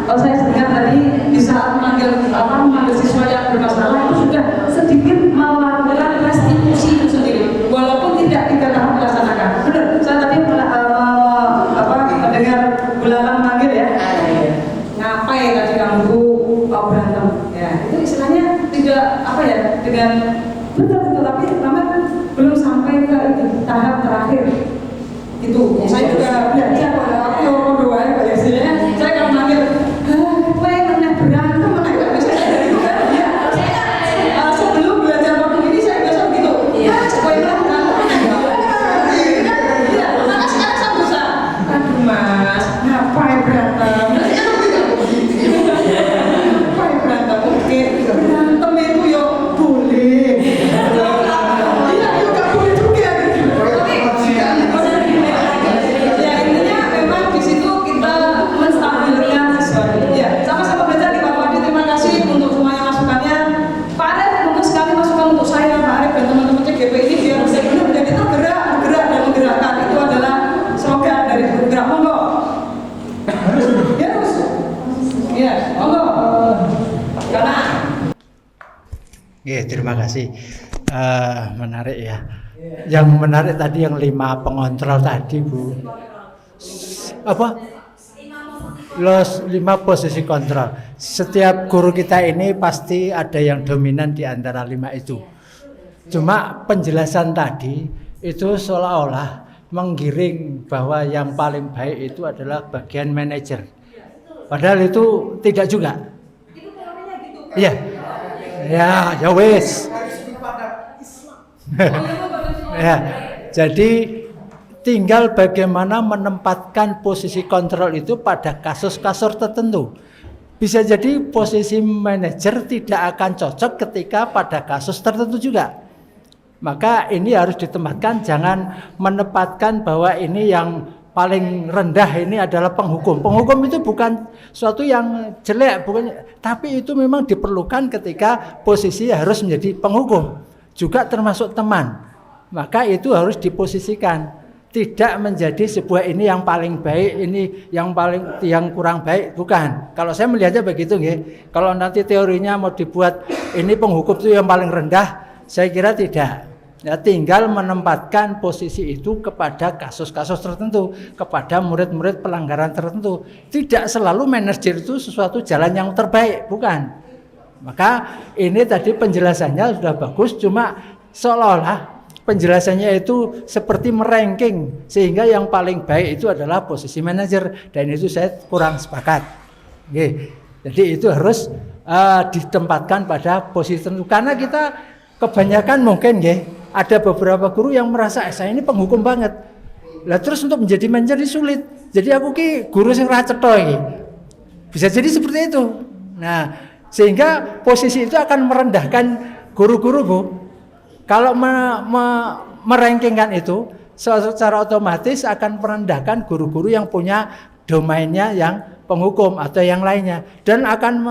kalau saya dengar tadi di saat memanggil siswa yang bermasalah itu sudah sedikit melakukan restitusi itu sendiri, walaupun tidak tiga tahun dilaksanakan. Benar, saya tadi mendengar Bulalang manggil ya. Ngapain tadi kamu berantem? Ya, itu istilahnya tidak dengan betul, tapi memang belum sampai ke tahap terakhir. Itu saya juga belajar pada waktu doa ya istilahnya. Saya kalau manggil, pernah berantem mana nggak bisa gitu kan? Ya, saya sebelum belajar waktu ini saya biasa begitu. Pernah berantem. Ya, maka sekarang saya bisa. Aduh Mas, ngapain berantem? Ngapain berantem? Oke, berantem itu ya boleh. Terima kasih. Menarik ya. Yang menarik tadi yang 5 pengontrol tadi Bu. Apa? 5 posisi kontrol. Setiap guru kita ini pasti ada yang dominan di antara 5 itu. Cuma penjelasan tadi itu seolah-olah menggiring bahwa yang paling baik itu adalah bagian manajer. Padahal itu tidak juga. Iya. Ya wes. Ya. Jadi tinggal bagaimana menempatkan posisi kontrol itu pada kasus-kasus tertentu. Bisa jadi posisi manajer tidak akan cocok ketika pada kasus tertentu juga. Maka ini harus ditempatkan, jangan menempatkan bahwa ini yang paling rendah ini adalah penghukum. Penghukum itu bukan suatu yang jelek, bukan, tapi itu memang diperlukan ketika posisi harus menjadi penghukum. Juga termasuk teman. Maka itu harus diposisikan. Tidak menjadi sebuah ini yang paling baik, ini yang kurang baik, bukan. Kalau saya melihatnya begitu, nggih. Kalau nanti teorinya mau dibuat ini penghukum itu yang paling rendah, saya kira tidak. Ya, tinggal menempatkan posisi itu kepada kasus-kasus tertentu, kepada murid-murid pelanggaran tertentu. Tidak selalu manajer itu sesuatu jalan yang terbaik, bukan. Maka ini tadi penjelasannya sudah bagus, cuma seolah-olah penjelasannya itu seperti meranking, sehingga yang paling baik itu adalah posisi manajer, dan itu saya kurang sepakat. Oke. Jadi itu harus ditempatkan pada posisi tertentu, karena kita kebanyakan mungkin ada beberapa guru yang merasa saya ini penghukum banget. Lah terus untuk menjadi manajer sulit. Jadi aku guru sing ra cetha iki. Bisa jadi seperti itu. Nah, sehingga posisi itu akan merendahkan guru-guru, Bu. Kalau merankingkan itu secara otomatis akan merendahkan guru-guru yang punya domainnya yang penghukum atau yang lainnya, dan akan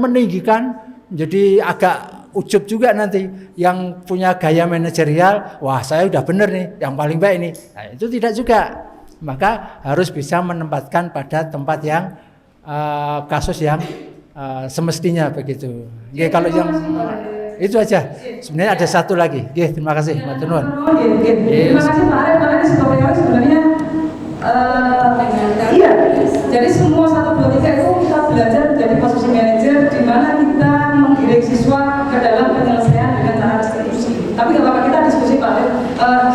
meninggikan menjadi agak ujub juga nanti yang punya gaya manajerial, wah saya udah bener nih, yang paling baik nih. Nah, itu tidak juga. Maka harus bisa menempatkan pada tempat yang kasus yang semestinya begitu. Oke, kalau yang itu aja. Sebenarnya ada satu lagi. Oke, terima kasih, Matur nuwun. Terima kasih Pak Arif, karena ini sebenarnya iya. Jadi semua 1, 2, 3 itu kita belajar menjadi posisi manajer, di mana kita menggiring siswa ke dalam penyelesaian dengan cara diskusi. Tapi nggak apa-apa, kita diskusi Pak Arif.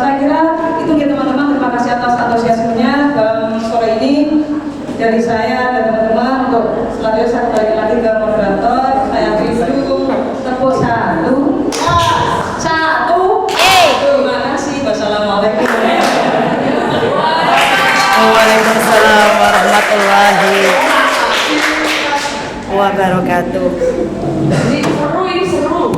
Saya kira itu ya teman-teman, terima kasih atas antusiasmenya sore ini dari saya dan teman-teman. Untuk selanjutnya saya kembali lagi ke moderator. Saya Rindu tepuk 1. Terima kasih. Wassalamualaikum. Waalaikumsalam warahmatullahi wabarakatuh. Ini seru.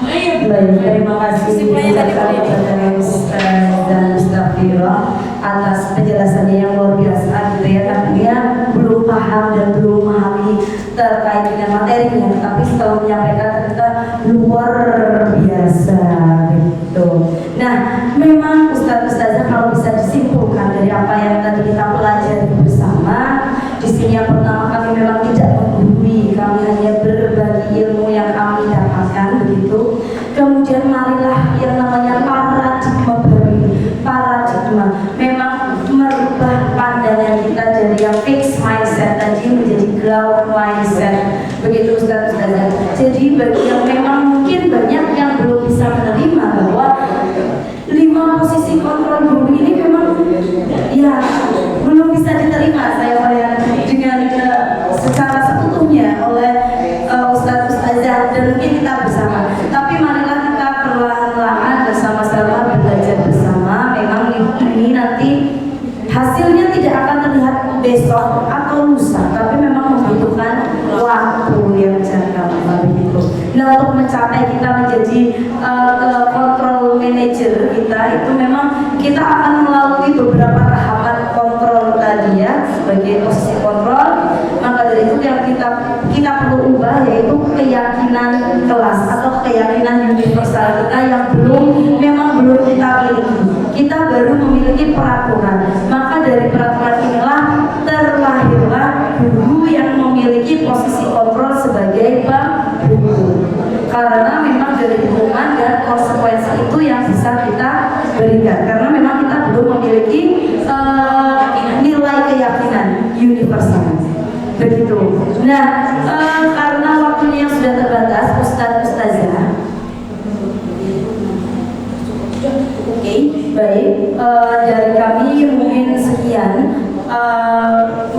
Baik, terima kasih kepada Ustaz dan Ustazah atas penjelasannya yang luar biasa gitu ya. Tadinya belum paham dan belum memahami terkait dengan materinya, tapi setelah menyampaikan ternyata luar biasa gitu. Nah, memang Ustazah kalau bisa disimpulkan dari apa yang tadi kita pelajari bersama, di sini yang pertama kami memang tidak menggurui, kami hanya berbagi ilmu yang kami dapatkan begitu. Kemudian marilah yang namanya paradigma baru, paradigma memang merubah pandangan kita dari yang fixed mindset tadi menjadi growth mindset, begitu Ustazah. Jadi bagi yang memang mungkin banyak yang belum bisa menerima bahwa 5 posisi kontrol guru ini memang ya belum bisa diterima saya melihat dengan secara seutuhnya oleh Ustazah dan mungkin kita bersama. Tapi marilah kita perlahan-lahan bersama-sama belajar bersama. Memang ini nanti hasilnya tidak akan terlihat besok atau lusa, tapi memang membutuhkan waktu yang jangka begitu. Nah, untuk mencapai kita menjadi kontrol manager kita itu memang kita akan melalui beberapa tahapan kontrol tadi ya sebagai posisi kontrol. Maka dari itu yang kita perlu ubah yaitu keyakinan kelas atau keyakinan universal kita yang memang belum kita miliki. Kita baru memiliki peraturan. Maka dari peraturan inilah terlahirlah guru yang memiliki posisi kontrol sebagai penghukum. Karena memang dari hukuman dan konsekuensi itu yang bisa kita berikan. Karena memang kita belum memiliki nilai keyakinan universal. Begitu. Nah, karena waktunya yang sudah terbatas, Ustazah. Oke, baik. Dari kami mungkin sekian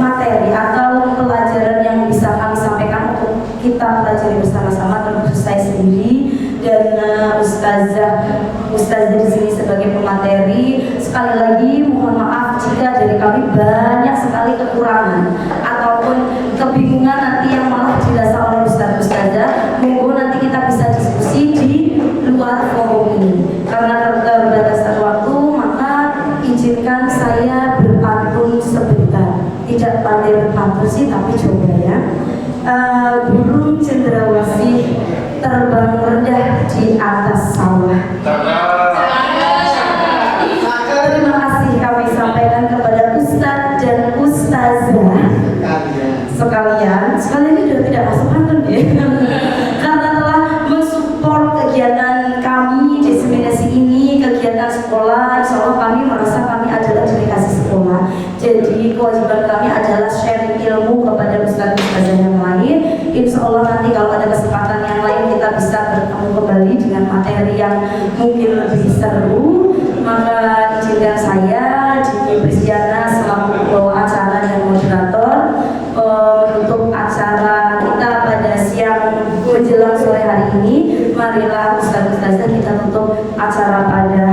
materi atau pelajaran yang bisa kami sampaikan untuk kita pelajari bersama-sama, terkhusus saya sendiri dan Ustazah Ustazah di sini sebagai pemateri. Sekali lagi mohon maaf jika dari kami banyak sekali kekurangan ataupun kebingungan nanti yang malah dirasa oleh Ustazah. Monggo nanti kita bisa diskusi di luar forum ini. Karena keterbatasan waktu, maka izinkan saya berpantun sebentar. Tidak pandai berpantun sih, tapi coba ya. Burung cendrawasih terbang rendah di atas sawah. Terima kasih kami sampaikan kepada Ustadz dan Ustazah sekalian. Sekalian ini sudah tidak masuk pantun ya. Karena telah mensupport kegiatan kami diseminasi ini, kegiatan sekolah. Insya Allah kami merasa kami adalah delegasi sekolah. Jadi kewajiban kami adalah sharing ilmu kepada ustaz-ustazah yang lain. Insya Allah nanti kalau ada kesempatan yang lain kita bisa bertemu kembali dengan materi yang mungkin lebih seru. Maka izinkan saya Dini Prisciana selaku pembawa acara dan moderator menutup acara kita pada siang menjelang sore hari ini. Marilah ustaz-ustazah kita tutup acara pada